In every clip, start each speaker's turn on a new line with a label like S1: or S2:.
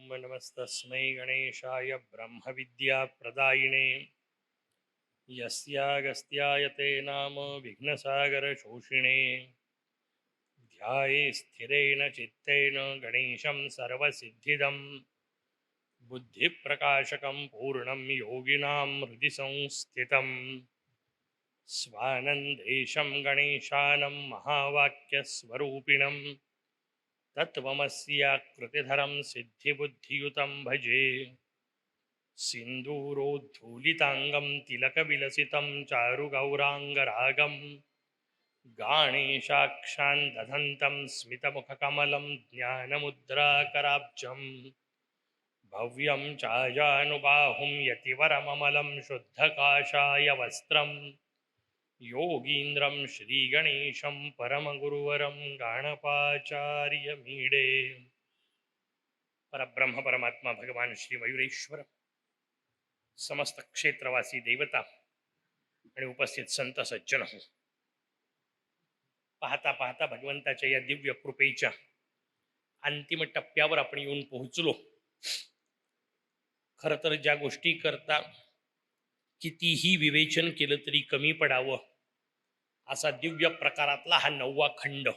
S1: नमस्तस्मै गणेशाय ब्रह्मविद्याप्रदायिने यस्यागस्त्याय ते नाम विघ्नसागरशोषिणे ध्याये स्थिरेण चित्तेन गणेशं सर्वसिद्धिदं बुद्धिप्रकाशकं पूर्णं योगिनां हृदि संस्थितं स्वानन्देशं गणेशानं महावाक्यस्वरूपिणं तत्त्वमस्याकृतिधरं सिद्धिबुद्धियुतं भजे सिन्दूरोद्धूलिताङ्गं तिलकविलसितं चारुगौराङ्गरागं गाणेशाक्षान् दधन्तं स्मितमुखकमलं ज्ञानमुद्राकराब्जं भव्यं चाजानुबाहुं यतिवरममलं शुद्धकाषाय वस्त्रं योगीन्द्रं श्रीगणेशं परमगुरुवरं गाणपाचार्यमीडे परब्रह्म परमात्मा भगवान श्री मयुरेश्वर समस्त क्षेत्रवासी देवता आणि उपस्थित संत सज्जन हो, पाहता पाहता भगवंताच्या या दिव्य कृपेच्या अंतिम टप्प्यावर आपण येऊन पोहोचलो. खरं तर ज्या गोष्टी करता कितीही विवेचन केलं तरी कमी पडावं असा दिव्य प्रकारातला हा 9वा खंड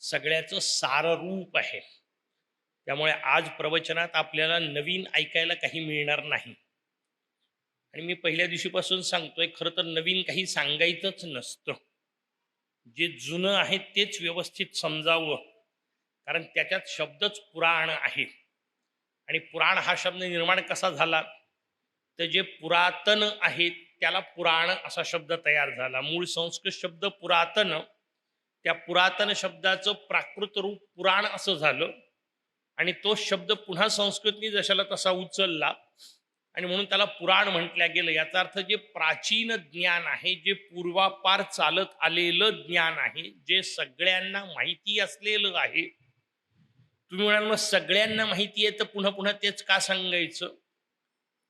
S1: सगळ्याचं साररूप आहे. त्यामुळे आज प्रवचनात आपल्याला नवीन ऐकायला काही मिळणार नाही. आणि मी पहिल्या दिवशीपासून सांगतोय, खरं तर नवीन काही सांगायचंच नसतं. जे जुनं आहे तेच व्यवस्थित समजावं, कारण त्याच्यात शब्दच पुराण आहे. आणि पुराण हा शब्द निर्माण कसा झाला तर जे पुरातन आहे त्याला पुराण असा शब्द तयार झाला. मूळ संस्कृत शब्द पुरातन, त्या पुरातन शब्दाचं प्राकृत रूप पुराण असं झालं आणि तो शब्द पुन्हा संस्कृतनी जशाला तसा उचलला आणि म्हणून त्याला पुराण म्हटलं गेलं. याचा अर्थ जे प्राचीन ज्ञान आहे, जे पूर्वापार चालत आलेलं ज्ञान आहे, जे सगळ्यांना माहिती असलेलं आहे. तुम्ही म्हणाल मग सगळ्यांना माहिती आहे तर पुन्हा पुन्हा तेच का सांगायचं?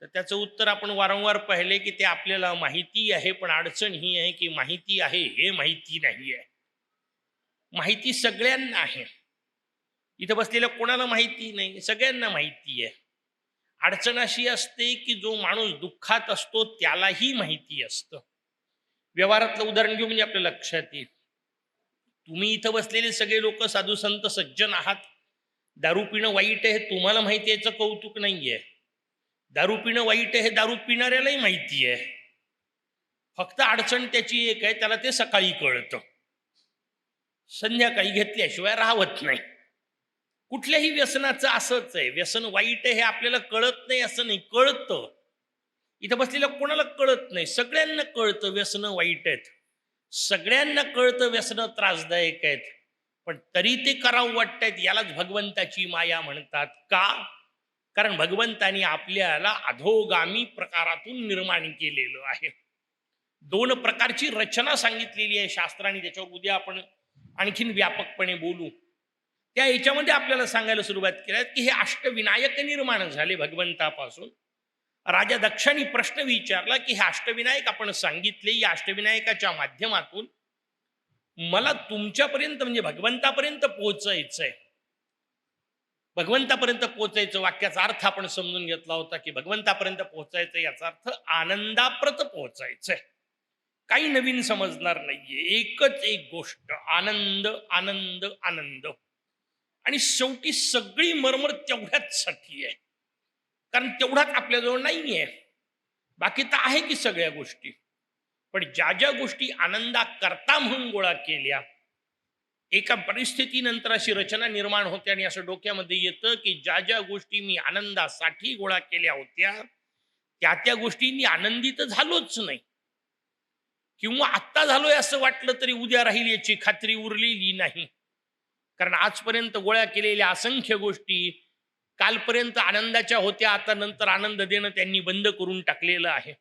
S1: तर त्याचं उत्तर आपण वारंवार पाहिले की ते आपल्याला माहिती आहे, पण अडचण ही आहे की माहिती आहे हे माहिती नाही आहे. माहिती सगळ्यांना आहे, इथं बसलेल्या कोणाला माहिती नाही, सगळ्यांना माहिती आहे. अडचण अशी असते की जो माणूस दुःखात असतो त्यालाही माहिती असतं. व्यवहारातलं उदाहरण घेऊ म्हणजे आपल्या लक्षात येईल. तुम्ही इथं बसलेले सगळे लोक साधू संत सज्जन आहात. दारू पिणं वाईट आहे हे तुम्हाला माहिती आहे, याचं कौतुक नाहीये. दारू पिणं वाईट आहे हे दारू पिणाऱ्यालाही माहिती आहे. फक्त अडचण त्याची एक आहे, त्याला ते सकाळी कळतं, संध्याकाळी घेतल्याशिवाय राहत नाही. कुठल्याही व्यसनाचं असंच आहे. व्यसन वाईट आहे हे आपल्याला कळत नाही असं नाही, कळतं. इथं बसलेल्या कोणाला कळत नाही, सगळ्यांना कळतं व्यसनं वाईट आहेत, सगळ्यांना कळतं व्यसनं त्रासदायक आहेत, पण तरी ते करावं वाटतायत. यालाच भगवंताची माया म्हणतात. का? कारण भगवंतानी आपल्याला अधोगामी प्रकारातून निर्माण केलेलं आहे. 2 प्रकारची रचना सांगितलेली आहे शास्त्राने, त्याच्यावर उद्या आपण आणखीन व्यापकपणे बोलू. त्या याच्यामध्ये आपल्याला सांगायला सुरुवात केली की हे अष्टविनायक निर्माण झाले भगवंतापासून. राजा दक्षाने प्रश्न विचारला की हे अष्टविनायक आपण सांगितले, या अष्टविनायकाच्या माध्यमातून मला तुमच्यापर्यंत म्हणजे भगवंतापर्यंत पोहोचायचंय. भगवंतापर्यंत पोहोचायचं वाक्याचा अर्थ आपण समजून घेतला होता की भगवंतापर्यंत पोहोचायचं याचा अर्थ आनंदाप्रत पोहोचायचंय. काही नवीन समजणार नाहीये, एकच एक गोष्ट, आनंद आनंद आनंद. आणि शेवटी सगळी मरमर तेवढ्याच साठी आहे, कारण तेवढाच आपल्याजवळ नाहीये. बाकी तर आहे की सगळ्या गोष्टी, पण ज्या ज्या गोष्टी आनंदा करता म्हणून गोळा केल्या, एका परिस्थितीनंतर अशी रचना निर्माण होते आणि असं डोक्यामध्ये येतं की ज्या ज्या गोष्टी मी आनंदासाठी गोळा केल्या होत्या त्या त्या गोष्टींनी आनंदित झालोच नाही, किंवा आत्ता झालोय असं वाटलं तरी उद्या राहील याची खात्री उरलेली नाही. कारण आजपर्यंत गोळा केलेल्या असंख्य गोष्टी कालपर्यंत आनंदाच्या होत्या, आता नंतर आनंद देणं त्यांनी बंद करून टाकलेलं आहे.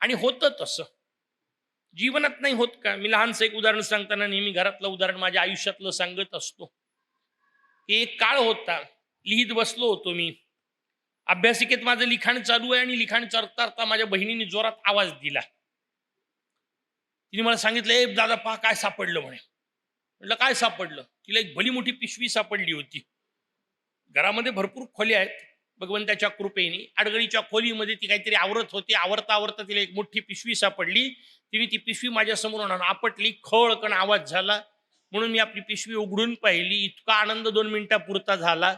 S1: आणि होतं तसं जीवनात नाही होत का? मी लहानसं एक उदाहरण सांगताना नेहमी घरातलं उदाहरण माझ्या आयुष्यातलं सांगत असतो. एक काळ होता, लिहित बसलो होतो मी, अभ्यासिकेत माझं लिखाण चालू आहे आणि लिखाण करता माझ्या बहिणीने जोरात आवाज दिला. तिने मला सांगितलं, ए दादा पहा काय सापडलं म्हणे. म्हटलं काय सापडलं? तिला एक भली मोठी पिशवी सापडली होती. घरामध्ये भरपूर खोल्या आहेत भगवंताच्या कृपेने. आडगळीच्या खोलीमध्ये ती काहीतरी आवरत होती. आवरता आवरता तिला एक मोठी पिशवी सापडली. तिने ती पिशवी माझ्यासमोर आणून आपटली. खळकण आवाज झाला. म्हणून मी आपली पिशवी उघडून पाहिली. इतका आनंद 2 मिनिटापुरता झाला.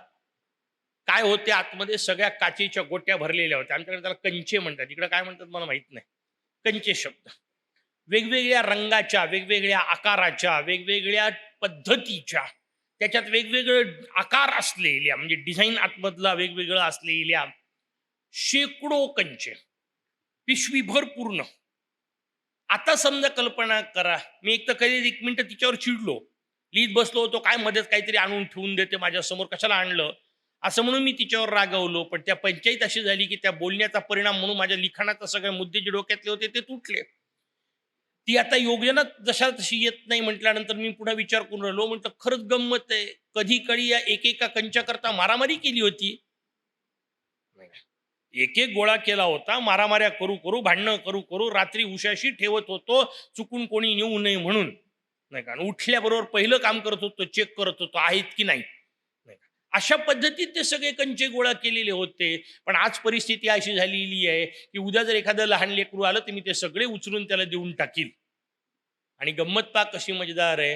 S1: काय होते आतमध्ये? सगळ्या काचेच्या गोट्या भरलेल्या होत्या. आमच्याकडे त्याला कंचे म्हणतात, इकडे काय म्हणतात मला माहित नाही. कंचे शब्द वेगवेगळ्या रंगाच्या, वेगवेगळ्या आकाराच्या, वेगवेगळ्या पद्धतीच्या, त्याच्यात वेगवेगळे आकार असलेल्या, म्हणजे डिझाईन आतमधला वेगवेगळं असलेल्या शेकडो कंचे, पिशवीभर पूर्ण. आता समजा कल्पना करा, मी एक तर कधी 1 मिनिट तिच्यावर चिडलो, लिहित बसलो होतो, काय मध्येच काहीतरी आणून ठेवून देते माझ्यासमोर, कशाला आणलं असं म्हणून मी तिच्यावर रागावलो. पण त्या पंचायत अशी झाली की त्या बोलण्याचा परिणाम म्हणून माझ्या लिखाणाचा सगळे मुद्दे जे डोक्यातले होते ते तुटले. ती आता योजना जशा तशी येत नाही म्हटल्यानंतर मी पुन्हा विचार करून राहिलो. म्हटलं खरंच गंमत आहे, कधी कधी या एकेका कंच्याकरता मारामारी केली होती. एक एक गोळा केला होता, मारामाऱ्या करू करू, भांडणं करू करू, रात्री उशाशी ठेवत होतो चुकून कोणी नेऊ नये म्हणून, नाही का. उठल्याबरोबर पहिलं काम करत होतो, चेक करत होतो आहेत की नाही. अशा पद्धतीत ते सगळे कंचे गोळा केलेले होते. पण आज परिस्थिती अशी झालेली आहे की उद्या जर एखादं लहान लेकरू आलं तर मी ते सगळे उचलून त्याला देऊन टाकील. आणि गंमत पाक कशी मजेदार आहे,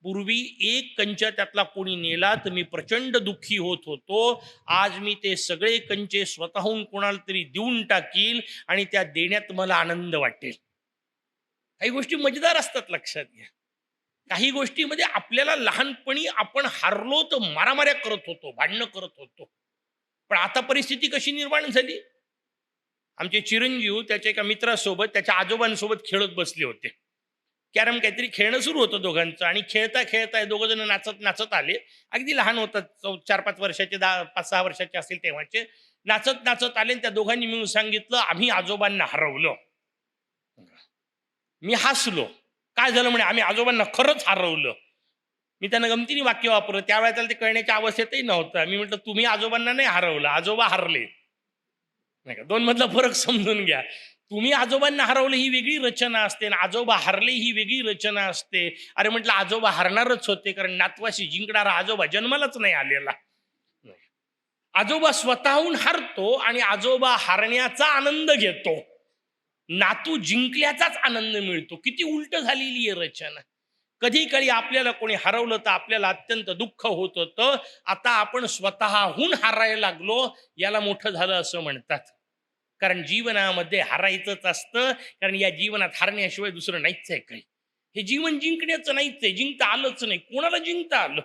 S1: पूर्वी एक कंच त्यातला कोणी नेला तर मी प्रचंड दुःखी होत होतो. आज मी ते सगळे कंचे स्वतःहून कोणाला तरी देऊन टाकील आणि त्या देण्यात मला आनंद वाटेल. काही गोष्टी मजेदार असतात, लक्षात घ्या. काही गोष्टीमध्ये आपल्याला लहानपणी आपण हारलो तर मारामाऱ्या करत होतो, भांडणं करत होतो. पण आता परिस्थिती कशी निर्माण झाली? आमचे चिरंजीव त्याच्या एका मित्रासोबत त्याच्या आजोबांसोबत खेळत बसले होते. कॅरम काहीतरी खेळणं सुरू होतं दोघांचं, आणि खेळता खेळता दोघं जण नाचत नाचत आले. अगदी लहान होतात, 4-5 वर्षाचे, 5-6 वर्षाचे असतील तेव्हाचे. नाचत नाचत आले आणि त्या दोघांनी मिळून सांगितलं, आम्ही आजोबांना हरवलं. मी हसलो. काय झालं म्हणे, आम्ही आजोबांना खरंच हरवलं. मी त्यांना गमतीने वाक्य वापरलं. त्यावेळेला त्याला ते कळण्याच्या अवस्थेतही नव्हतं. मी म्हटलं तुम्ही आजोबांना नाही हरवलं, आजोबा हरले. नाही का, 2 मधला फरक समजून घ्या. तुम्ही आजोबांना हरवलं ही वेगळी रचना असते आणि आजोबा हरले ही वेगळी रचना असते. अरे म्हटलं आजोबा हरणारच होते, कारण नातवाशी जिंकणारा आजोबा जन्मालाच नाही आलेला. आजोबा स्वतःहून हरतो आणि आजोबा हरण्याचा आनंद घेतो. नातू जिंकल्याचाच आनंद मिळतो. किती उलट झालेली आहे रचना. कधी काळी आपल्याला कोणी हरवलं तर आपल्याला अत्यंत दुःख होत होतं. आता आपण स्वतःहून हारायला लागलो, याला मोठं झालं असं म्हणतात. कारण जीवनामध्ये हारायचंच असतं, कारण या जीवनात हारण्याशिवाय दुसरं नाहीच आहे काही. हे जीवन जिंकण्याचं नाहीच आहे, जिंकता आलंच नाही. कोणाला जिंकता आलं?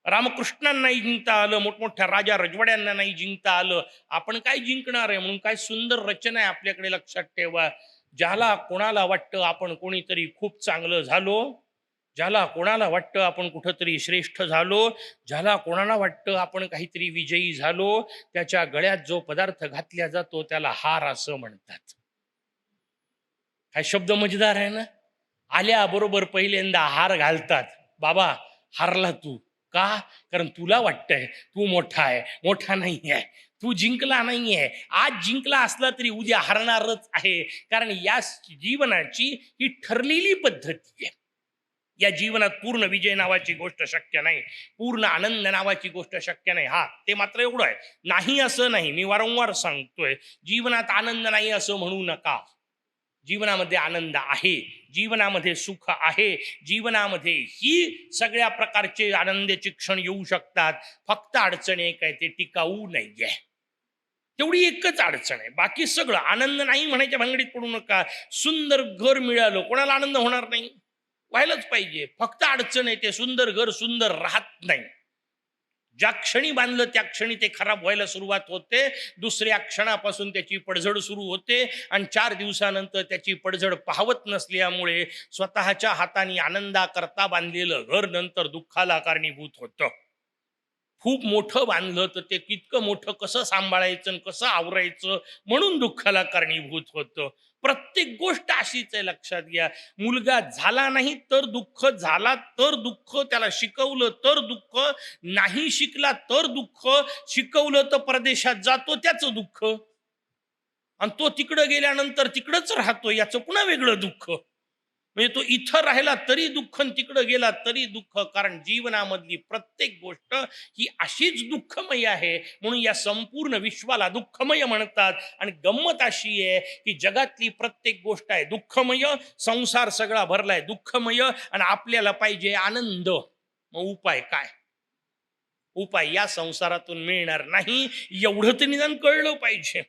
S1: रामकृष्णांना नाही जिंकता आलं, मोठमोठ्या राजा रजवाड्यांना नाही जिंकता आलं. आपण काय जिंकणार आहे? म्हणून काय सुंदर रचना आहे आपल्याकडे, लक्षात ठेवा. ज्याला कोणाला वाटतं आपण कोणीतरी खूप चांगलं झालो, ज्याला कोणाला वाटतं आपण कुठंतरी श्रेष्ठ झालो, ज्याला कोणाला वाटतं आपण काहीतरी विजयी झालो, त्याच्या गळ्यात जो पदार्थ घातला जातो त्याला हार असं म्हणतात. हा शब्द मजेदार आहे ना. आल्याबरोबर पहिल्यांदा हार घालतात. बाबा हारला तू का? कारण तुला वाटतंय तू मोठा आहे, मोठा नाही आहे, तू जिंकला नाहीये. आज जिंकला असला तरी उद्या हारणारच आहे, कारण या जीवनाची ही ठरलेली पद्धती आहे. या जीवनात पूर्ण विजय नावाची गोष्ट शक्य नाही, पूर्ण आनंद नावाची गोष्ट शक्य नाही. हा, ते मात्र एवढं आहे, नाही असं नाही, मी वारंवार सांगतोय, जीवनात आनंद नाही असं म्हणू नका. जीवनामध्ये आनंद आहे, जीवनामध्ये सुख आहे, जीवनामध्ये ही सगळ्या प्रकारचे आनंदाचे क्षण येऊ शकतात. फक्त अडचण एक आहे, ते टिकाऊ नाहीये. तेवढी एकच अडचण आहे, बाकी सगळं आनंद नाही म्हणायच्या भानगडीत पडू नका. सुंदर घर मिळालं, कोणाला आनंद होणार नाही? व्हायलाच पाहिजे. फक्त अडचण आहे ते सुंदर घर सुंदर राहत नाही. ज्या क्षणी बांधलं त्या क्षणी ते खराब व्हायला सुरुवात होते. दुसऱ्या क्षणापासून त्याची पडझड सुरू होते आणि 4 दिवसानंतर त्याची पडझड पाहवत नसल्यामुळे स्वतःच्या हाताने आनंदाकरता बांधलेलं घर नंतर दुःखाला कारणीभूत होतं. खूप मोठं बांधलं तर ते कितकं मोठं कसं सांभाळायचं आणि कसं आवरायचं म्हणून दुःखाला कारणीभूत होतं. प्रत्येक गोष्ट अशीच आहे, लक्षात घ्या. मुलगा झाला नाही तर दुःख, झाला तर दुःख, त्याला शिकवलं तर दुःख, नाही शिकला तर दुःख, शिकवलं तर परदेशात जातो त्याचं दुःख, आणि तो तिकडं गेल्यानंतर तिकडंच राहतो याचं पुन्हा वेगळं दुःख. म्हणजे तो इथं राहिला तरी दुःख आणि तिकडं गेला तरी दुःख. कारण जीवनामधली प्रत्येक गोष्ट ही अशीच दुःखमय आहे, म्हणून या संपूर्ण विश्वाला दुःखमय म्हणतात. आणि गंमत अशी आहे की जगातली प्रत्येक गोष्ट आहे दुःखमय, संसार सगळा भरलाय दुःखमय, आणि आपल्याला पाहिजे आनंद. मग उपाय काय? उपाय या संसारातून मिळणार नाही, एवढं तर निदान कळलं पाहिजे.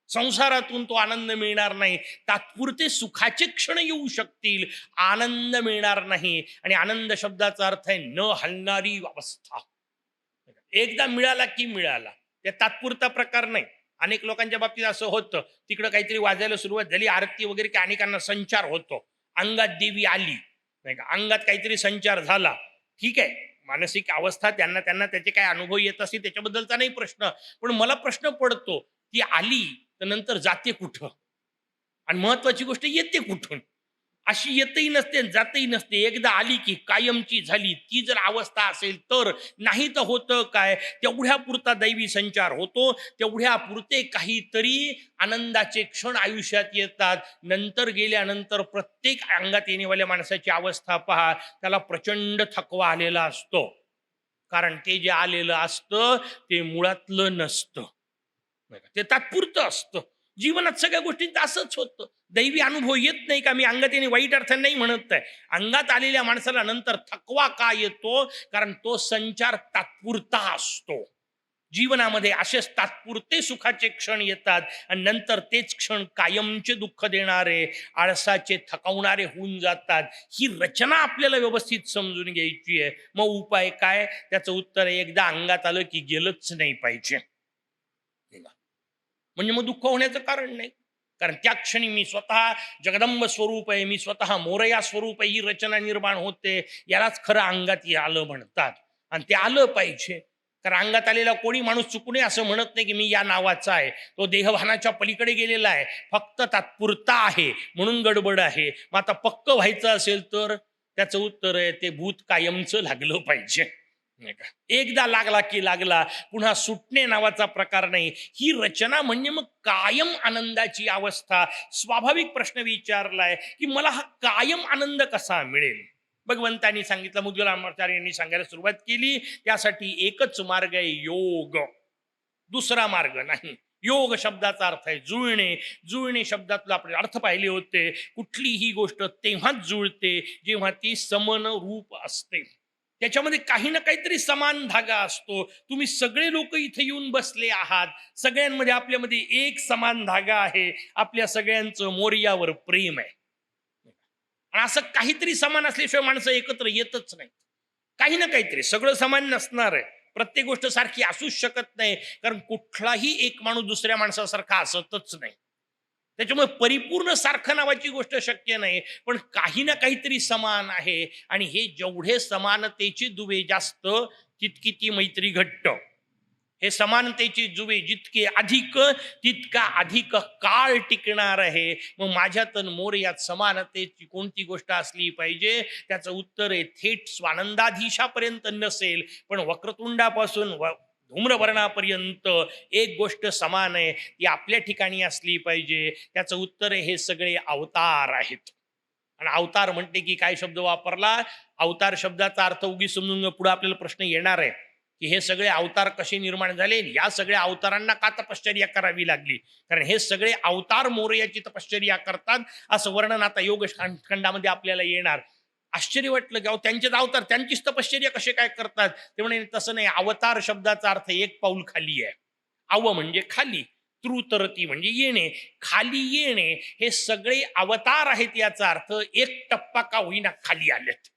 S1: संसारातून तो आनंद मिळणार नाही, तात्पुरते सुखाचे क्षण येऊ शकतील, आनंद मिळणार नाही. आणि आनंद शब्दाचा अर्थ आहे न हलणारी अवस्था. एकदा मिळाला की मिळाला, त्या तात्पुरता प्रकार नाही. अनेक लोकांच्या बाबतीत असं होतं, तिकडं काहीतरी वाजायला सुरुवात झाली, आरती वगैरे, की अनेकांना संचार होतो, अंगात देवी आली, नाही का, अंगात काहीतरी संचार झाला. ठीक आहे, मानसिक अवस्था त्यांना त्यांना त्याचे काय अनुभव येत असतील त्याच्याबद्दलचा नाही प्रश्न. पण मला प्रश्न पडतो, ती आली तर नंतर जाते कुठं, आणि महत्वाची गोष्ट येते कुठून? अशी येतही नसते जातही नसते. एकदा आली की कायमची झाली, ती जर अवस्था असेल तर. नाही तर होतं काय, तेवढ्या पुरता दैवी संचार होतो, तेवढ्या पुरते काहीतरी आनंदाचे क्षण आयुष्यात येतात. नंतर गेल्यानंतर प्रत्येक अंगात येण्यावाल्या माणसाची अवस्था पहा, त्याला प्रचंड थकवा आलेला असतो. कारण ते जे आलेलं असतं ते मुळातलं नसतं, ते तात्पुरतं असतं. जीवनात सगळ्या गोष्टींचं असंच होतं. दैवी अनुभव येत नाही का, मी अंगात येणे वाईट अर्थाने नाही म्हणत आहे. अंगात आलेल्या माणसाला नंतर थकवा का येतो? कारण तो संचार तात्पुरता असतो. जीवनामध्ये असेच तात्पुरते सुखाचे क्षण येतात, आणि नंतर तेच क्षण कायमचे दुःख देणारे, आळसाचे, थकवणारे होऊन जातात. ही रचना आपल्याला व्यवस्थित समजून घ्यायची आहे. मग उपाय काय? त्याचं उत्तर आहे, एकदा अंगात आलं की गेलंच नाही पाहिजे. म्हणजे मग दुःख होण्याचं कारण नाही. कारण त्या क्षणी मी स्वतः जगदंब स्वरूप आहे, मी स्वतः मोरया स्वरूप आहे, ही रचना निर्माण होते. यालाच खरं अंगात आलं म्हणतात. आणि ते आलं पाहिजे. कारण अंगात आलेला कोणी माणूस चुकून असं म्हणत नाही की मी या नावाचा आहे, तो देहभानाच्या पलीकडे गेलेला आहे, फक्त तात्पुरता आहे म्हणून गडबड आहे. मग आता पक्क व्हायचं असेल तर त्याचं उत्तर आहे, ते भूत कायमचं लागलं पाहिजे. नाही का, एकदा लागला की लागला, पुन्हा सुटणे नावाचा प्रकार नाही. ही रचना म्हणजे मग कायम आनंदाची अवस्था. स्वाभाविक प्रश्न विचारलाय की मला हा कायम आनंद कसा मिळेल? भगवंतांनी सांगितलं, मुद्गलाचार्य यांनी सांगायला सुरुवात केली, त्यासाठी एकच मार्ग आहे, योग. दुसरा मार्ग नाही. योग शब्दाचा अर्थ आहे जुळणे. जुळणे शब्दातला आपण अर्थ पाहिले होते, कुठलीही गोष्ट तेव्हाच जुळते जेव्हा ती समन रूप असते. त्याच्यामध्ये काही ना काहीतरी समान धागा असतो. तुम्ही सगळे लोक इथे येऊन बसले आहात, सगळ्यांमध्ये आपल्यामध्ये एक समान धागा आहे, आपल्या सगळ्यांचं मोरयावर प्रेम आहे. आणि असं काहीतरी समान असल्याशिवाय माणसं एकत्र येतच नाही. काही ना काहीतरी, सगळं समान नसणार आहे, प्रत्येक गोष्ट सारखी असूच शकत नाही. कारण कुठलाही एक माणूस दुसऱ्या माणसासारखा असतच नाही. त्याच्यामुळे परिपूर्ण सारखं नावाची गोष्ट शक्य नाही. पण काही ना काहीतरी समान आहे, आणि हे जेवढे समानतेचे दुवे जास्त तितकी ती मैत्री घट्ट. हे समानतेचे जुवे जितके अधिक तितका अधिक काळ टिकणार आहे. मग माझ्यात मोरयात समानतेची कोणती गोष्ट असली पाहिजे? त्याचं उत्तर आहे, थेट स्वानंदाधीशापर्यंत नसेल, पण वक्रतुंडापासून धूम्रवर्णापर्यंत एक गोष्ट समान आहे, ती आपल्या ठिकाणी असली पाहिजे. त्याचं उत्तर आहे, हे सगळे अवतार आहेत. आणि अवतार म्हणते की काय शब्द वापरला? अवतार शब्दाचा अर्थ उगी समजून पुढे आपल्याला प्रश्न येणार आहे की हे सगळे अवतार कसे निर्माण झाले, या सगळ्या अवतारांना का तपश्चर्या करावी लागली? कारण हे सगळे अवतार मोरयाची तपश्चर्या करतात, असं वर्णन आता योग खंडामध्ये आपल्याला येणार. आश्चर्य वाटलं की त्यांचेच अवतार त्यांचीच तपश्चर्या कसे काय करतात? ते म्हणे तसं नाही. अवतार शब्दाचा अर्थ एक पाऊल खाली आहे. अव म्हणजे खाली, त्रुतरती म्हणजे येणे, खाली येणे. हे सगळे अवतार आहेत, याचा अर्थ एक टप्पा का होईना खाली आलेत.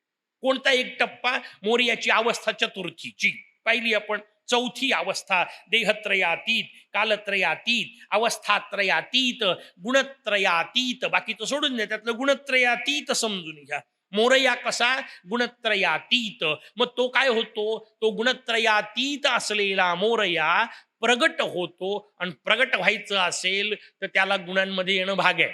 S1: कोणता एक टप्पा? मोरयाची अवस्था चतुर्थीची पाहिली आपण. चौथी अवस्था देहत्रयातीत, कालत्रयातीत, अवस्थात्रयातीत, गुणत्रयातीत. बाकीचं सोडून द्या, त्यातलं गुणत्रयातीत समजून घ्या. मोरया कसा? गुणत्रयातीत. मग तो काय होतो? तो गुणत्रयातीत असलेला मोरया प्रगट होतो. आणि प्रगट व्हायचं असेल तर त्याला गुणांमध्ये येणं भाग आहे,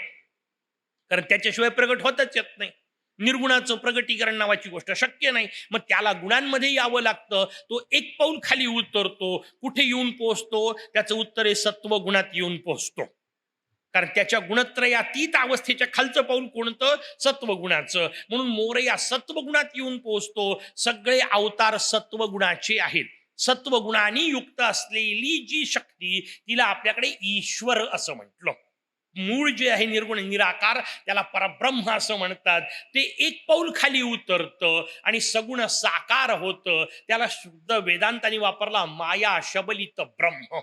S1: कारण त्याच्याशिवाय प्रगट होतच येत नाही. निर्गुणाचं प्रगटीकरण नावाची गोष्ट शक्य नाही. मग त्याला गुणांमध्ये यावं लागतं. तो एक पाऊल खाली उतरतो. कुठे येऊन पोहोचतो? त्याचं उत्तर आहे, सत्व गुणात येऊन पोहोचतो. कारण त्याच्या गुणत्रयातीत अवस्थेच्या खालचं पाऊल कोणतं? सत्वगुणाचं. म्हणून मोरया सत्वगुणात येऊन पोहोचतो. सगळे अवतार सत्वगुणाचे आहेत. सत्वगुणांनी युक्त असलेली जी शक्ती, तिला आपल्याकडे ईश्वर असं म्हटलं. मूळ जे आहे निर्गुण निराकार, त्याला परब्रह्म असं म्हणतात. ते एक पाऊल खाली उतरतं आणि सगुण साकार होतं. त्याला शुद्ध वेदांतानी वापरला माया शबलित ब्रह्म.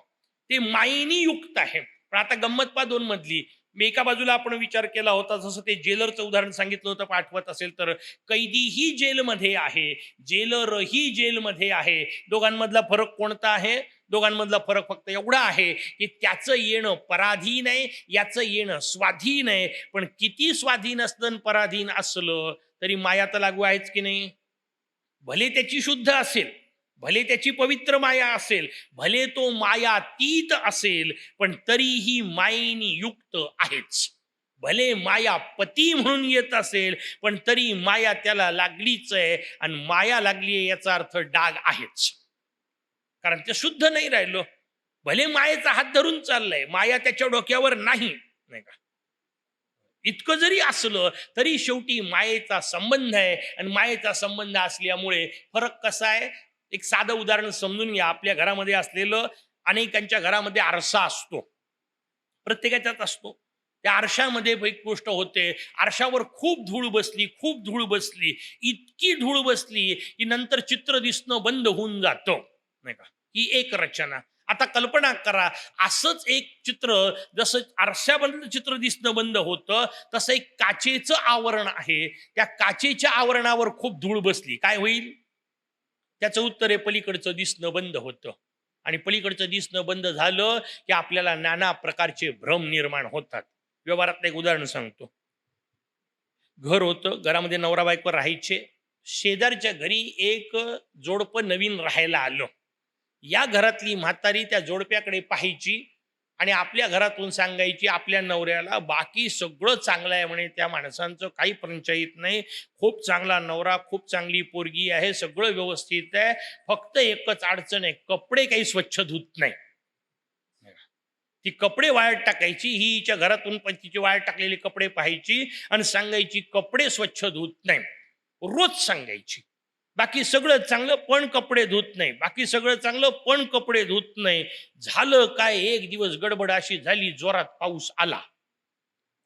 S1: ते मायेनी युक्त आहे. पण आता गंमत पा दोन मधली. मी एका बाजूला आपण विचार केला होता, जसं ते जेलरचं उदाहरण सांगितलं होतं, आठवत असेल तर, कैदीही जेलमध्ये आहे, जेलरही जेलमध्ये आहे. दोघांमधला फरक कोणता आहे? दोघांमधला फरक फक्त एवढा आहे की त्याचं येणं पराधीन आहे, याचं येणं स्वाधीन आहे. पण किती स्वाधीन असलं पराधीन असलं तरी माया तर लागू आहेच की नाही? भले त्याची शुद्ध असेल, भले त्याची पवित्र माया असेल, भले तो मायातीत असेल, पण तरीही मायेनी युक्त आहेच. भले माया पती म्हणून येत असेल, पण तरी माया त्याला लागलीच आहे. आणि माया लागली आहे याचा अर्थ डाग आहेच, कारण ते शुद्ध नाही राहिलो. भले मायेचा हात धरून चाललाय, माया त्याच्या डोक्यावर नाही, नाही का? इतकं जरी असलं तरी शेवटी मायेचा संबंध आहे. आणि मायेचा संबंध असल्यामुळे फरक कसा आहे? एक साधं उदाहरण समजून घ्या. आपल्या घरामध्ये असलेलं, अनेकांच्या घरामध्ये आरसा असतो, प्रत्येकाच्याच असतो. त्या आरशामध्ये एक गोष्ट होते, आरशावर खूप धूळ बसली, खूप धूळ बसली, इतकी धूळ बसली की नंतर चित्र दिसणं बंद होऊन जातं, नाही का? ही एक रचना. आता कल्पना करा, असंच एक चित्र, जसं आरशामधलं चित्र दिसणं बंद होतं, तसं एक काचेचं आवरण आहे. त्या काचेच्या आवरणावर खूप धूळ बसली, काय होईल? त्याचं उत्तर आहे, पलीकडचं दिसणं बंद होतं. आणि पलीकडचं दिसणं बंद झालं की आपल्याला नाना प्रकारचे भ्रम निर्माण होतात. व्यवहारातलं एक उदाहरण सांगतो. घर होतं, घरामध्ये नवरा बायको राहायचे. शेजारच्या घरी एक जोडपं नवीन राहायला आलं. या घरातली म्हातारी त्या जोडप्याकडे पाहायची आणि आपल्या घरातून सांगायची आपल्या नवऱ्याला, बाकी सगळं चांगलं आहे म्हणे, त्या माणसांचं काही पंचायत नाही, खूप चांगला नवरा, खूप चांगली पोरगी आहे, सगळं व्यवस्थित आहे, फक्त एकच अडचण आहे, कपडे काही स्वच्छ धुत नाही. ती कपडे वाळत टाकायची, ही हिच्या घरातून पण तिचे वाळत टाकलेले कपडे पाहायची आणि सांगायची कपडे स्वच्छ धुत नाही. रोज सांगायची. बाकी सगळं चांगलं पण कपडे धुत नाही, बाकी सगळं चांगलं पण कपडे धुत नाही. झालं काय, एक दिवस गडबड अशी झाली, जोरात पाऊस आला.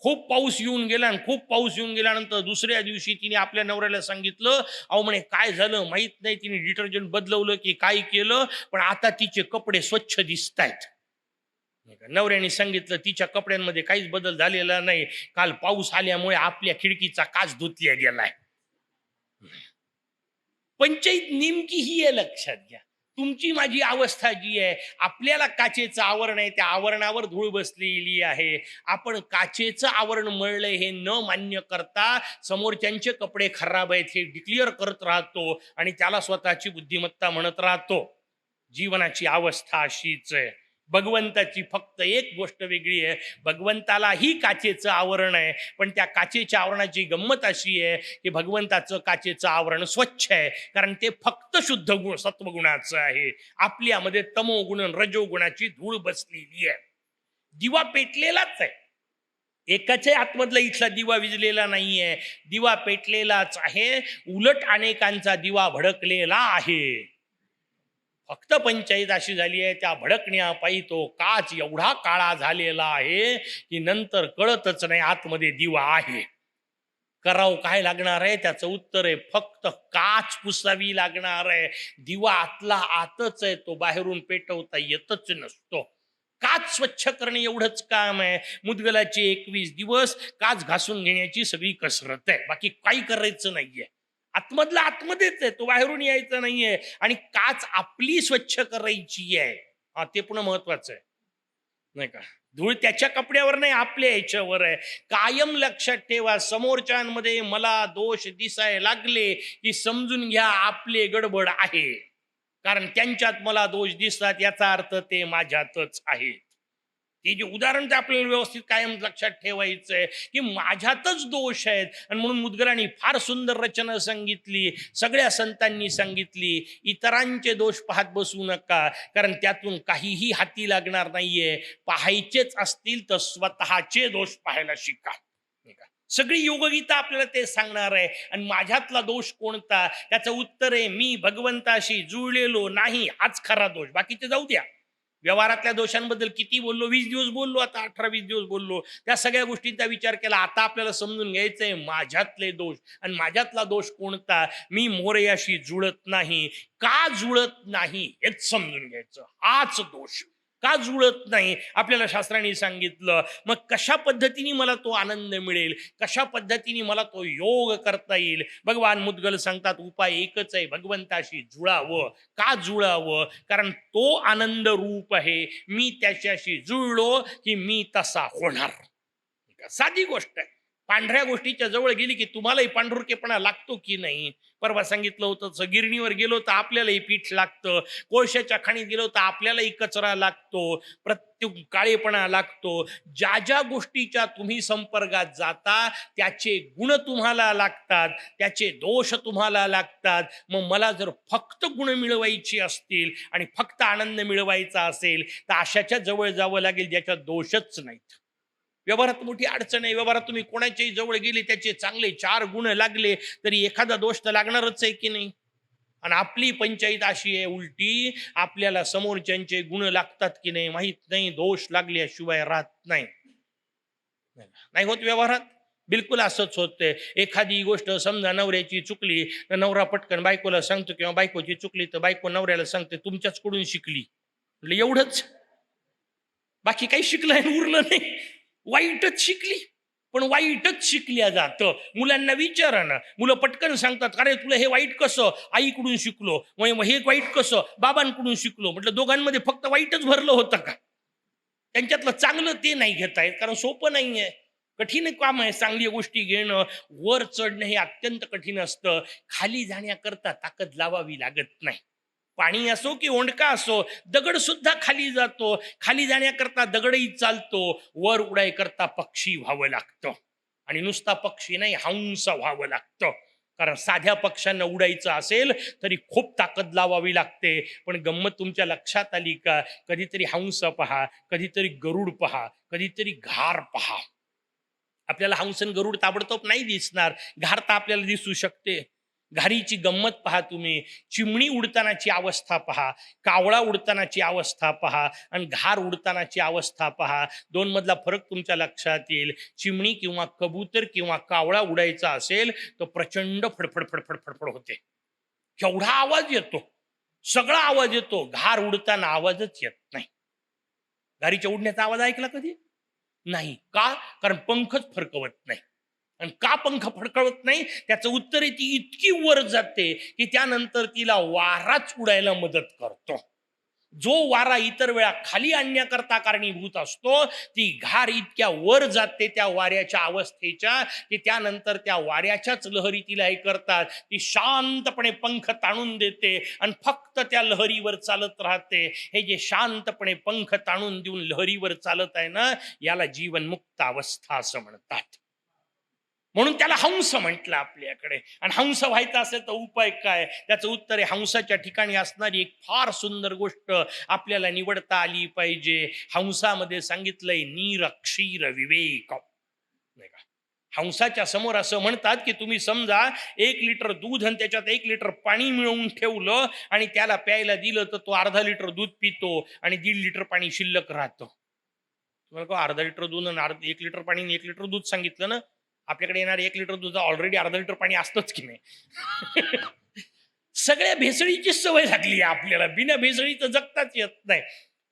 S1: खूप पाऊस येऊन गेला आणि खूप पाऊस येऊन गेल्यानंतर दुसऱ्या दिवशी तिने आपल्या नवऱ्याला सांगितलं. अहो म्हणे, काय झालं माहित नाही, तिने डिटर्जंट बदलवलं की काय केलं, पण आता तिचे कपडे स्वच्छ दिसतायत. नवऱ्याने सांगितलं, तिच्या कपड्यांमध्ये काहीच बदल झालेला नाही, काल पाऊस आल्यामुळे आपल्या खिडकीचा काच धुतल्या गेलाय. पंचायत नेमकी ही आहे, लक्षात घ्या. तुमची माझी अवस्था जी आहे, आपल्याला काचेचं आवरण आहे, त्या आवरणावर धूळ बसलेली आहे. आपण काचेचं आवरण मळलंय हे न मान्य करता समोरच्यांचे कपडे खराब आहेत हे डिक्लेअर करत राहतो आणि त्याला स्वतःची बुद्धिमत्ता म्हणत राहतो. जीवनाची अवस्था अशीच आहे. भगवंताची फक्त एक गोष्ट वेगळी आहे, भगवंतालाही काचेचं आवरण आहे, पण त्या काचेच्या आवरणाची गंमत अशी आहे की भगवंताचं काचेचं आवरण स्वच्छ आहे, कारण ते फक्त शुद्ध गुण सत्वगुणाचं आहे. आपल्यामध्ये तमोगुण रजोगुणाची धूळ बसलेली आहे. दिवा पेटलेलाच आहे, एकाच्या आतमधला इथला दिवा विजलेला नाहीये, दिवा पेटलेलाच आहे, उलट अनेकांचा दिवा भडकलेला आहे. फक्त पंचायत अशी झाली आहे, त्या भडकण्यापायी तो काच एवढा काळा झालेला आहे की नंतर कळतच नाही आतमध्ये दिवा आहे. करावं काय लागणार आहे? त्याचं उत्तर आहे, फक्त काच पुसावी लागणार आहे. दिवा आतला आतच आहे, तो बाहेरून पेटवता येतच नसतो. काच स्वच्छ करणे एवढंच काम आहे. मुदगलाचे 21 दिवस काच घासून घेण्याची सगळी कसरत आहे, बाकी काही करायचं नाहीये. आतमधला आतमध्येच आहे, तो बाहेरून यायचा नाहीये. आणि काच आपली स्वच्छ करायची आहे, हा ते पुन्हा महत्वाचं आहे, नाही का? धूळ त्याच्या कपड्यावर नाही, आपल्या याच्यावर आहे. कायम लक्षात ठेवा, समोरच्यांमध्ये मला दोष दिसाय लागले की समजून घ्या आपले गडबड आहे, कारण त्यांच्यात मला दोष दिसतात याचा अर्थ ते माझ्यातच आहे. ते जे उदाहरण ते आपल्याला व्यवस्थित कायम लक्षात ठेवायचं आहे की माझ्यातच दोष आहेत. आणि म्हणून मुद्गलांनी फार सुंदर रचना सांगितली, सगळ्या संतांनी सांगितली, इतरांचे दोष पाहत बसू नका, कारण त्यातून काहीही हाती लागणार नाहीये. पाहायचेच असतील तर स्वतःचे दोष पाहायला शिका. नाही का? सगळी योगगीता आपल्याला ते सांगणार आहे. आणि माझ्यातला दोष कोणता, त्याचं उत्तर आहे मी भगवंताशी जुळलेलो नाही, हाच खरा दोष. बाकीचे जाऊ द्या. व्यवहारातल्या दोषांबद्दल किती बोललो, 20 दिवस बोललो, आता 18-20 दिवस बोललो, त्या सगळ्या गोष्टींचा विचार केला. आता आपल्याला समजून घ्यायचंय माझ्यातले दोष. आणि माझ्यातला दोष कोणता, मी मोरयाशी जुळत नाही. का जुळत नाही हेच समजून घ्यायचं. हाच दोष का जुळत नाही आपल्याला शास्त्रांनी सांगितलं. मग कशा पद्धतीने मला तो आनंद मिळेल, कशा पद्धतीने मला तो योग करता येईल. भगवान मुद्गल सांगतात उपाय एकच आहे, भगवंताशी जुळावं. का जुळावं, कारण तो आनंद रूप आहे. मी त्याच्याशी जुळलो की मी तसा होणार. साधी गोष्ट आहे. पांढऱ्या गोष्टीच्या जवळ गेली की तुम्हालाही पांढुरकेपणा लागतो की नाही. परवा सांगितलं होतं, गिरणीवर गेलो तर आपल्यालाही पीठ लागतं, कोळशाच्या खाणीत गेलो तर आपल्यालाही कचरा लागतो, प्रत्येक काळेपणा लागतो. ज्या ज्या गोष्टीच्या तुम्ही संपर्कात जाता त्याचे गुण तुम्हाला लागतात, त्याचे दोष तुम्हाला लागतात. मग मला जर फक्त गुण मिळवायची असतील आणि फक्त आनंद मिळवायचा असेल तर अशाच्या जवळ जावं लागेल ज्याच्यात दोषच नाहीत. व्यवहारात मोठी अडचण आहे. व्यवहारात तुम्ही कोणाच्याही जवळ गेले, त्याचे चांगले 4 गुण लागले तरी एखादा दोष तर लागणारच आहे की नाही. आणि आपली पंचायत अशी आहे उलटी, आपल्याला समोरच्यांचे गुण लागतात की नाही माहित नाही, दोष लागल्याशिवाय राहत नाही. नाही होत व्यवहारात. बिलकुल असंच होते. एखादी गोष्ट समजा नवऱ्याची चुकली तर नवरा पटकन बायकोला सांगतो, किंवा बायकोची चुकली तर बायको नवऱ्याला सांगते तुमच्याच कडून शिकली. म्हटलं एवढंच, बाकी काही शिकलं उरलं नाही. वाईटच शिकली. पण वाईटच शिकल्या जातं. मुलांना विचारा ना, मुलं पटकन सांगतात अरे तुला हे वाईट कसं, आईकडून शिकलो. मग हे वाईट कसं, बाबांकडून शिकलो. म्हटलं दोघांमध्ये फक्त वाईटच भरलं होतं का? त्यांच्यातलं चांगलं ते नाही घेता येत, कारण सोपं नाहीये, कठीण काम आहे. चांगली गोष्टी घेणं, वर चढणं हे अत्यंत कठीण असतं. खाली जाण्याकरता ताकद लावावी लागत नाही. पाणी असो की ओंडका असो, दगड सुद्धा खाली जातो. खाली जाण्याकरता दगडही चालतो. वर उडाय करता पक्षी व्हावं लागतं. आणि नुसता पक्षी नाही, हंस व्हावं लागतं. कारण साध्या पक्ष्यांना उडायचं असेल तरी खूप ताकद लावावी लागते. पण गंमत तुमच्या लक्षात आली का, कधीतरी हंस पहा, कधीतरी गरुड पहा, कधीतरी घार पहा. आपल्याला हंस आणि गरुड ताबडतोब नाही दिसणार, घार तर आपल्याला दिसू शकते. घारीची गंमत पहा तुम्ही. चिमणी उडतानाची अवस्था पहा, कावळा उडतानाची अवस्था पहा आणि घार उडतानाची अवस्था पहा. दोन मधला फरक तुमच्या लक्षात येईल. चिमणी किंवा कबूतर किंवा कावळा उडायचा असेल तर प्रचंड फडफड फडफड फडफड होते, केवढा आवाज येतो, सगळा आवाज येतो. घार उडताना आवाजच येत नाही. घारीच्या उडण्याचा आवाज ऐकला कधी नाही का? कारण पंखच फरकवत नाही. आणि का पंख फडकवत नाही त्याचं उत्तर आहे, ती इतकी वर जाते की त्यानंतर तिला वाराच उडायला मदत करतो. जो वारा इतर वेळा खाली आणण्याकरता कारणीभूत असतो, ती घार इतक्या वर जाते त्या वाऱ्याच्या अवस्थेच्या की त्यानंतर त्या वाऱ्याच्याच लहरी तिला हे करतात. ती शांतपणे पंख ताणून देते आणि फक्त त्या लहरीवर चालत राहते. हे जे शांतपणे पंख ताणून देऊन लहरीवर चालत आहे ना, याला जीवनमुक्त अवस्था असं म्हणतात. म्हणून त्याला हंस म्हटलं आपल्याकडे. आणि हंस व्हायचा असेल तर उपाय काय, त्याचं उत्तर आहे हंसाच्या ठिकाणी असणारी एक फार सुंदर गोष्ट आपल्याला निवडता आली पाहिजे. हंसामध्ये सांगितलंय नीर क्षीर विवेक. नाही का? हंसाच्या समोर असं म्हणतात की तुम्ही समजा 1 लिटर दूध आणि त्याच्यात 1 लिटर पाणी मिळवून ठेवलं आणि त्याला प्यायला दिलं तर तो अर्धा लिटर दूध पितो आणि 1.5 लिटर पाणी शिल्लक राहतं. तुम्हाला अर्धा लिटर दूध आणि 1 लिटर पाणी आणि 1 लिटर दूध सांगितलं ना, आपल्याकडे येणार 1 लिटर दूध ऑलरेडी अर्धा लिटर पाणी असतंच की नाही. सगळ्या भेसळीची सवय लागली आहे आपल्याला, बिना भेसळीचं जगताच येत नाही.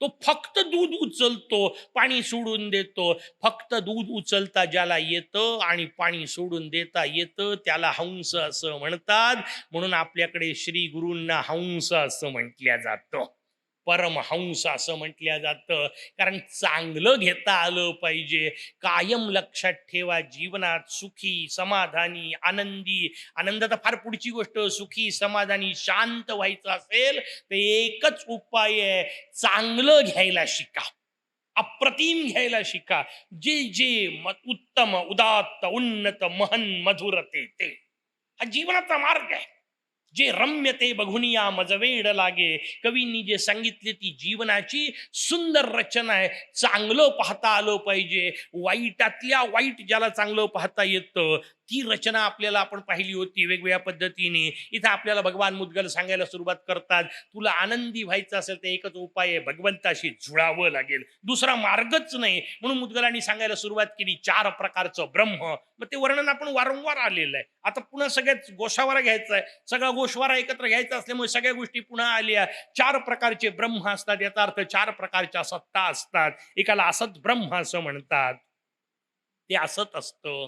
S1: तो फक्त दूध उचलतो, पाणी सोडून देतो. फक्त दूध उचलता ज्याला येतं आणि पाणी सोडून देता येतं त्याला हंस असं म्हणतात. म्हणून आपल्याकडे श्री गुरूंना हंस असं म्हटल्या जातं, परमहंस असं म्हटल्या जातं. कारण चांगलं घेता आलं पाहिजे. कायम लक्षात ठेवा, जीवनात सुखी, समाधानी, आनंदी, आनंद तर फार पुढची गोष्ट, सुखी, समाधानी, शांत व्हायचं असेल तर एकच उपाय आहे, चांगलं घ्यायला शिका. अप्रतिम घ्यायला शिका. जे जे उत्तम उदात्त उन्नत महन मधुर ते हा जीवनाचा मार्ग आहे. जे रम्य ते बघुनिया मजवेड लागे. कवींनी जे सांगितले ती जीवनाची सुंदर रचना आहे. चांगलं पाहता आलं पाहिजे, वाईटातल्या वाईट ज्याला चांगलं पाहता येतं ती रचना आपल्याला आपण पाहिली होती वेगवेगळ्या पद्धतीने. इथं आपल्याला भगवान मुद्गल सांगायला सुरुवात करतात, तुला आनंदी व्हायचं असेल तर एकच उपाय आहे, भगवंताशी जुळावं लागेल, दुसरा मार्गच नाही. म्हणून मुद्गलांनी सांगायला सुरुवात केली 4 प्रकारचं ब्रह्म. मग ते वर्णन आपण वारंवार आलेलं आहे. आता पुन्हा सगळ्याच गोषावारा घ्यायचा आहे, सगळा गोषवारा एकत्र घ्यायचा असल्यामुळे सगळ्या गोष्टी पुन्हा आल्या. 4 प्रकारचे ब्रह्म असतात, याचा अर्थ 4 प्रकारच्या सत्ता असतात. एकाला असत ब्रह्म असं म्हणतात, ते असत असतं.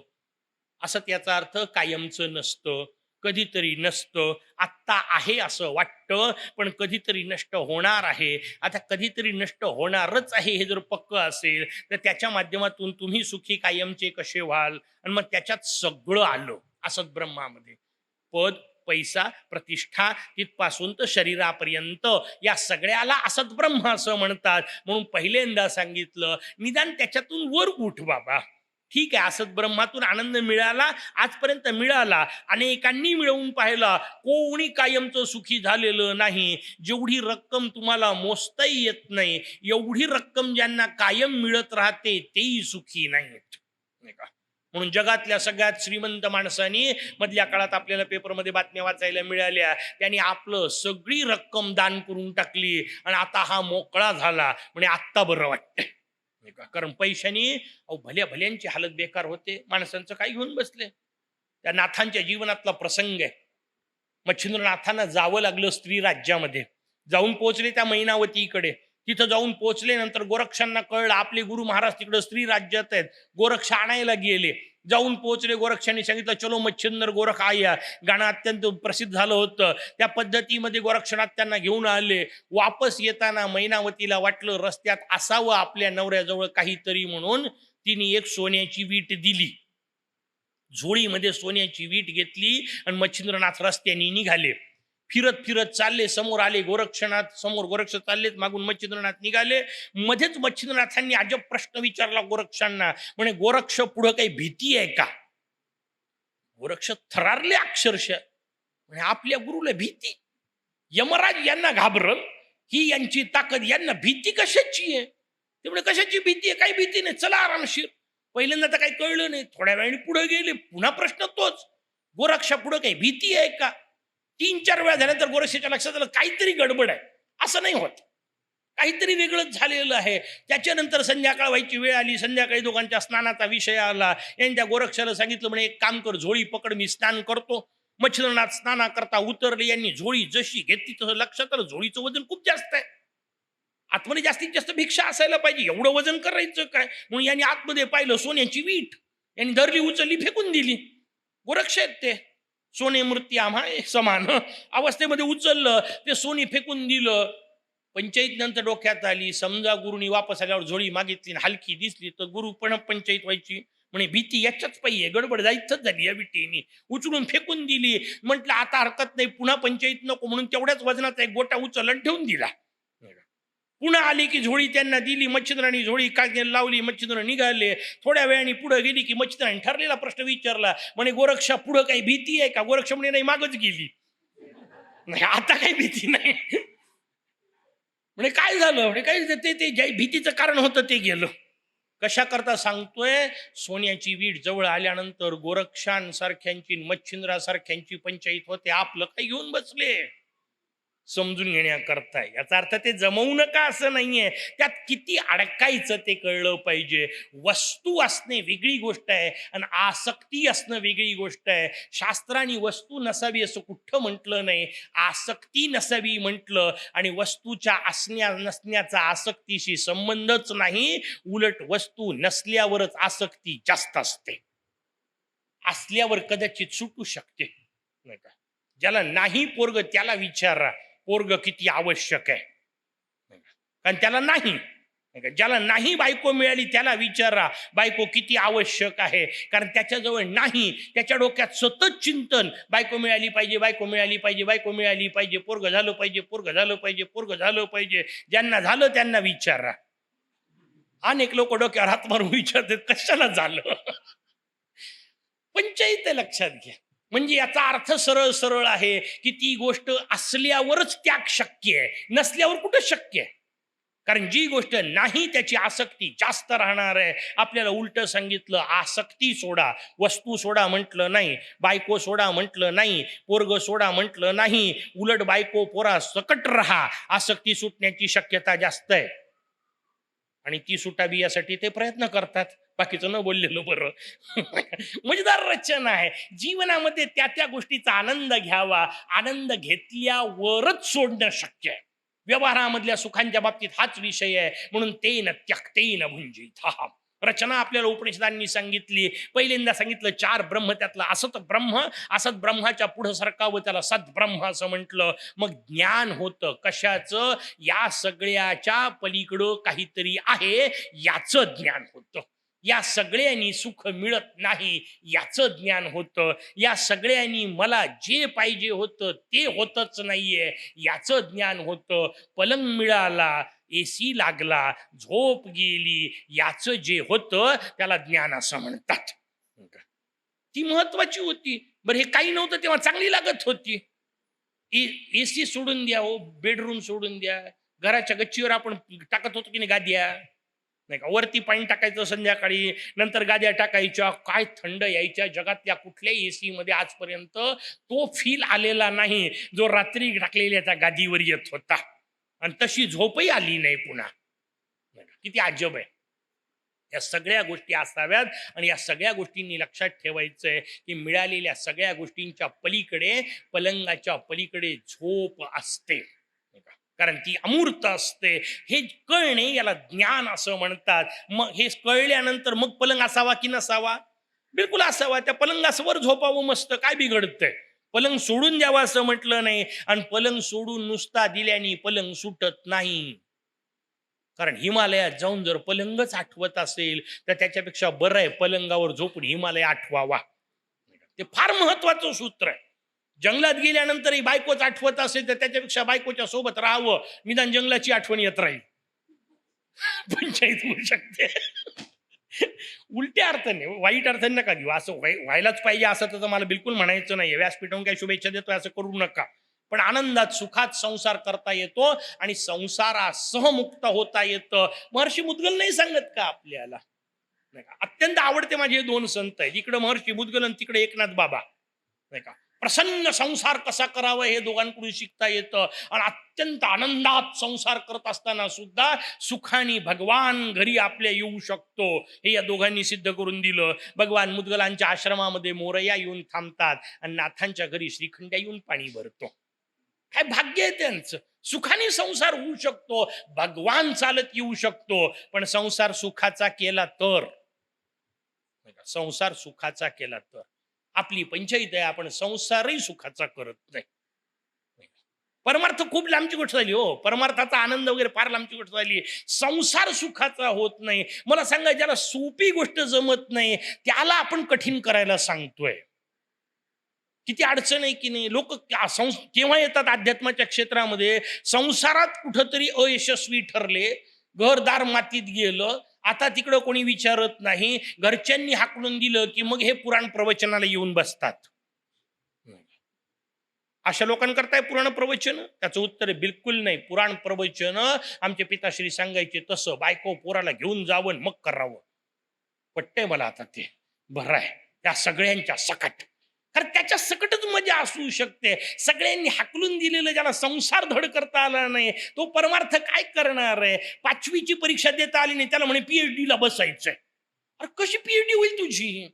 S1: असत याचा अर्थ कायमचं नसतं, कधीतरी नसतं. आत्ता आहे असं वाटतं, पण कधीतरी नष्ट होणार आहे. आता कधीतरी नष्ट होणारच आहे हे जर पक्क असेल तर त्याच्या माध्यमातून तुम्ही सुखी कायमचे कसे व्हाल? आणि मग त्याच्यात सगळं आलं असत ब्रह्मामध्ये. पद, पैसा, प्रतिष्ठा तिथपासून तर शरीरापर्यंत या सगळ्याला असत ब्रह्म असं म्हणतात. म्हणून पहिल्यांदा सांगितलं निदान त्याच्यातून वर उठ बाबा. ठीक आहे, असत ब्रह्मातून आनंद मिळाला, आजपर्यंत मिळाला, अनेकांनी मिळवून पाहिला, कोणी कायमचं सुखी झालेलं नाही. जेवढी रक्कम तुम्हाला मोजताही येत नाही एवढी रक्कम ज्यांना कायम मिळत राहते तेही सुखी नाहीत, नाही का? म्हणून जगातल्या सगळ्यात श्रीमंत माणसांनी मधल्या काळात आपल्याला पेपरमध्ये बातम्या वाचायला मिळाल्या, त्यांनी आपलं सगळी रक्कम दान करून टाकली आणि आता हा मोकळा झाला, म्हणजे आत्ता बरं वाटतंय. कारण पैशानी भल्या भल्यांची हालत बेकार होते. माणसांचं काय घेऊन बसले. त्या नाथांच्या जीवनातला प्रसंग आहे. मच्छिंद्रनाथांना जावं लागलं स्त्री राज्यामध्ये. जाऊन पोहोचले त्या मैनावतीकडे. तिथं जाऊन पोहोचले नंतर गोरक्षांना कळलं आपले गुरु महाराज तिकडे स्त्री राज्यात आहेत. गोरक्ष आणायला गेले. जाऊन पोहोचले. गोरक्षांनी सांगितलं चलो मच्छिंद्र गोरख आया. गाणं अत्यंत प्रसिद्ध झालं होतं. त्या पद्धतीमध्ये गोरक्षनाथ त्यांना घेऊन आले. वापस येताना मैनावतीला वाटलं रस्त्यात असावं आपल्या नवऱ्याजवळ काहीतरी, म्हणून तिने एक सोन्याची वीट दिली. झोळीमध्ये सोन्याची वीट घेतली आणि मच्छिंद्रनाथ रस्त्याने निघाले. फिरत फिरत चालले. समोर आले गोरक्षनाथ. समोर गोरक्ष चाललेत, मागून मच्छिंद्रनाथ निघाले. मध्येच मच्छिंद्रनाथांनी अजब प्रश्न विचारला गोरक्षांना. म्हणे गोरक्ष पुढं काही भीती आहे का? गोरक्ष थरारले अक्षरशः. म्हणजे आपल्या गुरुला भीती? यमराज यांना घाबरल ही यांची ताकद, यांना भीती कशाची आहे? ते म्हणजे कशाची भीती आहे? काही भीती नाही, चला आरामशीर. पहिल्यांदा तर काही कळलं नाही. थोड्या वेळाने पुढे गेले. पुन्हा प्रश्न तोच. गोरक्षा पुढे काही भीती आहे का? 3-4 वेळा झाल्यानंतर गोरक्षाच्या लक्षात आलं काहीतरी गडबड आहे. असं नाही होत, काहीतरी वेगळंच झालेलं आहे. त्याच्यानंतर संध्याकाळ व्हायची वेळ आली. संध्याकाळी दोघांच्या स्नानाचा विषय आला. यांच्या गोरक्षाला सांगितलं म्हणे एक काम कर, झोळी पकड, मी स्नान करतो. मच्छिंद्रनाथ स्नाना करता उतरले. यांनी झोळी जशी घेतली तसं लक्षात आलं झोळीचं वजन खूप जास्त आहे. आतमध्ये जास्तीत जास्त भिक्षा असायला पाहिजे, एवढं वजन करायचं काय? म्हणून यांनी आतमध्ये पाहिलं सोन्याची वीट. यांनी धरली, उचलली, फेकून दिली. गोरक्ष आहेत ते, सोने मूर्ती आम्हा समान अवस्थेमध्ये उचललं, ते सोने फेकून दिलं. पंचायत नंतर डोक्यात आली. समजा गुरुनी वापस आल्यावर झोळी मागितली हलकी दिसली तर गुरु पण पंचायत व्हायची. म्हणे भीती याच्याच पाहिजे, गडबड जायचंच झाली या विटीने. उचलून फेकून दिली. म्हटलं आता हरकत नाही, पुन्हा पंचायत नको, म्हणून तेवढ्याच वजनाचा एक गोटा उचलून ठेवून दिला. पुन्हा आली की झोळी त्यांना दिली. मच्छिंद्रांनी झोळी कागदाला लावली. मच्छिंद्र निघाले. थोड्या वेळाने पुढे गेली की मच्छिंद्रांनी ठरलेला प्रश्न विचारला. म्हणे गोरक्षा पुढं काही भीती आहे का? गोरक्ष म्हणे नाही, मागच गेली. नाही आता काही भीती नाही. म्हणजे काय झालं? म्हणजे काय ते ज्या भीतीचं कारण होतं ते गेलं. कशा करता सांगतोय? सोन्याची वीट जवळ आल्यानंतर गोरक्षांसारख्यांची मच्छिंद्रासारख्यांची पंचायत होते. आपलं काही घेऊन बसले समजून घेण्याकरता. याचा अर्थ ते जमवू नका असं नाहीये, त्यात किती अडकायचं ते कळलं पाहिजे. वस्तू असणे वेगळी गोष्ट आहे आणि आसक्ती असणं वेगळी गोष्ट आहे. शास्त्राने वस्तू नसावी असं कुठं म्हटलं नाही, आसक्ती नसावी म्हटलं. आणि वस्तूच्या असण्या नसण्याचा आसक्तीशी संबंधच नाही, उलट वस्तू नसल्यावरच आसक्ती जास्त असते. असल्यावर कदाचित सुटू शकते, नाही का? ज्याला नाही पोरग त्याला विचारा पोरग किती आवश्यक आहे, कारण त्याला नाही. ज्याला नाही बायको मिळाली त्याला विचारा बायको किती आवश्यक आहे, कारण त्याच्याजवळ नाही. त्याच्या डोक्यात सतत चिंतन, बायको मिळाली पाहिजे, बायको मिळाली पाहिजे, बायको मिळाली पाहिजे, पोरग झालं पाहिजे, पोरग झालं पाहिजे, पोरग झालं पाहिजे. ज्यांना झालं त्यांना विचारा. अनेक लोक डोक्यावर हात मारून विचारतात कशाला झालं. पंचायत लक्षात घ्या. म्हणजे याचा अर्थ सरळ सरळ आहे की ती गोष्ट असल्यावरच त्याग शक्य आहे, नसल्यावर कुठं शक्य आहे. कारण जी गोष्ट नाही त्याची आसक्ती जास्त राहणार आहे. आपल्याला उलट सांगितलं आसक्ती सोडा, वस्तू सोडा म्हटलं नाही, बायको सोडा म्हटलं नाही, पोरग सोडा म्हटलं नाही, उलट बायको पोरा सकट राहा, आसक्ती सुटण्याची शक्यता जास्त आहे. आणि ती सुटावी यासाठी ते प्रयत्न करतात. बाकीचं न बोललेलं बरं. मजेदार रचना आहे. जीवनामध्ये त्या त्या गोष्टीचा आनंद घ्यावा. आनंद घेतल्यावरच सोडणं शक्य आहे. व्यवहारामधल्या सुखांच्या बाबतीत हाच विषय आहे. म्हणून तेन त्यक्तेन भुंजीतः. रचना आपल्याला उपनिषदांनी सांगितली. पहिल्यांदा सांगितलं चार ब्रह्म, त्यातलं असत ब्रह्म. असत ब्रह्माच्या पुढं सरकावं त्याला सद्ब्रह्म असं म्हटलं. मग ज्ञान होतं कशाचं? या सगळ्याच्या पलीकडं काहीतरी आहे याचं ज्ञान होतं. या सगळ्यांनी सुख मिळत नाही याचं ज्ञान होतं. या सगळ्यांनी मला जे पाहिजे होतं ते होतच नाहीये याचं ज्ञान होतं. पलंग मिळाला, एसी लागला, झोप गेली, याचं जे होतं त्याला ज्ञान असं म्हणतात. ती महत्वाची होती. बरं, हे काही नव्हतं तेव्हा चांगली लागत होती. एसी सोडून द्या हो, बेडरूम सोडून द्या, घराच्या गच्चीवर आपण टाकत होतो की नाही गाद्या, नाही का, वरती पाणी टाकायचं संध्याकाळी, नंतर गाद्या टाकायच्या, काय थंड यायच्या. जगातल्या कुठल्याही एसी मध्ये आजपर्यंत तो फील आलेला नाही जो रात्री टाकलेल्या त्या गादीवर येत होता. आणि तशी झोपही आली नाही पुन्हा. किती अजब आहे. या सगळ्या गोष्टी असाव्यात. आणि या सगळ्या गोष्टींनी लक्षात ठेवायचंय की मिळालेल्या सगळ्या गोष्टींच्या पलीकडे, पलंगाच्या पलीकडे झोप असते, कारण ती अमूर्त असते. हे कळणे याला ज्ञान असं म्हणतात. मग हे कळल्यानंतर मग पलंग असावा की नसावा? बिलकुल असावा. त्या पलंगासवर झोपावं मस्त, काय बिघडतंय? पलंग सोडून द्यावा असं म्हटलं नाही. आणि पलंग सोडून नुसता दिल्याने पलंग सुटत नाही. कारण हिमालयात जाऊन जर पलंगच आठवत असेल तर त्याच्यापेक्षा बरं आहे पलंगावर झोपून हिमालय आठवावा. ते फार महत्वाचं सूत्र आहे. जंगलात गेल्यानंतरही बायकोच आठवत असेल तर त्याच्यापेक्षा बायकोच्या सोबत राहावं, निदान जंगलाची आठवण येत राहील. पंचायत होऊ शकते. उलट्या अर्थाने, वाईट अर्थाने नका घेऊ. असं व्हायलाच पाहिजे असं तर मला बिलकुल म्हणायचं नाही. व्यासपीठावरून काही शुभेच्छा देतोय असं करू नका. पण आनंदात सुखात संसार करता येतो आणि संसारासह मुक्त होता येतं. महर्षी मुद्गल नाही सांगत का आपल्याला? नाही का, अत्यंत आवडते माझे हे दोन संत आहेत. इकडे महर्षी मुद्गल आणि तिकडे एकनाथ बाबा. नाही का, प्रसन्न संसार कसा करावा हे दोघांकडून शिकता येतं. आणि अत्यंत आनंदात संसार करत असताना सुद्धा सुखाने भगवान घरी आपल्या येऊ शकतो हे या दोघांनी सिद्ध करून दिलं. भगवान मुद्गलांच्या आश्रमामध्ये मोरया येऊन थांबतात आणि नाथांच्या घरी श्रीखंड्या येऊन पाणी भरतो. काय भाग्य आहे त्यांचं. सुखाने संसार होऊ शकतो, भगवान चालत येऊ शकतो. पण संसार सुखाचा केला तर, संसार सुखाचा केला तर. आपली पंचायत आहे, आपण संसारही सुखाचा करत नाही. परमार्थ खूप लांबची गोष्ट झाली हो. परमार्थाचा आनंद वगैरे फार लांबची गोष्ट झाली. संसार सुखाचा होत नाही. मला सांगा, ज्याला सोपी गोष्ट जमत नाही त्याला आपण कठीण करायला सांगतोय. किती अडचण आहे की नाही. लोक केव्हा येतात अध्यात्माच्या क्षेत्रामध्ये? संसारात कुठंतरी अयशस्वी ठरले, घरदार मातीत गेलं, आता तिकडं कोणी विचारत नाही, घरच्यांनी हाकलून दिलं की मग हे पुराण प्रवचनाला येऊन बसतात. अशा लोकांकरताय पुराण प्रवचन? त्याचं उत्तर आहे बिलकुल नाही. पुराण प्रवचन आमचे पिताश्री सांगायचे तसं बायको पोराला घेऊन जावं मग करावं. पटतंय मला आता ते. बरं आहे, त्या सगळ्यांच्या सकट. कारण त्याच्या सकटच मजा असू शकते. सगळ्यांनी हाकलून दिलेलं, ज्याला संसार धड करता आला नाही, तो परमार्थ काय करणार आहे? 5वीची परीक्षा देता आली नाही त्याला म्हणे पीएचडी ला बसायचंय. अरे कशी पीएचडी होईल तुझी?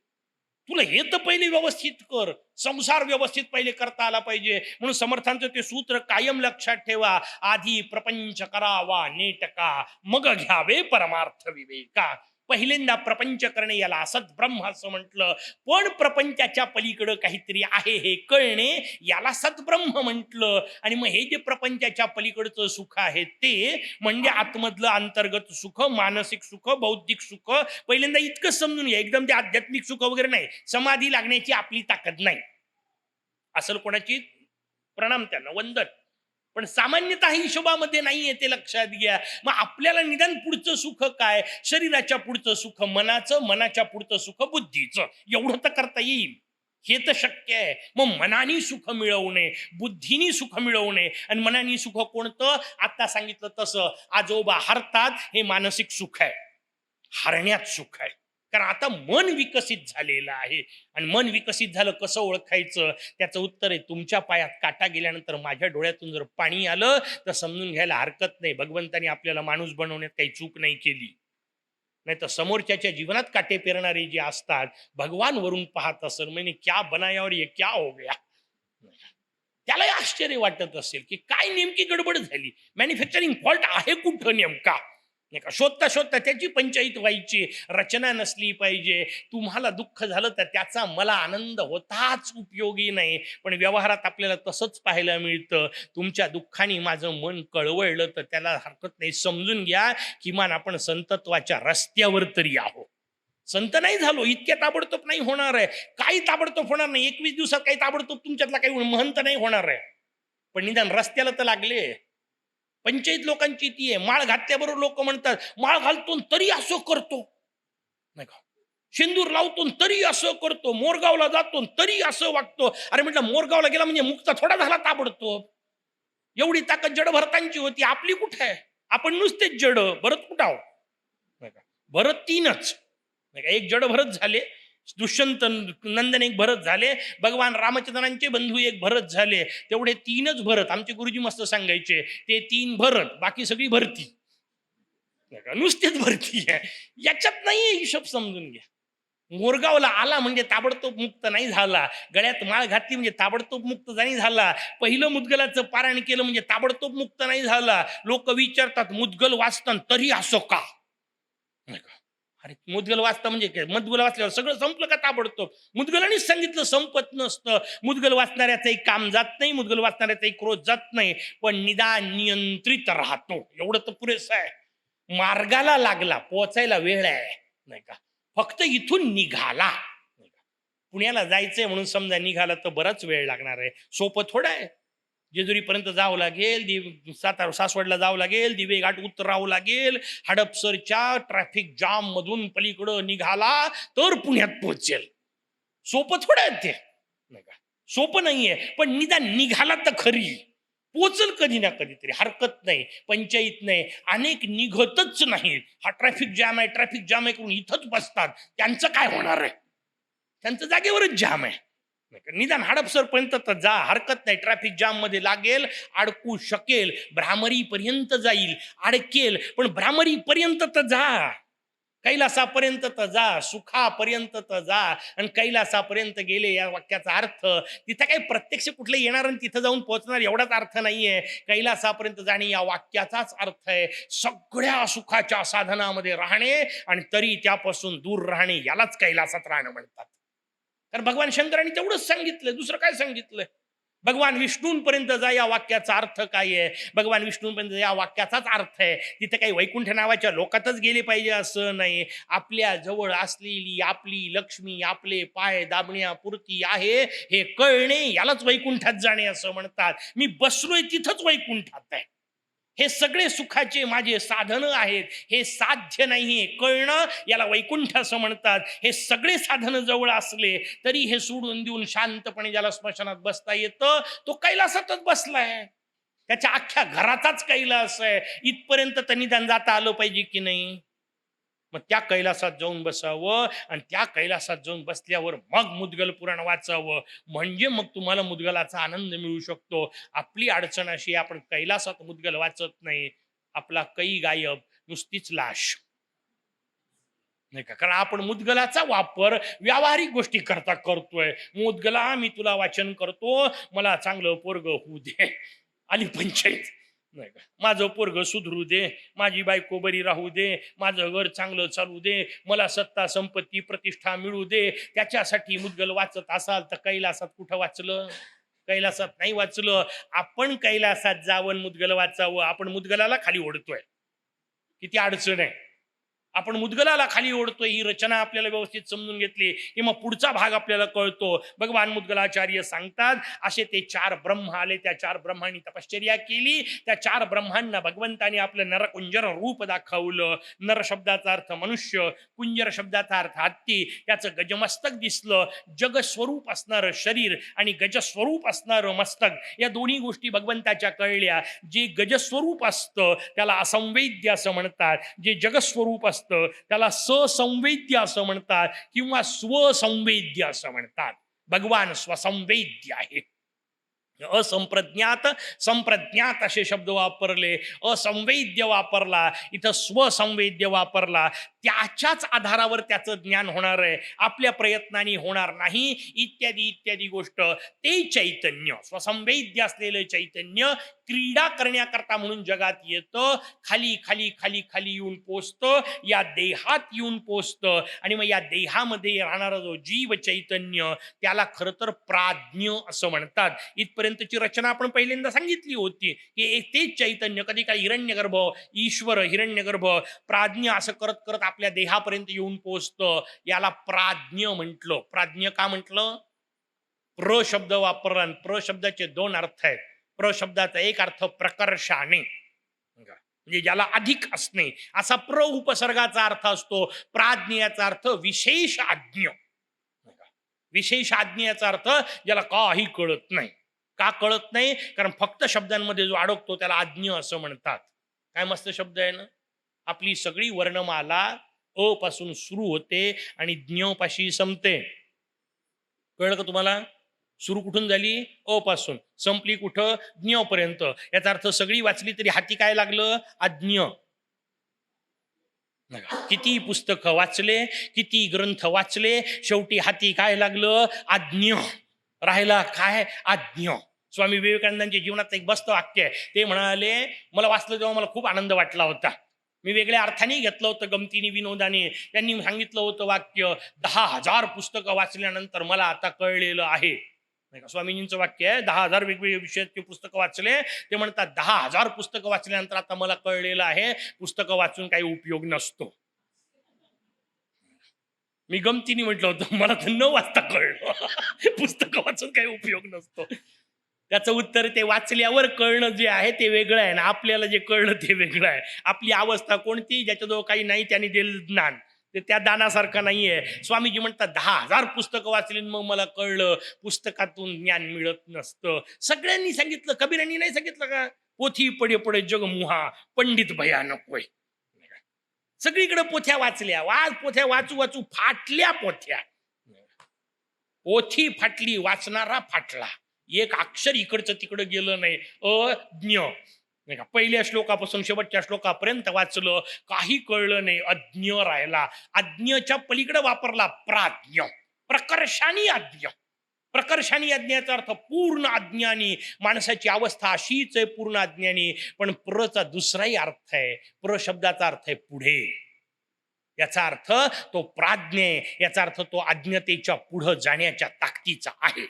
S1: तुला हे तर पहिले व्यवस्थित कर. संसार व्यवस्थित पहिले करता आला पाहिजे. म्हणून समर्थांचं ते सूत्र कायम लक्षात ठेवा. आधी प्रपंच करावा नेटका, मग घ्यावे परमार्थ विवेका. पहिल्यांदा प्रपंच करणे याला असत ब्रह्म असं म्हटलं. पण प्रपंचाच्या पलीकडं काहीतरी आहे हे कळणे याला सद्ब्रह्म म्हटलं. आणि मग हे जे प्रपंचाच्या पलीकडचं सुख आहे ते म्हणजे आतमधलं अंतर्गत सुख, मानसिक सुख, बौद्धिक सुख. पहिल्यांदा इतकं समजून घ्या. एकदम ते आध्यात्मिक सुख वगैरे नाही. समाधी लागण्याची आपली ताकद नाही. असल कोणाची? प्रणाम त्यांना, वंदन. पण सामान्यतः हिशोबामध्ये नाहीये, ते लक्षात घ्या. मग आपल्याला निदान पुढचं सुख काय? शरीराच्या पुढचं सुख मनाचं, मनाच्या पुढचं सुख बुद्धीचं, एवढं तर करता येईल. हे तर शक्य आहे. मग मनाने सुख मिळवणे, बुद्धीने सुख मिळवणे. आणि मनाने सुख कोणतं? आता सांगितलं तसं आजोबा हरतात, हे मानसिक सुख आहे. हरण्यात सुख आहे. कारण आता मन विकसित झालेलं आहे. आणि मन विकसित झालं कसं ओळखायचं? त्याचं उत्तर आहे, तुमच्या पायात काटा गेल्यानंतर माझ्या डोळ्यातून जर पाणी आलं तर समजून घ्यायला हरकत नाही, भगवंतानी आपल्याला माणूस बनवण्यात काही चूक नाही केली. नाही तर समोरच्याच्या जीवनात काटे पेरणारे जे असतात, भगवान वरून पाहत असेल, म्हणजे क्या बनाया और ये क्या हो गया. त्यालाही आश्चर्य वाटत असेल की काय नेमकी गडबड झाली, मॅन्युफॅक्चरिंग फॉल्ट आहे कुठं नेमका, नाही का? शोधता शोधता त्याची पंचायत व्हायची, रचना नसली पाहिजे. तुम्हाला दुःख झालं तर त्याचा मला आनंद होताच उपयोगी नाही. पण व्यवहारात आपल्याला तसंच पाहायला मिळतं. तुमच्या दुःखाने माझं मन कळवळलं तर त्याला हरकत नाही, समजून घ्या किमान आपण संतत्वाच्या रस्त्यावर तरी आहोत. संत नाही झालो, इतक्या ताबडतोब नाही होणार आहे. काही ताबडतोब होणार नाही. 21 दिवसात काही ताबडतोब तुमच्यातला काही महंत नाही होणार आहे. पण निदान रस्त्याला तर लागले. पंचायत लोकांची ती आहे. माळ घातल्याबरोबर लोक म्हणतात, माळ घालतो तरी असं करतो, नाही का? सिंदूर लावतो तरी असं करतो, मोरगावला जातो तरी असं वागतो. अरे म्हटलं, मोरगावला गेला म्हणजे मुक्त थोडा झाला ताबडतोब? एवढी ताकद जड भरतांची होती, आपली कुठे आहे? आपण नुसतेच जड. भरत कुठं आहो, नाही का? भरत तीनच, नाही का? एक जड भरत झाले, दुष्यंत नंदन एक भरत झाले, भगवान रामचंद्रांचे बंधू एक भरत झाले. तेवढे तीनच भरत. आमचे गुरुजी मस्त सांगायचे, ते 3 भरत, बाकी सगळी भरती, नाही का? नुसतेच भरती आहे. याच्यात नाहीये हिशोब, समजून घ्या. मोरगावला आला म्हणजे ताबडतोब मुक्त नाही झाला. गळ्यात माळ घातली म्हणजे ताबडतोब मुक्त नाही झाला. पहिलं मुद्गलाचं पारायण केलं म्हणजे ताबडतोब मुक्त नाही झाला. लोक विचारतात, मुद्गल वाचताना तरी असं का, नाही का? अरे मुद्गल वाचता म्हणजे काय? मुद्गल वाचल्यावर सगळं संपलं का ताबडतोब? मुद्गलानेच सांगितलं संपत नसतं. मुद्गल वाचणाऱ्याचंही काम जात नाही, मुद्गल वाचणाऱ्याचाही क्रोध जात नाही, पण निदान नियंत्रित राहतो, एवढं तर पुरेसं आहे. मार्गाला लागला, पोचायला वेळ आहे, नाही का? फक्त इथून निघाला, नाही का? पुण्याला जायचंय म्हणून समजा निघाला तर बराच वेळ लागणार आहे. सोपं थोडं आहे. जेजुरीपर्यंत जावं लागेल, सातारा सासवडला जावं लागेल, दिवे घाट उतरावं लागेल, हडपसरच्या ट्रॅफिक जाम मधून पलीकडं निघाला तर पुण्यात पोहोचेल. सोपं थोडं आहे ते, नाही का? सोपं नाहीये, पण निदान निघाला तर खरी. पोचल कधी ना कधीतरी, हरकत नाही. पंचायत नाही, अनेक निघतच नाही. हा ट्रॅफिक जॅम आहे, ट्रॅफिक जॅम आहे करून इथंच बसतात. त्यांचं काय होणार आहे? त्यांचं जागेवरच जाम आहे. निदान हडपसर पर्यंत तर जा, हरकत नाही. ट्रॅफिक जाम मध्ये लागेल, अडकू शकेल, भ्रामरी पर्यंत जाईल, अडकेल, पण भ्रामरी पर्यंत तर जा. कैलासापर्यंत तर जा, सुखापर्यंत तर जा. आणि कैलासापर्यंत गेले या वाक्याचा अर्थ तिथं काही प्रत्यक्ष कुठलं येणार आणि तिथं जाऊन पोहोचणार एवढाच अर्थ नाहीये. कैलासापर्यंत जाणे या वाक्याचाच अर्थ आहे सगळ्या सुखाच्या साधनामध्ये राहणे आणि तरी त्यापासून दूर राहणे, यालाच कैलासात राहणं म्हणतात. कारण भगवान शंकरांनी तेवढंच सांगितलंय, दुसरं काय सांगितलंय? भगवान विष्णूंपर्यंत जा या वाक्याचा अर्थ काय आहे? भगवान विष्णूंपर्यंत या वाक्याचाच अर्थ आहे तिथे काही वैकुंठ नावाच्या लोकातच गेले पाहिजे असं नाही. आपल्या जवळ असलेली आपली लक्ष्मी आपले पाय दाबण्यापुरती आहे हे कळणे, यालाच वैकुंठात जाणे असं म्हणतात. मी बसलोय तिथंच वैकुंठात आहे. हे सगळे सुखाचे माझे साधन आहेत, हे साध्य नाहीये कळणं, याला वैकुंठ असं म्हणतात. हे सगळे साधन जवळ असले तरी हे सोडून देऊन शांतपणे ज्याला स्मशानात बसता येतं तो कैलासातच बसलाय. त्याच्या अख्ख्या घराचाच कैलास आहे. इथपर्यंत तर निदान जाता आलं पाहिजे की नाही? मग त्या कैलासात जाऊन बसावं आणि त्या कैलासात जाऊन बसल्यावर मग मुद्गल पुराण वाचावं, म्हणजे मग तुम्हाला मुद्गलाचा आनंद मिळू शकतो. आपली अडचण अशी, आपण कैलासात मुद्गल वाचत नाही, आपला कै गायब, नुसतीच लाश, नाही का? कारण आपण मुद्गलाचा वापर व्यावहारिक गोष्टी करता करतोय. मुद्गला मी तुला वाचन करतो, मला चांगलं पोरग होऊ दे, आली पंचायत, नाही का? माझं पोरग सुधरू दे, माझी बायको बरी राहू दे, माझं घर चांगलं चालू दे, मला सत्ता संपत्ती प्रतिष्ठा मिळू दे. त्याच्यासाठी मुद्गल वाचत असाल तर कैलासात कुठं वाचलं? कैलासात नाही वाचलं. आपण कैलासात जावं मुद्गल वाचावं. आपण मुद्गलाला खाली ओढतोय. किती अडचण आहे. आपण मुद्गलाला खाली ओढतोय, ही रचना आपल्याला व्यवस्थित समजून घेतली की मग पुढचा भाग आपल्याला कळतो. भगवान मुद्गलाचार्य सांगतात, असे ते 4 ब्रह्म आले, त्या 4 ब्रह्मांनी तपश्चर्या केली, त्या 4 ब्रह्मांना भगवंतानी आपलं नरकुंजर रूप दाखवलं. नर शब्दाचा अर्थ मनुष्य, कुंजर शब्दाचा अर्थ हत्ती, त्याचं गजमस्तक दिसलं. जगस्वरूप असणारं शरीर आणि गजस्वरूप असणारं मस्तक, या दोन्ही गोष्टी भगवंताच्या कळल्या. जे गजस्वरूप असतं त्याला असंवेद्य असं म्हणतात, जे जगस्वरूप असतं त्याला ससंवेद्य असं म्हणतात किंवा स्वसंवेद्य असं म्हणतात. भगवान स्वसंवेद्य आहे. असंप्रज्ञात संप्रज्ञात असे शब्द वापरले, असंवेद्य वापरला, इथं स्वसंवेद्य वापरला. त्याच्याच आधारावर त्याचं ज्ञान होणार आहे, आपल्या प्रयत्नांनी होणार नाही, इत्यादी इत्यादी गोष्ट. ते चैतन्य, स्वसंवेद्य असलेलं चैतन्य क्रीडा करण्याकरता म्हणून जगात येतं, खाली खाली खाली खाली येऊन पोचतं, या देहात येऊन पोचतं. आणि मग या देहामध्ये राहणारा जो जीव चैतन्य, त्याला खरं तर प्राज्ञ असं म्हणतात. इथपर्यंतची रचना आपण पहिल्यांदा सांगितली होती की तेच चैतन्य कधी काही हिरण्यगर्भ, ईश्वर, हिरण्यगर्भ, प्राज्ञ असं करत करत आपल्या देहापर्यंत येऊन पोचतं. याला प्राज्ञ म्हटलं. प्राज्ञ का म्हटलं? प्र शब्द वापरला, आणि प्र शब्दाचे 2 अर्थ आहेत. प्र शब्दाचा एक अर्थ प्रकर्षाने, म्हणजे ज्याला अधिक असणे, असा प्र उपसर्गाचा अर्थ असतो. प्राज्ञ याचा अर्थ विशेष आज्ञ. विशेष आज्ञ याचा अर्थ ज्याला काही कळत नाही. का कळत नाही? कारण फक्त शब्दांमध्ये जो अडकतो त्याला आज्ञ असं म्हणतात. काय मस्त शब्द आहे ना. आपली सगळी वर्णमाला अ पासून सुरू होते आणि ज्ञ पाशी संपते. कळलं का तुम्हाला? सुरू कुठून झाली? अ पासून, संपली कुठं? ज्ञ पर्यंत. याचा अर्थ सगळी वाचली तरी हाती काय लागलं? आज्ञ. किती पुस्तकं वाचले, किती ग्रंथ वाचले, शेवटी हाती काय लागलं? आज्ञ. राहिला काय? आज्ञ. स्वामी विवेकानंदांच्या जीवनात एक बस्त वाक्य आहे. ते म्हणाले, मला वाचलं तेव्हा मला खूप आनंद वाटला होता. मी वेगळ्या अर्थाने घेतलं होतं, गमतीने, विनोदाने. त्यांनी सांगितलं होतं वाक्य, 10,000 पुस्तकं वाचल्यानंतर मला आता कळलेलं आहे. नाही का, स्वामीजींचं वाक्य आहे. 10,000 वेगवेगळ्या विषयाचे पुस्तकं वाचले. ते म्हणतात 10,000 पुस्तकं वाचल्यानंतर आता मला कळलेलं आहे, पुस्तकं वाचून काही उपयोग नसतो. मी गमतीने म्हटलं होतं, मला तर न वाचता कळलं पुस्तकं वाचून काही उपयोग नसतो. त्याचं उत्तर, ते वाचल्यावर कळणं जे आहे ते वेगळं आहे ना, आपल्याला जे कळलं ते वेगळं आहे. आपली अवस्था कोणती? ज्याच्याजवळ काही नाही त्याने दिलं ज्ञान, ते त्या दानासारखं नाहीये. स्वामीजी म्हणतात 10,000 पुस्तकं वाचली मग मला कळलं, पुस्तकातून ज्ञान मिळत नसतं. सगळ्यांनी सांगितलं, कबीरांनी नाही सांगितलं का? पोथी पडे पडे जग मुहा, पंडित भयानक होय. सगळीकडे पोथ्या वाचल्या, पोथ्या वाचू वाचू फाटल्या पोथ्या. पोथी फाटली, वाचणारा फाटला. एक अक्षर इकडचं तिकडं गेलं नाही. अज्ञ. नाही का, पहिल्या श्लोकापासून शेवटच्या श्लोकापर्यंत वाचलं, काही कळलं नाही, अज्ञ राहिला. अज्ञच्या पलीकडे वापरला प्राज्ञ. प्रकर्षानी अज्ञ. प्रकर्षानी अज्ञाचा अर्थ पूर्ण अज्ञानी. माणसाची अवस्था अशीच आहे, पूर्ण अज्ञानी. पण प्रचा दुसराही अर्थ आहे. प्र शब्दाचा अर्थ आहे पुढे. याचा अर्थ तो प्राज्ञ आहे. याचा अर्थ तो अज्ञतेच्या पुढे जाण्याच्या ताकदीचा आहे.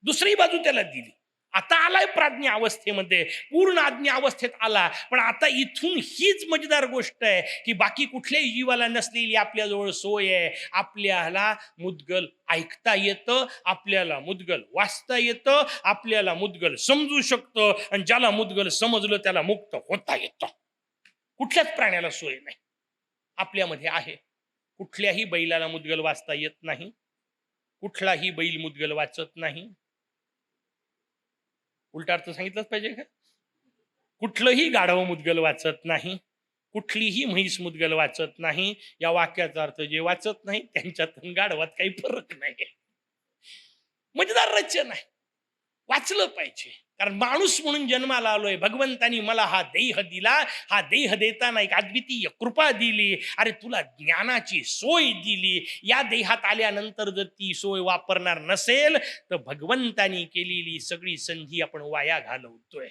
S1: दुसरी बाजू त्याला दिली. आता आलाय प्राज्ञ अवस्थेमध्ये, पूर्ण आज्ञ अवस्थेत आला. पण आता इथून हीच मजेदार गोष्ट आहे की बाकी कुठल्याही जीवाला नसलेली आपल्याजवळ सोय आहे. आपल्याला मुद्गल ऐकता येतं, आपल्याला मुद्गल वाचता येतं, आपल्याला मुद्गल समजू शकतं, आणि ज्याला मुद्गल समजलं त्याला मुक्त होता येतं. कुठल्याच प्राण्याला सोय नाही, आपल्यामध्ये आहे. कुठल्याही बैलाला मुद्गल वाचता येत नाही, कुठलाही बैल मुद्गल वाचत नाही. उलटा अर्थ सांगितलंच पाहिजे का? कुठलंही गाढव मुद्गल वाचत नाही, कुठलीही म्हैस मुद्गल वाचत नाही. या वाक्याचा अर्थ, जे वाचत नाही त्यांच्यात गाढवात काही फरक नाही. मजेदार रचना आहे. वाचलं पाहिजे, कारण माणूस म्हणून जन्माला आलोय. भगवंतानी मला हा देह दिला, हा देह देताना एक अद्वितीय कृपा दिली. अरे तुला ज्ञानाची सोय दिली. या देहात आल्यानंतर जर ती सोय वापरणार नसेल तर भगवंतानी केलेली सगळी संधी आपण वाया घालवतोय.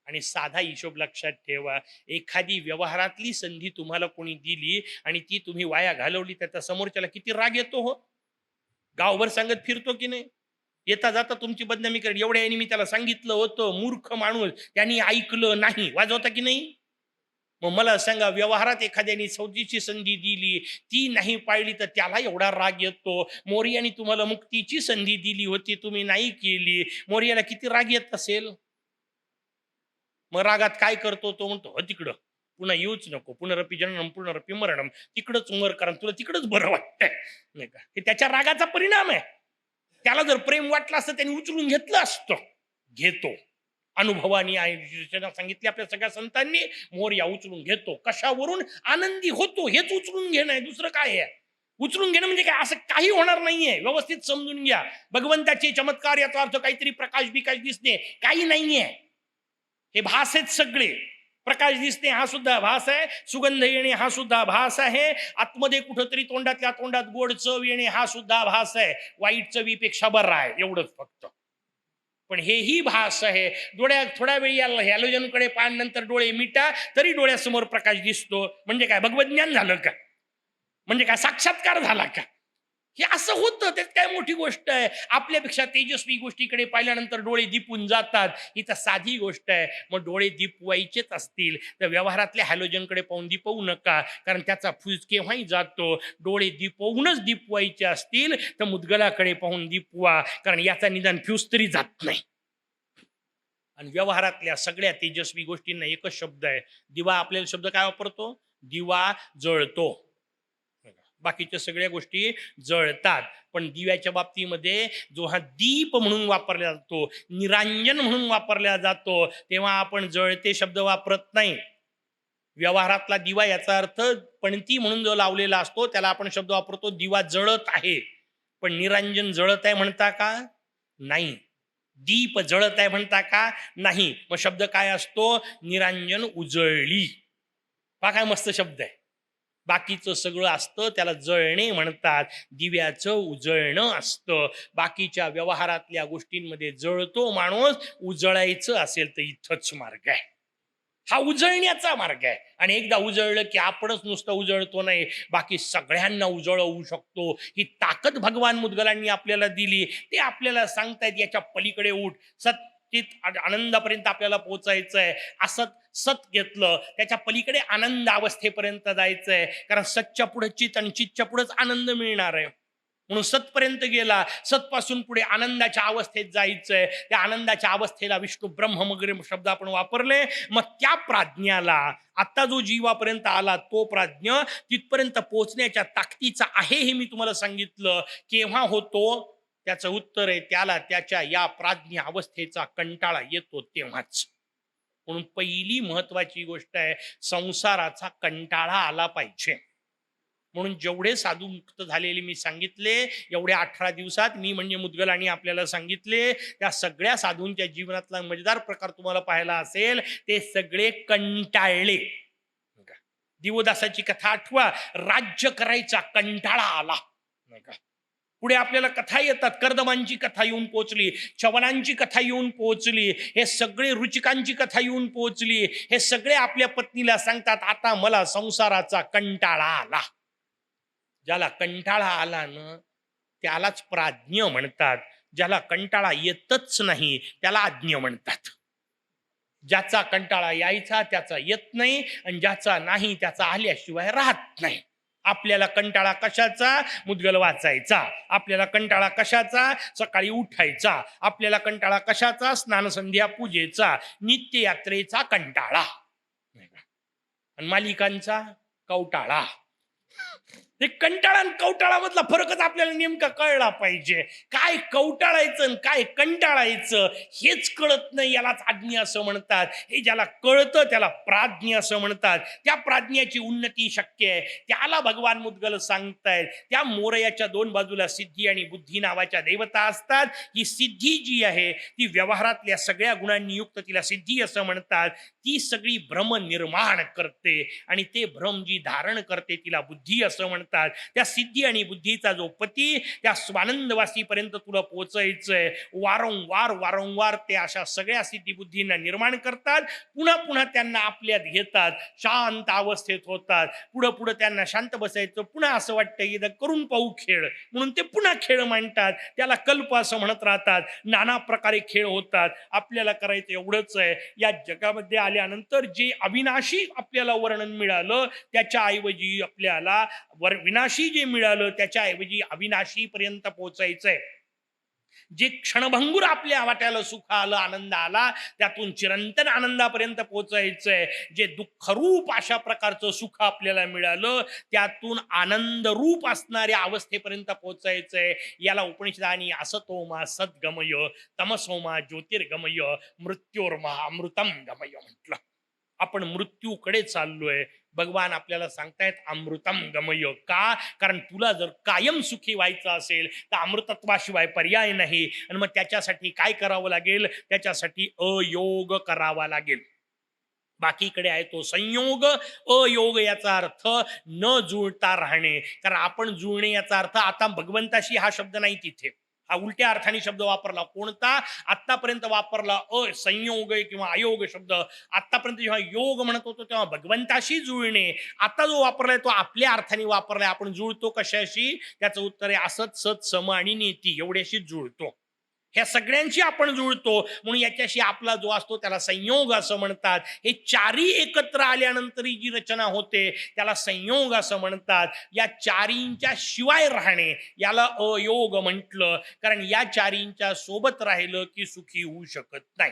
S1: आणि साधा हिशोब लक्षात ठेवा, एखादी व्यवहारातली संधी तुम्हाला कोणी दिली आणि ती तुम्ही वाया घालवली, त्याचा समोरच्याला किती राग येतो हो. गावभर सांगत फिरतो की नाही, येता जाता तुमची बदनामी करेल. एवढ्या यांनी मी त्याला सांगितलं होतं, मूर्ख माणूस, त्यांनी ऐकलं नाही, वाजवता की नाही? मग मला सांगा, व्यवहारात एखाद्याने सौदीची संधी दिली, ती नाही पाळली तर त्याला एवढा राग येतो. मोर्याने तुम्हाला मुक्तीची संधी दिली होती, तुम्ही नाही केली, मोर्याला किती राग येत असेल? मग रागात काय करतो तो? म्हणतो हो तिकडं, पुन्हा येऊच नको, पुनरपी जननम पुनरपी मरणम, तिकडंच मर, कारण तुला तिकडंच बरं वाटतंय, नाही का? हे त्याच्या रागाचा परिणाम आहे. त्याला जर प्रेम वाटलं असतं त्यांनी उचलून घेतलं असतं. घेतो, अनुभवानी सांगितले आपल्या सगळ्या संतांनी, मोर्या उचलून घेतो. कशावरून? आनंदी होतो, हेच उचलून घेणं आहे, दुसरं काय आहे? उचलून घेणं म्हणजे काय? असं काही होणार नाहीये, व्यवस्थित समजून घ्या. भगवंताचे चमत्कार याचा अर्थ काहीतरी प्रकाश बिकाश दिसणे काही नाहीये, हे भास आहेत सगळे. प्रकाश दिसणे हा सुद्धा भास आहे, सुगंध येणे हा सुद्धा भास आहे, आतमध्ये कुठंतरी तोंडातल्या तोंडात गोड चव येणे हा सुद्धा भास आहे. वाईट चवीपेक्षा बरा आहे, एवढंच फक्त. पण हेही भास आहे. डोळ्यात थोड्या वेळी हॅलोजनकडे पाहिल्यानंतर डोळे मिटा तरी डोळ्यासमोर प्रकाश दिसतो. म्हणजे काय भगवज्ञान झालं का? म्हणजे काय साक्षात्कार झाला का? हे असं होतं, त्यात काय मोठी गोष्ट आहे? आपल्यापेक्षा तेजस्वी गोष्टीकडे पाहिल्यानंतर डोळे दिपून जातात, ही तर साधी गोष्ट आहे. मग डोळे दिपवायचेच असतील तर व्यवहारातल्या हॅलोजनकडे पाहून दिपवू नका, कारण त्याचा फ्यूज केव्हाही जातो. डोळे दिपवूनच दिपवायचे असतील तर मुद्गलाकडे पाहून दिपवा, कारण याचा निदान फ्यूज तरी जात नाही. आणि व्यवहारातल्या सगळ्या तेजस्वी गोष्टींना एकच शब्द आहे. दिवा आपल्याला शब्द काय वापरतो? दिवा जळतो. बाकीच्या सगळ्या गोष्टी जळतात, पण दिव्याच्या बाबतीमध्ये जो हा दीप म्हणून वापरला जातो, निरांजन म्हणून वापरला जातो, तेव्हा आपण जळते शब्द वापरत नाही. व्यवहारातला दिवा याचा अर्थ पणती म्हणून जो लावलेला असतो त्याला आपण शब्द वापरतो दिवा जळत आहे. पण निरांजन जळत आहे म्हणता का? नाही. दीप जळत आहे म्हणता का? नाही. मग शब्द काय असतो? निरांजन उजळली. हा काय मस्त शब्द आहे. बाकीचं सगळं असतं त्याला जळणे म्हणतात, दिव्याचं उजळणं असतं. बाकीच्या व्यवहारातल्या गोष्टींमध्ये जळतो माणूस, उजळायचं असेल तर इथंच मार्ग आहे. हा उजळण्याचा मार्ग आहे. आणि एकदा उजळलं की आपणच नुसतं उजळतो नाही, बाकी सगळ्यांना उजळवू शकतो. ही ताकद भगवान मुद्गलांनी आपल्याला दिली. ते आपल्याला सांगतायत याच्या पलीकडे उठ, सच्चित आनंदापर्यंत आपल्याला पोहोचायचं आहे. असत सत घेतलं, त्याच्या पलीकडे आनंद अवस्थेपर्यंत जायचंय, कारण सतच्या पुढे चित आणि चितच्या पुढेच आनंद मिळणार आहे. म्हणून सतपर्यंत गेला, सतपासून पुढे आनंदाच्या अवस्थेत जायचंय. त्या आनंदाच्या अवस्थेला विष्णू ब्रह्म वगैरे शब्द आपण वापरले. मग त्या प्राज्ञाला आता जो जीवापर्यंत आला तो प्राज्ञ तिथपर्यंत पोहोचण्याच्या ताकदीचा आहे हे मी तुम्हाला सांगितलं. केव्हा होतो? त्याचं उत्तर आहे त्याला त्याच्या या प्राज्ञ अवस्थेचा कंटाळा येतो तेव्हाच. म्हणून पहिली महत्वाची गोष्ट आहे, संसाराचा कंटाळा आला पाहिजे. म्हणून जेवढे साधू मुक्त झालेले मी सांगितले, एवढ्या 18 दिवसात मी म्हणजे मुद्गलांनी आपल्याला सांगितले, त्या सगळ्या साधूंच्या जीवनातला मजेदार प्रकार तुम्हाला पाहायला असेल, ते सगळे कंटाळले. दिवोदासाची कथा आठवा, राज्य करायचा कंटाळा आला, नाही का? पुढे आपल्याला कथा येतात, कर्दमांची कथा येऊन पोहोचली, चवनांची कथा येऊन पोहोचली, हे सगळे रुचिकांची कथा येऊन पोहोचली. हे सगळे आपल्या पत्नीला सांगतात, आता मला संसाराचा कंटाळा आला. ज्याला कंटाळा आला ना त्यालाच प्राज्ञ म्हणतात. ज्याला कंटाळा येतच नाही त्याला आज्ञ म्हणतात. ज्याचा कंटाळा यायचा त्याचा येत नाही, आणि ज्याचा नाही त्याचा आल्याशिवाय राहत नाही. आपल्याला कंटाळा कशाचा? मुद्गल वाचायचा. आपल्याला कंटाळा कशाचा? सकाळी उठायचा. आपल्याला कंटाळा कशाचा? स्नानसंध्या पूजेचा, नित्ययात्रेचा कंटाळा, आणि मालिकांचा कवटाळा. ते कंटाळा आणि कवटाळामधला फरकच आपल्याला नेमका कळला पाहिजे. काय कवटाळायचं आणि काय कंटाळायचं हेच कळत नाही, यालाच आज्ञा असं म्हणतात. हे ज्याला कळतं त्याला प्राज्ञ असं म्हणतात. त्या प्राज्ञाची उन्नती शक्य आहे, त्याला भगवान मुद्गल सांगतायत. त्या मोरयाच्या दोन बाजूला सिद्धी आणि बुद्धी नावाच्या देवता असतात. ही सिद्धी जी आहे ती व्यवहारातल्या सगळ्या गुणांनी युक्त, तिला सिद्धी असं म्हणतात. ती सगळी भ्रम निर्माण करते आणि ते भ्रम जी धारण करते तिला बुद्धी असं म्हणतात. म्हणतात. त्या सिद्धी आणि बुद्धीचा जो पती त्या स्वानंदवासीपर्यंत तुला पोहोचायचंय. वारंवार वारंवार ते अशा सगळ्या सिद्धी बुद्धींना निर्माण करतात, पुन्हा पुन्हा त्यांना आपल्यात घेतात, शांत अवस्थेत होतात. पुढं पुढं त्यांना शांत बसायचं, पुन्हा असं वाटतं एकदा करून पाहू खेळ, म्हणून ते पुन्हा खेळ मांडतात, त्याला कल्प असं म्हणत राहतात. नाना प्रकारे खेळ होतात. आपल्याला करायचं एवढंच आहे, या जगामध्ये आल्यानंतर जे अविनाशी आपल्याला वर्णन मिळालं त्याच्याऐवजी आपल्याला विनाशी जे मिळालं त्याच्याऐवजी अविनाशी पर्यंत पोहोचायचंय. जे क्षणभंगूर आपल्या वाट्याला सुख आलं, आनंद आला, त्यातून चिरंतन आनंदापर्यंत पोहोचायचंय. जे दुःखरूप अशा प्रकारचं सुख आपल्याला मिळालं त्यातून आनंद रूप असणाऱ्या अवस्थेपर्यंत पोहोचायचंय. याला उपनिषदानी असतोमा सद्गमय, तमसोमा ज्योतिर्गमय, मृत्योर्मा अमृतम गमय म्हटलं. आपण मृत्यूकडे चाललोय. भगवान आपल्याला सांगतायत अमृतम गमय. का? कारण तुला जर कायम सुखी व्हायचं असेल तर अमृतत्वाशिवाय पर्याय नाही. आणि मग त्याच्यासाठी काय करावं लागेल? त्याच्यासाठी अयोग करावा लागेल. बाकीकडे आहे तो संयोग. अयोग याचा अर्थ न जुळता राहणे. कारण आपण जुळणे याचा अर्थ आता भगवंताशी हा शब्द नाही, तिथे हा उलट्या अर्थाने शब्द वापरला. कोणता? आतापर्यंत वापरला असंयोग किंवा अयोग शब्द. आतापर्यंत जेव्हा योग म्हणत होतो तेव्हा भगवंताशी जुळणे. आता जो वापरलाय तो आपल्या अर्थाने वापरलाय. आपण जुळतो कशाशी? त्याचं उत्तर आहे असत सत सम आणि नीती, एवढ्याशी जुळतो. ह्या सगळ्यांशी आपण जुळतो, म्हणून याच्याशी आपला जो असतो त्याला संयोग असं म्हणतात. हे चारी एकत्र आल्यानंतर जी रचना होते त्याला संयोग असं म्हणतात. या चारींच्या शिवाय राहणे याला अयोग म्हटलं, कारण या चारींच्या सोबत राहिलं की सुखी होऊ शकत नाही.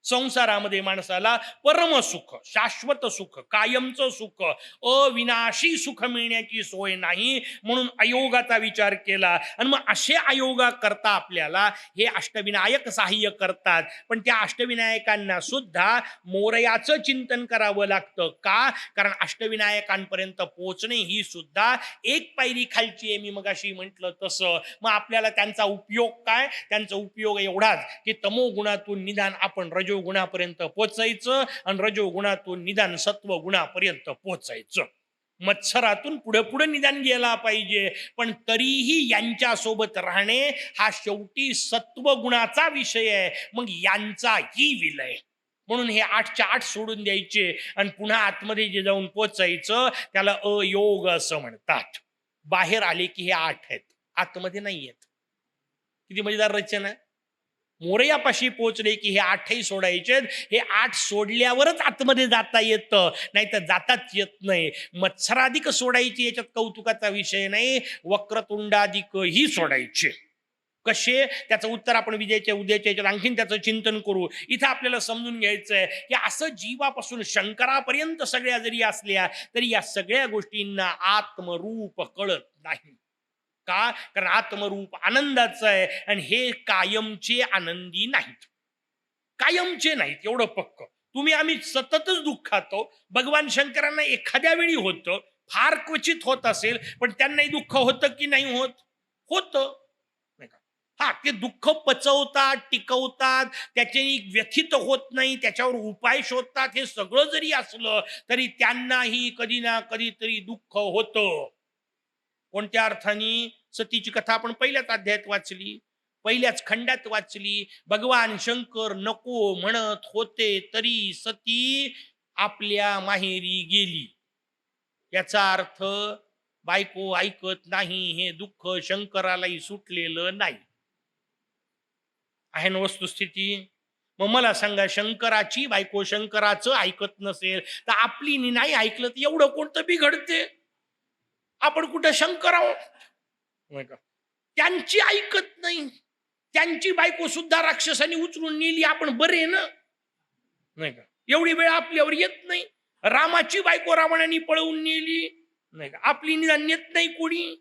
S1: संसारामध्ये माणसाला परम सुख, शाश्वत सुख, कायमचं सुख, अविनाशी सुख मिळण्याची सोय नाही, म्हणून अयोगाचा विचार केला. आणि मग असे अयोगा करता आपल्याला हे अष्टविनायक सहाय्य करतात. पण त्या अष्टविनायकांना सुद्धा मोरयाचं चिंतन करावं लागतं. का? कारण अष्टविनायकांपर्यंत पोहोचणे ही सुद्धा एक पायरी खालची आहे. मी मगाशी म्हटलं तसं. मग आपल्याला त्यांचा उपयोग काय? त्यांचा उपयोग एवढाच की तमोगुणातून निदान आपण रजोगुणापर्यंत पोचायचं आणि रजोगुणातून निदान सत्वगुणापर्यंत पोचायचं. मत्सरातून पुढे पुढे निदान गेला पाहिजे, पण तरीही यांच्यासोबत राहणे हा शेवटी सत्वगुणाचा विषय आहे. मग यांचाही विलय, म्हणून हे 8च्या 8 सोडून द्यायचे आणि पुन्हा आतमध्ये जे जाऊन पोचायचं त्याला अयोग असं म्हणतात. बाहेर आले की हे 8 आहेत, आतमध्ये नाही आहेत. किती मजेदार रचना. मोरयापाशी पोचले की हे 8ही सोडायचे. हे 8 सोडल्यावरच आतमध्ये जाता येतं, नाही तर जाताच येत नाही. मत्सराधिक सोडायची याच्यात कौतुकाचा विषय नाही, वक्रतुंडाधिक ही सोडायचे. कसे? त्याचं उत्तर आपण उद्याच्या याच्यात आणखीन त्याचं चिंतन करू. इथं आपल्याला समजून घ्यायचंय की असं जीवापासून शंकरापर्यंत सगळ्या जरी असल्या तरी या सगळ्या गोष्टींना आत्मरूप कळत नाही. का? कारण आत्मरूप आनंदाचं आहे आणि हे कायमचे आनंदी नाहीत, कायमचे नाहीत, एवढं पक्क. तुम्ही आम्ही सततच दुःखातो. भगवान शंकरांना एखाद्या वेळी होतं, फार क्वचित होत असेल, पण त्यांनाही दुःख होतं की नाही होत? होतं. हा, ते दुःख पचवतात, टिकवतात, त्याचे व्यथित होत नाही, त्याच्यावर उपाय शोधतात. हे सगळं जरी असलं तरी त्यांनाही कधी ना कधीतरी दुःख होतं. कोणत्या अर्थाने? सतीची कथा आपण पहिल्याच अध्यायात वाचली, पहिल्याच खंडात वाचली. भगवान शंकर नको म्हणत होते तरी सती आपल्या माहेरी गेली. याचा अर्थ बायको ऐकत नाही हे दुःख शंकरालाही सुटलेलं नाही आहे ना वस्तुस्थिती. मग मला सांगा, शंकराची बायको शंकराचं ऐकत नसेल तर आपली नाही ऐकलं तर एवढं कोणतं बिघडते? आपण कुठं शंकर आहोत? त्यांची ऐकत नाही, त्यांची बायको सुद्धा राक्षसाने उचलून नेली, आपण बरे ना, नाही का? एवढी वेळ आपल्यावर येत नाही. रामाची बायको रावणाने पळवून नेली, नाही का? आपली निदान नेत नाही कोणी.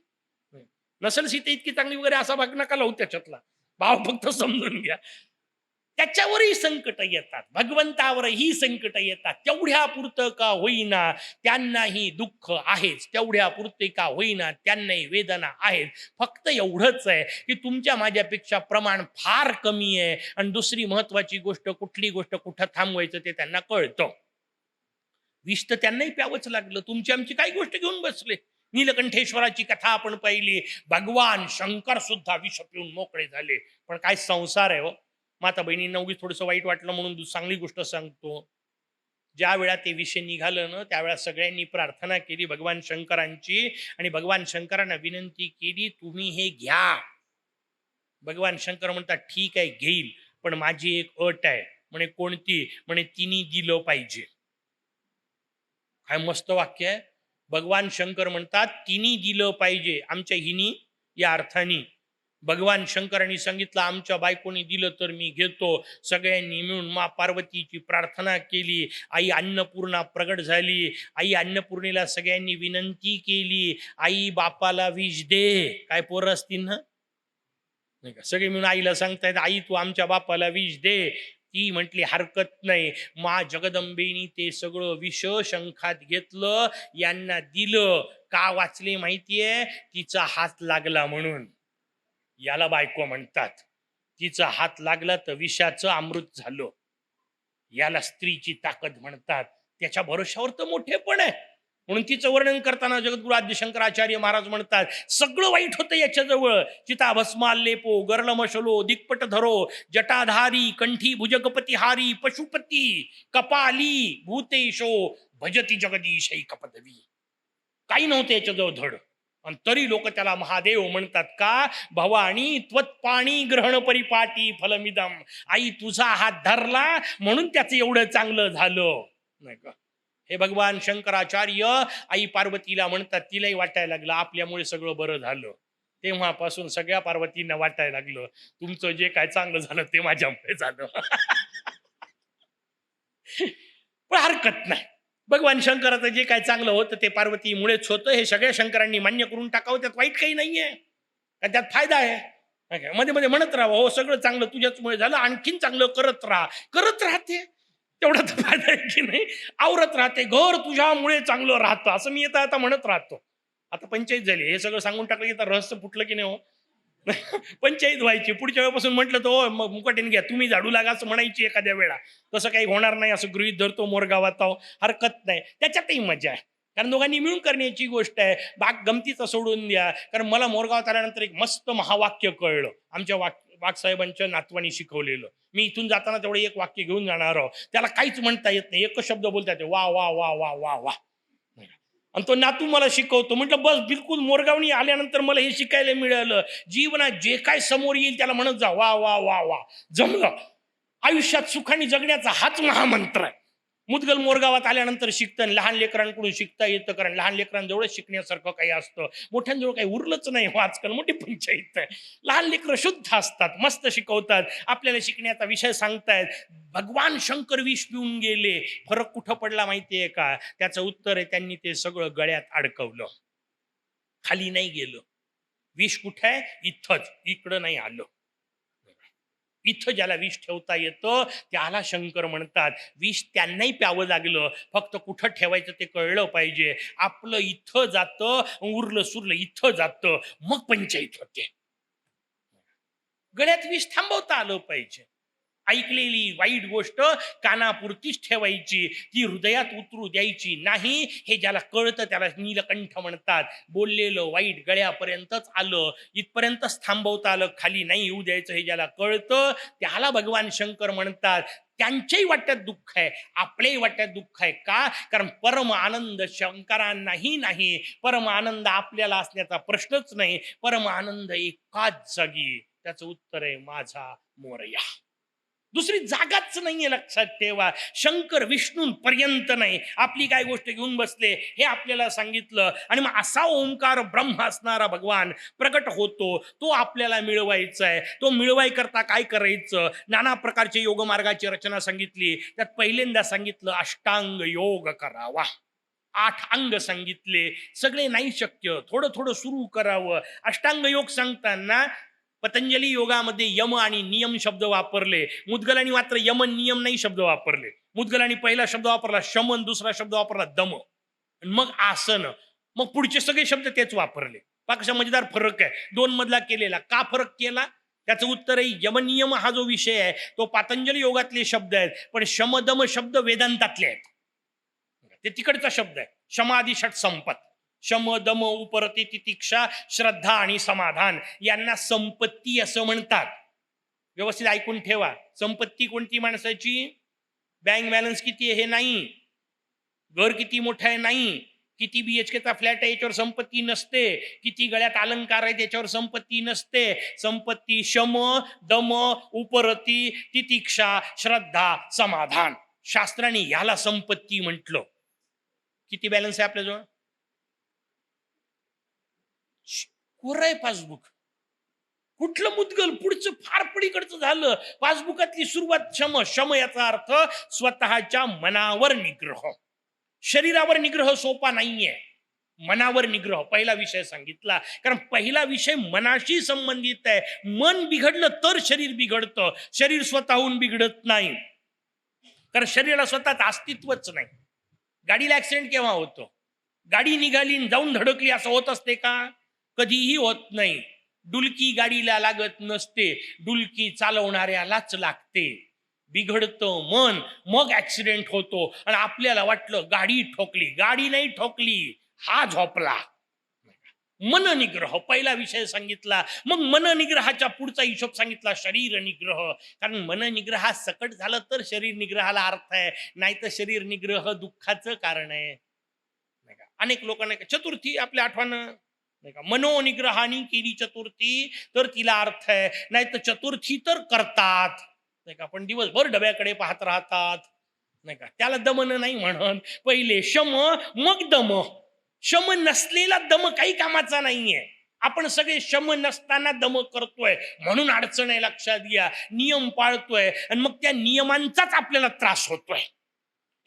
S1: नसल सीता इतकी चांगली वगैरे असा भाग नका लावू त्याच्यातला, भाव फक्त समजून घ्या. त्याच्यावरही संकट येतात, भगवंतावरही संकट येतात. तेवढ्या पुरतं का होईना त्यांनाही दुःख आहेच, तेवढ्या पुरते का होईना त्यांनाही वेदना आहेत. फक्त एवढंच आहे की तुमच्या माझ्यापेक्षा प्रमाण फार कमी आहे. आणि दुसरी महत्वाची गोष्ट, कुठली गोष्ट कुठं थांबवायचं ते त्यांना कळतं. विष तर त्यांनाही प्यावंच लागलं. तुमची आमची काही गोष्ट घेऊन बसले, नीलकंठेश्वराची कथा आपण पाहिली. भगवान शंकर सुद्धा विष पिऊन मोकळे झाले. पण काय संसार आहे हो. माता बहिणींना उगीच थोडंसं वाईट वाटलं म्हणून चांगली गोष्ट सांगतो. ज्या वेळा ते विषय निघालं ना, त्यावेळा सगळ्यांनी प्रार्थना केली भगवान शंकरांची आणि भगवान शंकरांना विनंती केली, तुम्ही हे घ्या. भगवान शंकर म्हणतात ठीक आहे घेईल, पण माझी एक अट आहे. म्हणे कोणती? म्हणे तिने दिलं पाहिजे. काय मस्त वाक्य आहे. भगवान शंकर म्हणतात तिने दिलं पाहिजे. आमच्या हिनी या अर्थाने भगवान शंकरांनी सांगितलं आमच्या बायकोनी दिलं तर मी घेतो. सगळ्यांनी मिळून मा पार्वतीची प्रार्थना केली. आई अन्नपूर्णा प्रगट झाली. आई अन्नपूर्णेला सगळ्यांनी विनंती केली, आई बापाला विष दे. काय पोरं असतील ना, नाही का, सगळे मिळून आईला सांगतायत आई तू आमच्या बापाला विष दे. ती म्हटली हरकत नाही. मा जगदंबेनी ते सगळं विष शंखात घेतलं, यांना दिलं. का वाचले माहितीये? तिचा हात लागला म्हणून. याला बायको म्हणतात. तिचा हात लागला तर विषाचं अमृत झालं. याला स्त्रीची ताकद म्हणतात. त्याच्या भरोशावर तर मोठेपण आहे. म्हणून तिचं वर्णन करताना जगद्गुरु आद्य शंकराचार्य महाराज म्हणतात सगळं वाईट होतं याच्याजवळ. चिता भस्माल लेपो गर्लमशलो दिक्पट धरो जटाधारी कंठी भुजगपती पशुपती कपाली भूतेशो भजती जगदीशैक पदवी. काही नव्हतं याच्याजवळ धड, आणि तरी लोक त्याला महादेव म्हणतात. का? भवानी त्वत्पाणी ग्रहण परिपाटी फलमिदम. आई तुझा हात धरला म्हणून त्याचं एवढं चांगलं झालं, नाही का. हे भगवान शंकराचार्य आई पार्वतीला म्हणतात. तिलाही वाटायला लागलं आपल्यामुळे सगळं बरं झालं. तेव्हापासून सगळ्या पार्वतींना वाटायला लागलं तुमचं जे काय चांगलं झालं ते माझ्यामुळे झालं. पण हरकत नाही. भगवान शंकराचं जे काय चांगलं होतं ते पार्वतीमुळेच होतं. हे सगळ्या शंकरांनी मान्य करून टाकावं. त्यात वाईट काही नाहीये, त्यात फायदा आहे. मध्ये मध्ये म्हणत राहा हो सगळं चांगलं तुझ्याचमुळे झालं, आणखीन चांगलं करत राहते. तेवढा तर फायदा आहे की नाही. आवरत राहते. घर तुझ्यामुळे चांगलं राहतं असं मी आता म्हणत राहतो. आता पंचायत झाली. हे सगळं सांगून टाकलं की तर रहस्य फुटलं की नाही हो. पंचायत व्हायची. पुढच्या वेळेपासून म्हटलं तर हो मग मुकाटीने घ्या तुम्ही झाडू लागा असं म्हणायची एखाद्या वेळा. तसं काही होणार नाही असं गृहीत धरतो मोरगावात. हरकत नाही. त्याच्यातही मजा आहे, कारण दोघांनी मिळून करण्याची गोष्ट आहे. बाग गमतीचा सोडून द्या. कारण मला मोरगावात आल्यानंतर एक मस्त महावाक्य कळलं. आमच्या वाघसाहेबांच्या नातवानी शिकवलेलं. मी इथून जाताना तेवढं एक वाक्य घेऊन जाणार आहोत. त्याला काहीच म्हणता येत नाही, एकच शब्द बोलता येते वा वा वा वा वा वा. आणि तो नातू मला शिकवतो. म्हटलं बस बिलकुल मोरगावनी आल्यानंतर मला हे शिकायला मिळालं. जीवनात जे काय समोर येईल त्याला म्हणत जा वा वा वा वा. जमलं. आयुष्यात सुखाने जगण्याचा हाच महामंत्र आहे. मुदगल मोरगावात आल्यानंतर शिकतं. लहान लेकरांकडून शिकता येतं, कारण लहान लेकरांजवळ शिकण्यासारखं काही असतं. मोठ्यांजवळ काही उरलंच नाही हो आजकाल. मोठी पंचायत आहे. लहान लेकरं शुद्ध असतात, मस्त शिकवतात, आपल्याला शिकण्याचा विषय सांगतायत. भगवान शंकर विष पिऊन गेले. फरक कुठं पडला माहितीये का? त्याचं उत्तर आहे त्यांनी ते सगळं गळ्यात अडकवलं, खाली नाही गेलं. विष कुठं आहे? इथंच, इकडं नाही आलं. इथं ज्याला विष ठेवता येतं त्याला शंकर म्हणतात. विष त्यांनाही प्यावं लागलं, फक्त कुठं ठेवायचं ते कळलं पाहिजे. आपलं इथं जातं, उरलं सुरलं इथं जातं, मग पंचायत होते. गळ्यात विष थांबवता आलं पाहिजे. ऐकलेली वाईट गोष्ट कानापुरतीच ठेवायची, ती हृदयात उतरू द्यायची नाही. हे ज्याला कळतं त्याला नीलकंठ म्हणतात. बोललेलं वाईट गळ्यापर्यंतच आलं, इथपर्यंतच थांबवता आलं, खाली नाही येऊ द्यायचं. हे ज्याला कळतं त्याला भगवान शंकर म्हणतात. त्यांच्याही वाट्यात दुःख आहे, आपल्याही वाट्यात दुःख आहे. का? कारण परम आनंद शंकरांनाही नाही, परम आनंद आपल्याला असण्याचा प्रश्नच नाही. परम आनंद एकाच जागी. त्याचं उत्तर आहे माझा मोरया. दुसरी जागाच नाहीये. लक्षात ठेवा. शंकर विष्णूंपर्यंत नाही. आपली काय गोष्ट घेऊन बसले हे आपल्याला सांगितलं, आणि मग असा ओंकार ब्रह्म असणारा भगवान प्रकट होतो. तो आपल्याला मिळवायचा आहे. तो मिळवाय करता काय करायचं? नाना प्रकारचे योग मार्गाची रचना सांगितली. त्यात पहिल्यांदा सांगितलं अष्टांग योग करावा. 8 अंग सांगितले. सगळे नाही शक्य, थोडं थोडं सुरू करावं. अष्टांग योग सांगताना पतंजली योगामध्ये यम आणि नियम शब्द वापरले. मुद्गलांनी मात्र यम नियम नाही शब्द वापरले. मुद्गलांनी पहिला शब्द वापरला शमन, दुसरा शब्द वापरला दम, मग आसन, मग पुढचे सगळे शब्द तेच वापरले. कसा मजेदार फरक आहे 2 मधला केलेला. का फरक केला? त्याचं उत्तर आहे यमनियम हा जो विषय आहे तो पतंजली योगातले शब्द आहेत, पण शमदम शब्द वेदांतातले आहेत. ते तिकडचा शब्द आहे. शमादी षट संपत. शम दम उपरती तितिक्षा श्रद्धा आणि समाधान यांना संपत्ती असं म्हणतात. व्यवस्थित ऐकून ठेवा. संपत्ती कोणती माणसाची? बँक बॅलन्स किती आहे हे नाही, घर किती मोठं आहे नाही, किती BHKचा फ्लॅट आहे याच्यावर संपत्ती नसते, किती गळ्यात अलंकार आहे त्याच्यावर संपत्ती नसते. संपत्ती शम दम उपरती तितिक्षा श्रद्धा समाधान. शास्त्राने याला संपत्ती म्हटलं. किती बॅलन्स आहे आपल्याजवळ? कोर आहे पासबुक. कुठलं मुद्गल? पुढचं फार पलीकडचं झालं. पासबुकातली सुरुवात शम. शम याचा अर्थ स्वतःच्या मनावर निग्रह. शरीरावर निग्रह सोपा नाहीये, मनावर निग्रह पहिला विषय सांगितला. कारण पहिला विषय मनाशी संबंधित आहे. मन बिघडलं तर शरीर बिघडतं, शरीर स्वतःहून बिघडत नाही. कारण शरीराला स्वतःच अस्तित्वच नाही. गाडीला ऍक्सिडेंट केव्हा होतो? गाडी निघाली जाऊन धडकली असं होत असते का? कधीही होत नाही. डुलकी गाडीला लागत नसते, डुलकी चालवणाऱ्यालाच लागते. बिघडतं मन, मग ऍक्सिडेंट होतो आणि आपल्याला वाटलं गाडी ठोकली. गाडी नाही ठोकली, हा झोपला. मननिग्रह पहिला विषय सांगितला. मग मननिग्रहाच्या पुढचा हिशोब सांगितला शरीर निग्रह. कारण मननिग्रहा सकट झालं तर शरीर निग्रहाला अर्थ आहे, नाही तर शरीर निग्रह दुःखाचं कारण आहे. नाही का? अनेक लोकांना चतुर्थी आपल्या आठवण नाही का, मनोनिग्रहाने केली चतुर्थी तर तिला अर्थ आहे, नाही तर चतुर्थी तर करतात नाही का, पण दिवसभर डब्याकडे पाहत राहतात नाही का, त्याला दमन नाही म्हणत. पहिले शम मग दम. शम नसलेला दम काही कामाचा नाहीये. आपण सगळे शम नसताना दम करतोय म्हणून अडचण आहे. लक्षात घ्या, नियम पाळतोय आणि मग त्या नियमांचाच आपल्याला त्रास होतोय.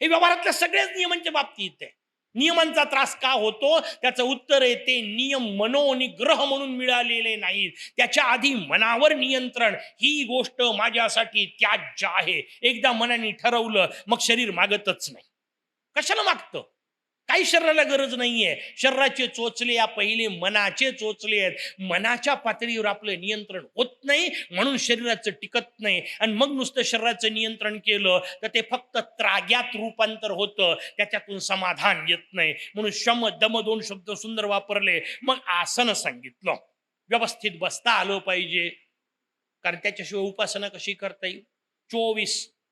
S1: हे व्यवहारातल्या सगळ्याच नियमांच्या बाबतीत आहे. नियमांचा त्रास का होतो त्याचं उत्तर आहे ते नियम मनोनिग्रह म्हणून मिळालेले नाहीत. त्याच्या आधी मनावर नियंत्रण ही गोष्ट माझ्यासाठी त्याज्य आहे. एकदा मनाने ठरवलं मग शरीर मागतच नाही. कशाला मागतं? काही शरीराला गरज नाहीये. शरीराचे चोचले या पहिले मनाचे चोचले आहेत. मनाच्या पातळीवर आपलं नियंत्रण होत नाही म्हणून शरीराचं टिकत नाही. आणि मग नुसतं शरीराचं नियंत्रण केलं तर ते फक्त त्राग्यात रूपांतर होतं, त्याच्यातून समाधान येत नाही. म्हणून शम दम दोन शब्द सुंदर वापरले. मग आसन सांगितलं. व्यवस्थित बसता आलं पाहिजे, कारण त्याच्याशिवाय उपासना कशी करता येईल.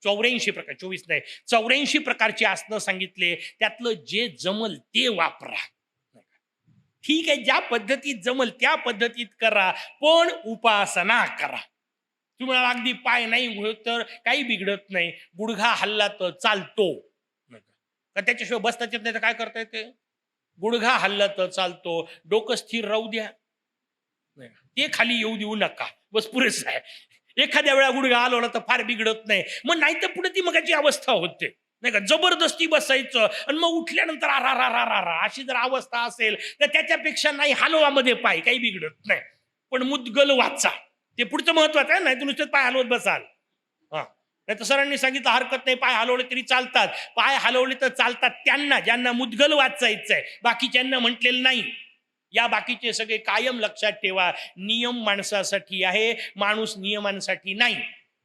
S1: 84 प्रकार, 24 नाही 84 प्रकारची आसनं सांगितले. त्यातलं जे जमल ते वापरा. ठीक आहे, ज्या पद्धतीत जमल त्या पद्धतीत करा, पण उपासना करा. तुम्हाला अगदी पाय नाही तर काही बिघडत नाही, गुडघा हल्ला तर चालतो का, त्याच्याशिवाय बसता येत नाही तर काय करता येते. गुडघा हल्ला तर चालतो, डोकं स्थिर राहू द्या, ते खाली येऊ देऊ नका, बस पुरेसं आहे. एखाद्या वेळा गुडघा हलवला तर फार बिघडत नाही, मग नाही तर पुढे ती मगाची अवस्था होते नाही का, जबरदस्ती बसायचं आणि मग उठल्यानंतर आरा अशी जर अवस्था असेल तर त्याच्यापेक्षा नाही हलवामध्ये पाय, काही बिघडत नाही. पण मुद्गल वाचा, ते पुढचं महत्वाचं आहे. नाही तर नुसतेच पाय हलवत बसाल. हा, नाही तर सरांनी सांगितलं हरकत नाही, पाय हलवले तरी चालतात. पाय हलवले तर चालतात त्यांना ज्यांना मुद्गल वाचायचं आहे, बाकीच्यांना म्हटलेलं नाही. या बाकीचे सगळे कायम लक्षात ठेवा. नियम माणसासाठी आहे, माणूस नियमांसाठी नाही.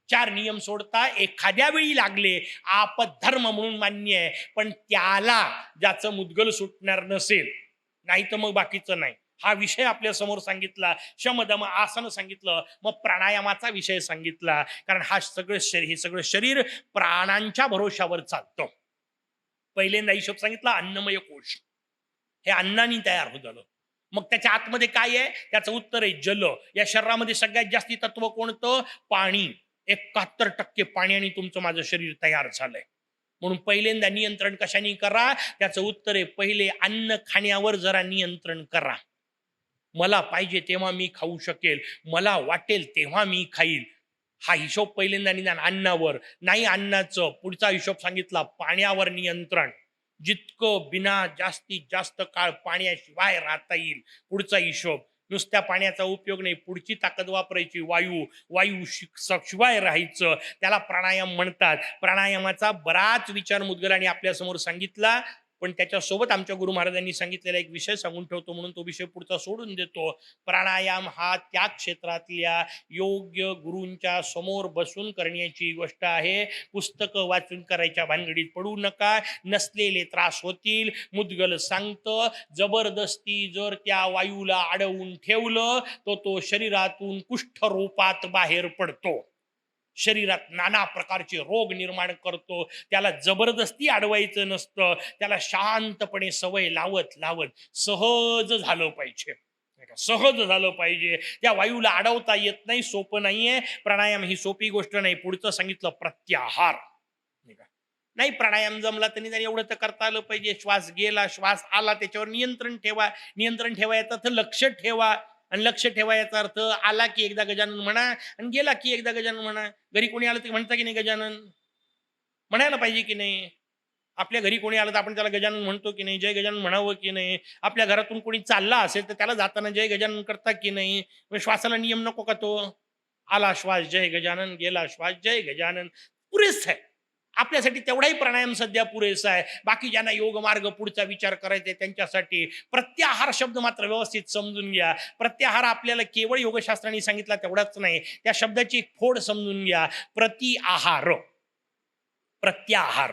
S1: 4 नियम सोडता एखाद्या वेळी लागले आपद्धर्म म्हणून मान्य आहे, पण त्याला ज्याचं मुद्गल सुटणार नसेल, नाही तर मग बाकीचं नाही. हा विषय आपल्या समोर सांगितला. शमदम आसन सांगितलं. मग प्राणायामाचा विषय सांगितला, कारण हे सगळं शरीर प्राणांच्या भरोशावर चालतं. पहिल्यांदा हिशोब सांगितला अन्नमय कोश, हे अन्नाने तयार होत झालं. मग त्याच्या आतमध्ये काय आहे त्याचं उत्तर आहे जल. या शरीरामध्ये सगळ्यात जास्ती तत्व कोणतं? पाणी. 71% पाण्याने तुमचं माझं शरीर तयार झालंय. म्हणून पहिल्यांदा नियंत्रण कशाने करा त्याचं उत्तर आहे पहिले अन्न खाण्यावर जरा नियंत्रण करा. मला पाहिजे तेव्हा मी खाऊ शकेल, मला वाटेल तेव्हा मी खाईल, हा हिशोब पहिल्यांदा निदान अन्नावर. नाही अन्नाचं पुढचा हिशोब सांगितला पाण्यावर नियंत्रण. जितकं बिना जास्तीत जास्त काळ पाण्याशिवाय राहता येईल पुढचा हिशोब. नुसत्या पाण्याचा उपयोग नाही, पुढची ताकद वापरायची, वायू शिवाय राहायचं, त्याला प्राणायाम म्हणतात. प्राणायामाचा बराच विचार मुद्गलांनी आपल्या समोर सांगितला. पण त्याच्यासोबत आमच्या गुरु महाराजांनी सांगितलेला एक विषय सांगून ठेवतो, म्हणून तो विषय पुढचा सोडून देतो. प्राणायाम हा त्या क्षेत्रातल्या योग्य गुरूंच्या समोर बसून करण्याची गोष्ट आहे. पुस्तकं वाचून करायच्या भानगडीत पडू नका, नसलेले त्रास होतील. मुद्गल सांगतं, जबरदस्ती जर त्या वायूला अडवून ठेवलं तर तो शरीरातून कुष्ठरूपात बाहेर पडतो, शरीरात नाना प्रकारचे रोग निर्माण करतो. त्याला जबरदस्ती अडवायचं नसतं, त्याला शांतपणे सवय लावत लावत सहज झालं पाहिजे, सहज झालं पाहिजे. त्या वायूला अडवता येत नाही, सोपं नाहीये. प्राणायाम ही सोपी गोष्ट नाही. पुढचं सांगितलं प्रत्याहार. नाही प्राणायाम जमला तरी एवढं तर करता आलं पाहिजे. श्वास गेला, श्वास आला, त्याच्यावर नियंत्रण ठेवा. नियंत्रण ठेवायचा तर लक्ष ठेवा. आणि लक्ष ठेवायचा अर्थ आला की एकदा गजानन म्हणा आणि गेला की एकदा गजानन म्हणा. घरी कोणी आलं तर म्हणता की नाही गजानन, म्हणायला पाहिजे की नाही. आपल्या घरी कोणी आलं तर आपण त्याला गजानन म्हणतो की नाही, जय गजानन म्हणावं की नाही. आपल्या घरातून कोणी चालला असेल तर त्याला जाताना जय गजानन करता की नाही. श्वासाला नियम नको का तो? आला श्वास जय गजानन, गेला श्वास जय गजानन, पुरेस आहे. आपल्यासाठी तेवढाही प्राणायाम सध्या पुरेसा आहे. बाकी ज्यांना योग मार्ग पुढचा विचार करायचा आहे त्यांच्यासाठी प्रत्याहार शब्द मात्र व्यवस्थित समजून घ्या. प्रत्याहार आपल्याला केवळ योगशास्त्राने सांगितला तेवढाच नाही, त्या शब्दाची एक फोड समजून घ्या. प्रतिआहार, प्रत्याहार.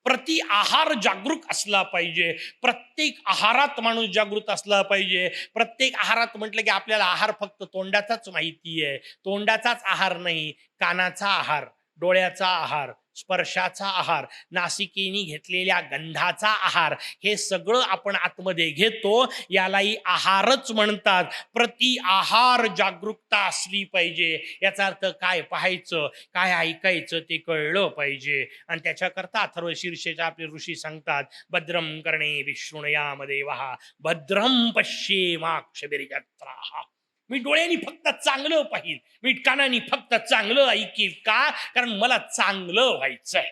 S1: प्रति आहार जागरूक असला पाहिजे. प्रत्येक आहारात माणूस जागृत असला पाहिजे. प्रत्येक आहारात म्हटलं की आपल्याला आहार फक्त तोंडाचाच माहिती आहे. तोंडाचाच आहार नाही, कानाचा आहार, डोळ्याचा आहार, स्पर्शाचा आहार, नासिकेने घेतलेल्या गंधाचा आहार, हे सगळं आपण आतमध्ये घेतो. यालाही आहारच म्हणतात. प्रति आहार जागरूकता असली पाहिजे. याचा अर्थ काय पाहायचं, काय ऐकायचं ते कळलं पाहिजे. आणि त्याच्याकरता अथर्व शीर्षेच्या आपले ऋषी सांगतात, भद्रम कर्णे विष्णुयामध्ये वहा, भद्रम पश्येमाक्षभिर्यत्राः. मी डोळ्यांनी फक्त चांगलं पाहिल, मी कानांनी फक्त चांगलं ऐकील. का? कारण मला चांगलं व्हायचंय.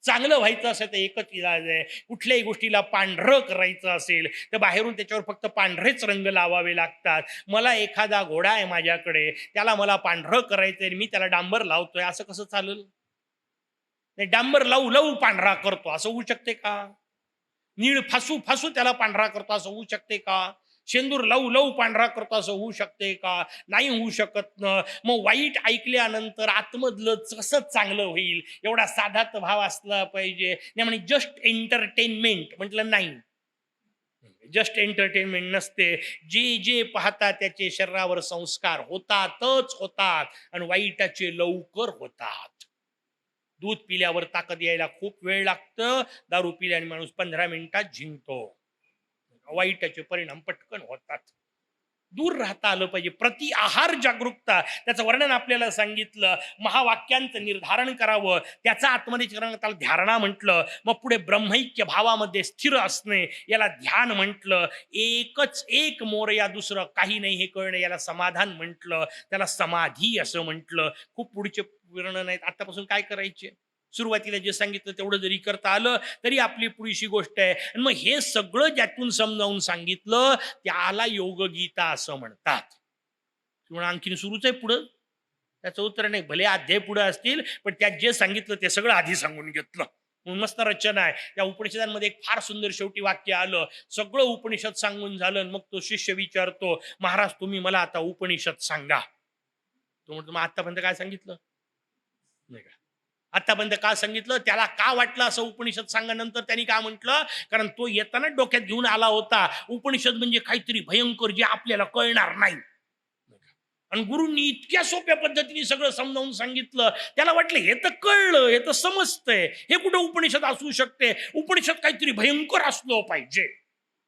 S1: चांगलं व्हायचं असेल तर एकच इलाज आहे. कुठल्याही गोष्टीला पांढरं करायचं असेल तर बाहेरून त्याच्यावर फक्त पांढरेच रंग लावावे लागतात. मला एखादा घोडा आहे माझ्याकडे, त्याला मला पांढरं करायचंय, मी त्याला डांबर लावतोय, असं कसं चालेल? नाही, डांबर लावू लावू पांढरा करतो असं होऊ शकते का? नीळ फासू फासू त्याला पांढरा करतो असं होऊ शकते का? शेंदूर लावू लावू पांढरा करतो असं होऊ शकते का? नाही होऊ शकत ना. मग वाईट ऐकल्यानंतर आतमधलं कसं चांगलं होईल, एवढा साधाच भाव असला पाहिजे. नाही म्हणे जस्ट एंटरटेनमेंट म्हटलं नाही, जस्ट एंटरटेनमेंट नसते. जे जे पाहतात त्याचे शरीरावर संस्कार होतातच होतात आणि वाईटाचे लवकर होतात. दूध पिल्यावर ताकद यायला खूप वेळ लागतं, दारू पिल्याने माणूस 15 मिनिटात झिंगतो. वाईटाचे परिणाम पटकन होतात. दूर राहता आलं पाहिजे. प्रति आहार जागरूकता, त्याचं वर्णन आपल्याला सांगितलं. महावाक्यांचं निर्धारण करावं, त्याचा आतमध्ये त्याला ध्यारणा म्हटलं. मग पुढे ब्रह्मैक्य भावामध्ये स्थिर असणे याला ध्यान म्हटलं. एकच एक मोरया, दुसरं काही नाही हे कळणं याला समाधान म्हटलं. त्याला समाधी असं म्हटलं. खूप पुढचे वर्णन आहेत. आतापासून काय करायचे, सुरुवातीला जे सांगितलं तेवढं जरी करता आलं तरी आपली पुढीशी गोष्ट आहे. आणि मग हे सगळं ज्यातून समजावून सांगितलं त्याला योगगीता असं म्हणतात. किंवा आणखीन सुरूच आहे पुढं, त्याचं उत्तर नाही. भले अध्याय पुढे असतील पण त्यात जे सांगितलं ते सगळं आधी सांगून घेतलं. मस्त रचना आहे. त्या उपनिषदांमध्ये एक फार सुंदर शेवटी वाक्य आलं. सगळं उपनिषद सांगून झालं, मग तो शिष्य विचारतो, महाराज तुम्ही मला आता उपनिषद सांगा. तो म्हणतो मग आतापर्यंत काय सांगितलं नाही का? आतापर्यंत का सांगितलं, त्याला का वाटलं असं उपनिषद सांगल्यानंतर त्यांनी काय म्हटलं, कारण तो येताना डोक्यात घेऊन आला होता उपनिषद म्हणजे काहीतरी भयंकर जे आपल्याला कळणार नाही. आणि गुरूंनी इतक्या सोप्या पद्धतीने सगळं समजावून सांगितलं, त्याला वाटलं हे तर कळलं, हे तर समजतंय, हे कुठं उपनिषद असू शकते, उपनिषद काहीतरी भयंकर असलं पाहिजे.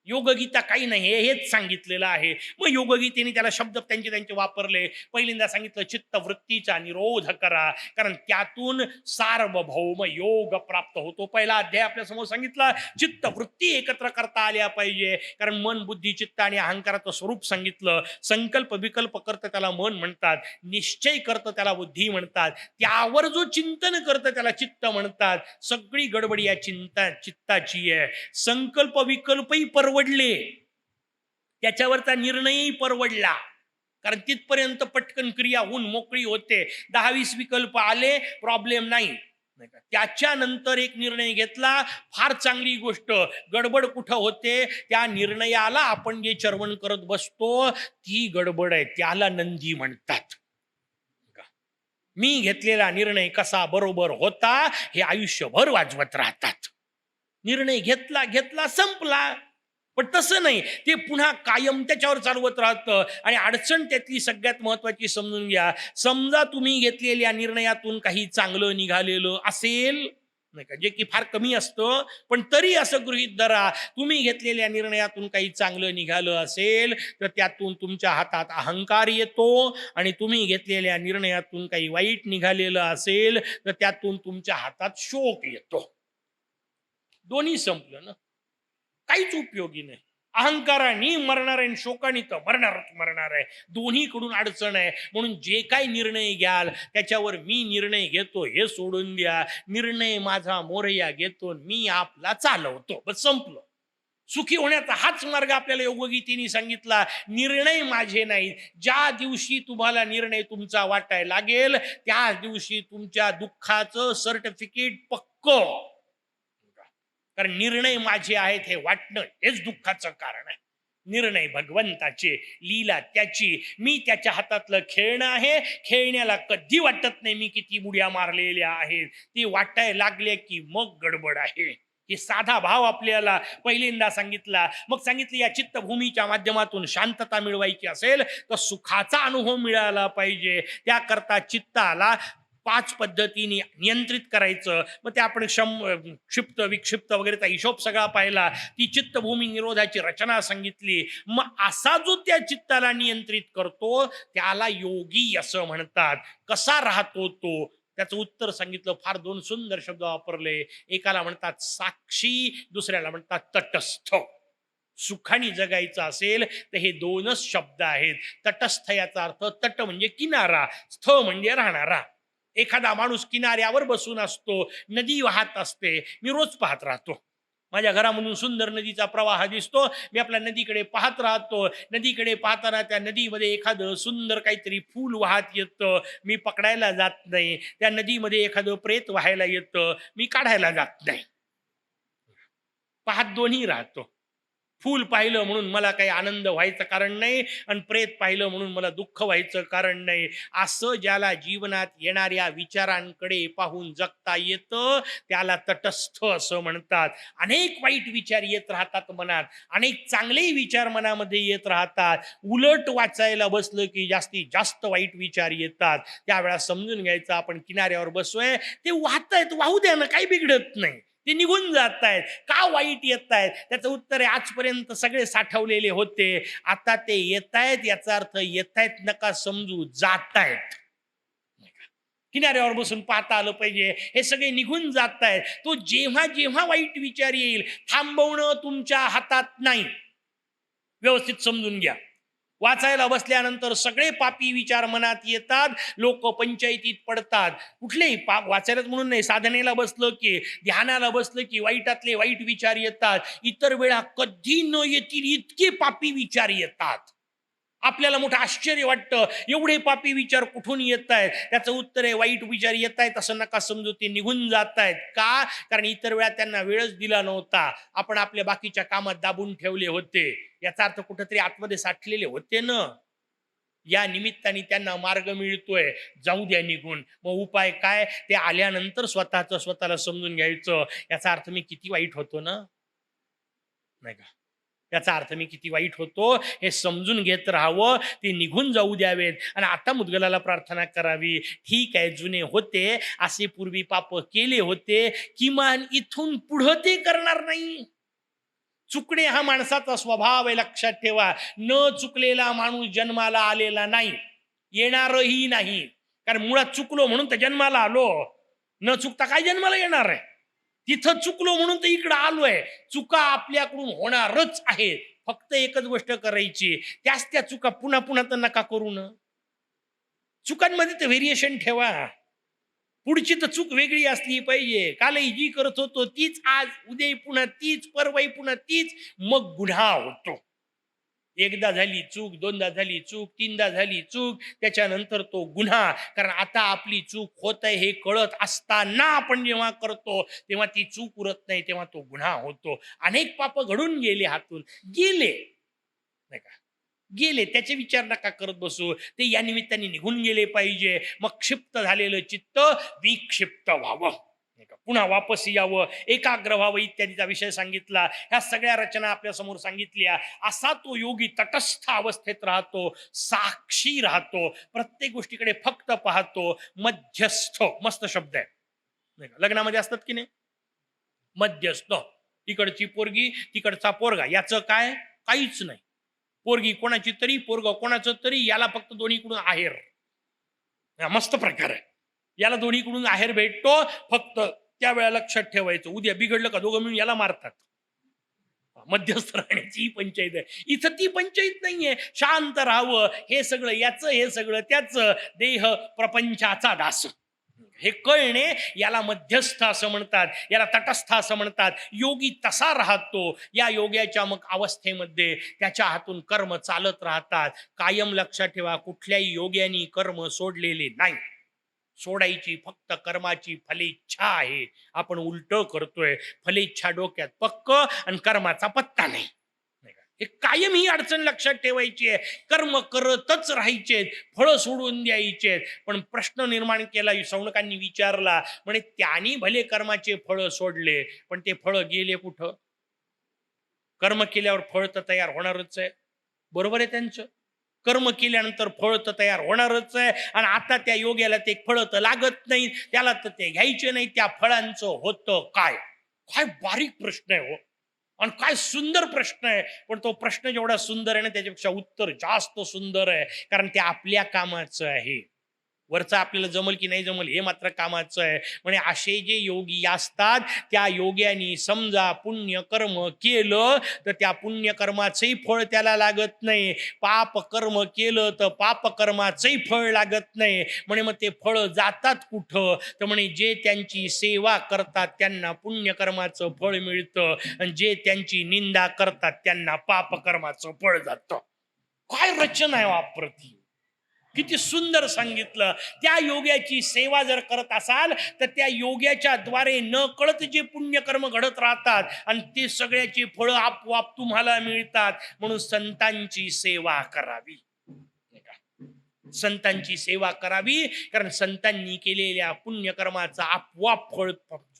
S1: योगगीता काही नाही, हेच सांगितलेलं आहे. मग योगगीतेने त्याला शब्द त्यांचे त्यांचे वापरले. पहिल्यांदा सांगितलं चित्तवृत्तीचा निरोध करा, कारण त्यातून सार्वभौम योग प्राप्त होतो. पहिला अध्याय आपल्या समोर सांगितला चित्तवृत्ती एकत्र करता आल्या पाहिजे, कारण मन बुद्धी चित्त आणि अहंकाराचं स्वरूप सांगितलं. संकल्प विकल्प करतं त्याला मन म्हणतात, निश्चय करतं त्याला बुद्धी म्हणतात, त्यावर जो चिंतन करतं त्याला चित्त म्हणतात. सगळी गडबडी या चित्ताची आहे. संकल्प विकल्पही परवडले, त्याच्यावरचा निर्णयही परवडला, कारण तिथपर्यंत पटकन क्रिया होऊन मोकळी होते. 10-20 विकल्प आले प्रॉब्लेम नाही, नाही का? त्याच्यानंतर एक निर्णय घेतला, फार चांगली गोष्ट. गडबड कुठं होते? त्या निर्णयाला आपण जे चर्वण करत बसतो ती गडबड आहे, त्याला नंदी म्हणतात. का? मी घेतलेला निर्णय कसा बरोबर होता हे आयुष्यभर वाजवत राहतात. निर्णय घेतला घेतला संपला. पण तसं नाही, ते पुन्हा कायम त्याच्यावर चालवत राहतं. आणि अडचण त्यातली सगळ्यात महत्वाची समजून घ्या. समजा तुम्ही घेतलेल्या निर्णयातून काही चांगलं निघालेलं असेल, नाही का, जे की फार कमी असतं, पण तरी असं गृहीत धरा, तुम्ही घेतलेल्या निर्णयातून काही चांगलं निघालं असेल तर त्यातून तुमच्या हातात अहंकार येतो. आणि तुम्ही घेतलेल्या निर्णयातून काही वाईट निघालेलं असेल तर त्यातून तुमच्या हातात शोक येतो. दोन्ही संपलं ना, काहीच उपयोगी नाही. अहंकाराने मरणार आहे आणि शोकाने तर मरणार आहे. दोन्हीकडून अडचण आहे. म्हणून जे काही निर्णय घ्याल त्याच्यावर मी निर्णय घेतो हे सोडून द्या. निर्णय माझा मोरया घेतो, मी आपला चालवतो, बस संपलं. सुखी होण्याचा हाच मार्ग आपल्याला योगगीतेने सांगितला. निर्णय माझे नाहीत. ज्या दिवशी तुम्हाला निर्णय तुमचा वाटायला लागेल त्या दिवशी तुमच्या दुःखाचं सर्टिफिकेट पक्क. कारण निर्णय माझे आहेत हे वाटणं हेच दुःखाचं कारण आहे. निर्णय भगवंताचे, लीला त्याची, मी त्याच्या हातातलं खेळणं आहे. खेळण्याला कधी वाटत नाही मी किती बुड्या मारलेल्या आहेत. ती वाटायला लागले की मग गडबड आहे. हे साधा भाव आपल्याला पहिल्यांदा सांगितला. मग सांगितलं या चित्तभूमीच्या माध्यमातून शांतता मिळवायची असेल तर सुखाचा अनुभव मिळाला पाहिजे. त्याकरता चित्ताला 5 पद्धतीने नियंत्रित करायचं. मग ते आपण क्षिप्त विक्षिप्त वगैरेचा हिशोब सगळा पाहिला. ती चित्तभूमी निरोधाची रचना सांगितली. मग असा जो त्या चित्ताला नियंत्रित करतो त्याला योगी असं म्हणतात. कसा राहतो तो? त्याचं उत्तर सांगितलं. फार 2 सुंदर शब्द वापरले. एकाला म्हणतात साक्षी, दुसऱ्याला म्हणतात तटस्थ. सुखाने जगायचं असेल तर हे 2च शब्द आहेत. तटस्थ याचा अर्थ, तट म्हणजे किनारा, स्थ म्हणजे राहणारा. एखादा माणूस किनाऱ्यावर बसून असतो, नदी वाहत असते, मी रोज पाहत राहतो. माझ्या घरामधून सुंदर नदीचा प्रवाह दिसतो, मी आपल्या नदीकडे पाहत राहतो. नदीकडे पाहताना त्या नदीमध्ये एखादं सुंदर काहीतरी फूल वाहत येतं, मी पकडायला जात नाही. त्या नदीमध्ये एखादं प्रेत वाहायला येतं, मी काढायला जात नाही. पाहत दोन्ही राहतो. फूल पाहिलं म्हणून मला काही आनंद व्हायचं कारण नाही आणि प्रेत पाहिलं म्हणून मला दुःख व्हायचं कारण नाही. असं ज्याला जीवनात येणाऱ्या विचारांकडे पाहून जगता येतं त्याला तटस्थ असं म्हणतात. अनेक वाईट विचार येत राहतात मनात, अनेक चांगलेही विचार मनामध्ये येत राहतात. उलट वाचायला बसलं की जास्तीत जास्त वाईट विचार येतात. त्यावेळा समजून घ्यायचं आपण किनाऱ्यावर बसलोय, ते वाहतायत, वाहू द्या ना, काही बिघडत नाही. ते निघून जात आहेत. का वाईट येत आहेत? त्याचं उत्तर आहे, आजपर्यंत सगळे साठवलेले होते, आता ते येत आहेत. याचा अर्थ येत आहेत नका समजू, जात आहेत. किनाऱ्यावर बसून पाहता आलं पाहिजे, हे सगळे निघून जात आहेत. तो जेव्हा जेव्हा वाईट विचार येईल थांबवणं तुमच्या हातात नाही. व्यवस्थित समजून घ्या. वाचायला बसल्यानंतर सगळे पापी विचार मनात येतात. लोक पंचायतीत पडतात. कुठलेही पाप वाचायलाच म्हणून नाही, साधनेला बसलं की, ध्यानाला बसलं की वाईटातले वाईट विचार येतात. इतर वेळा कधी न येतील इतके पापी विचार येतात. आपल्याला मोठं आश्चर्य वाटतं, एवढे पापी विचार कुठून येत आहेत? त्याचं उत्तर आहे, वाईट विचार येत आहेत असं नका समजू, ते निघून जात आहेत. का? कारण इतर वेळा त्यांना वेळच दिला नव्हता. आपण आपल्या बाकीच्या कामात दाबून ठेवले होते. याचा अर्थ कुठेतरी आतमध्ये साठलेले होते ना. या निमित्ताने त्यांना मार्ग मिळतोय, जाऊ द्या निघून. मग उपाय काय? ते आल्यानंतर स्वतःला समजून घ्यायचं, याचा अर्थ मी किती वाईट होतो ना, नाही का? याचा अर्थ मी किती वाईट होतो हे समजून घेत राहावं, ते निघून जाऊ द्यावेत. आणि आता मुद्गलाला प्रार्थना करावी, ठीक आहे जुने होते, असे पूर्वी पाप केले होते, किमान इथून पुढं ते करणार नाही. चुकणे हा माणसाचा स्वभाव आहे, लक्षात ठेवा. न चुकलेला माणूस जन्माला आलेला नाही, येणारही नाही. कारण मुळात चुकलो म्हणून तर जन्माला आलो, न चुकता काय जन्माला येणार आहे? तिथं चुकलो म्हणून तर इकडं आलोय. चुका आपल्याकडून होणारच आहे, फक्त एकच गोष्ट करायची, त्या चुका पुन्हा पुन्हा तर नका करू ना. चुकांमध्ये तर व्हेरिएशन ठेवा. पुढची तर चूक वेगळी असली पाहिजे. कालही जी करत होतो तीच आज, उद्या पुन्हा तीच, परवाही पुन्हा तीच, मग गुन्हा होतो. एकदा झाली चूक, दोनदा झाली चूक, तीनदा झाली चूक, त्याच्यानंतर तो गुन्हा. कारण आता आपली चूक होत आहे हे कळत असताना आपण जेव्हा करतो तेव्हा ती चूक उरत नाही, तेव्हा तो गुन्हा होतो. अनेक पाप घडून गेले हातून, गेले नाही का, गेले, त्याचे विचार नका करत बसू. ते या निमित्ताने निघून गेले पाहिजे. मग क्षिप्त झालेलं चित्त विक्षिप्त व्हावं, नाही का, पुन्हा वापस यावं, एकाग्र व्हावं इत्यादीचा विषय सांगितला. ह्या सगळ्या रचना आपल्या समोर सांगितल्या. असा तो योगी तटस्थ अवस्थेत राहतो, साक्षी राहतो, प्रत्येक गोष्टीकडे फक्त पाहतो, मध्यस्थ. मस्त शब्द आहे, नाही का. लग्नामध्ये असतात की नाही मध्यस्थ, इकडची पोरगी तिकडचा पोरगा, याचं काय, काहीच नाही. पोरगी कोणाची तरी, पोरग कोणाचं तरी, याला फक्त दोन्हीकडून आहेर. मस्त प्रकार आहे. याला दोन्हीकडून आहेर भेटतो, फक्त त्यावेळेला लक्षात ठेवायचं, उद्या बिघडलं का दोघं मिळून याला मारतात. मध्यस्थ राहण्याची पंचायत आहे इथं. ती पंचायत नाहीये. शांत राहावं, हे सगळं याचं, हे सगळं त्याचं, देह प्रपंचाचा दास, हे कळणे याला मध्यस्थ असं म्हणतात, याला तटस्थ असं म्हणतात. योगी तसा राहतो. या योग्याच्या मग अवस्थेमध्ये त्याच्या हातून कर्म चालत राहतात. कायम लक्षात ठेवा, कुठल्याही योग्यानी कर्म सोडलेले नाही. सोडायची फक्त कर्माची फलेच्छा आहे. आपण उलट करतोय. फलेच्छा डोक्यात पक्क आणि कर्माचा पत्ता नाही. हे कायम ही अडचण लक्षात ठेवायची आहे. कर्म करतच राहायचे, फळं सोडून द्यायचे. पण प्रश्न निर्माण केला शौनकांनी विचारला, म्हणे त्यांनी भले कर्माचे फळं सोडले, पण ते फळं गेले कुठं? कर्म केल्यावर फळ तर तयार होणारच आहे. बरोबर आहे त्यांचं. कर्म केल्यानंतर फळ तर तयार होणारच आहे. आणि आता त्या योग्याला ते फळ तर लागत नाही, त्याला तर ते घ्यायचे नाही. त्या फळांचं होतं काय? काय बारीक प्रश्न आहे हो, आणि काय सुंदर प्रश्न आहे. पण तो प्रश्न जेवढा सुंदर आहे ना, त्याच्यापेक्षा उत्तर जास्त सुंदर आहे. कारण ते आपल्या कामाचं आहे. वरचं आपल्याला जमल की नाही जमल हे मात्र कामाचं आहे. म्हणजे असे जे योगी असतात, त्या योग्यानी समजा पुण्य कर्म केलं तर त्या पुण्यकर्माचंही फळ त्याला लागत नाही. पाप कर्म केलं तर पाप कर्माचंही फळ लागत नाही. म्हणे मग ते फळ जातात कुठं? तर म्हणे जे त्यांची सेवा करतात त्यांना पुण्यकर्माचं फळ मिळतं, आणि जे त्यांची निंदा करतात त्यांना पाप कर्माचं फळ जातं. काय रचना आहे अप्रतिम, किती सुंदर सांगितलं. त्या योग्याची सेवा जर करत असाल तर त्या योग्याच्या द्वारे न कळत जे पुण्यकर्म घडत राहतात, आणि ते सगळ्याची फळं आपोआप तुम्हाला मिळतात. म्हणून संतांची सेवा करावी, संतांची सेवा करावी. कारण संतांनी केलेल्या पुण्यकर्माचा आपोआप फळ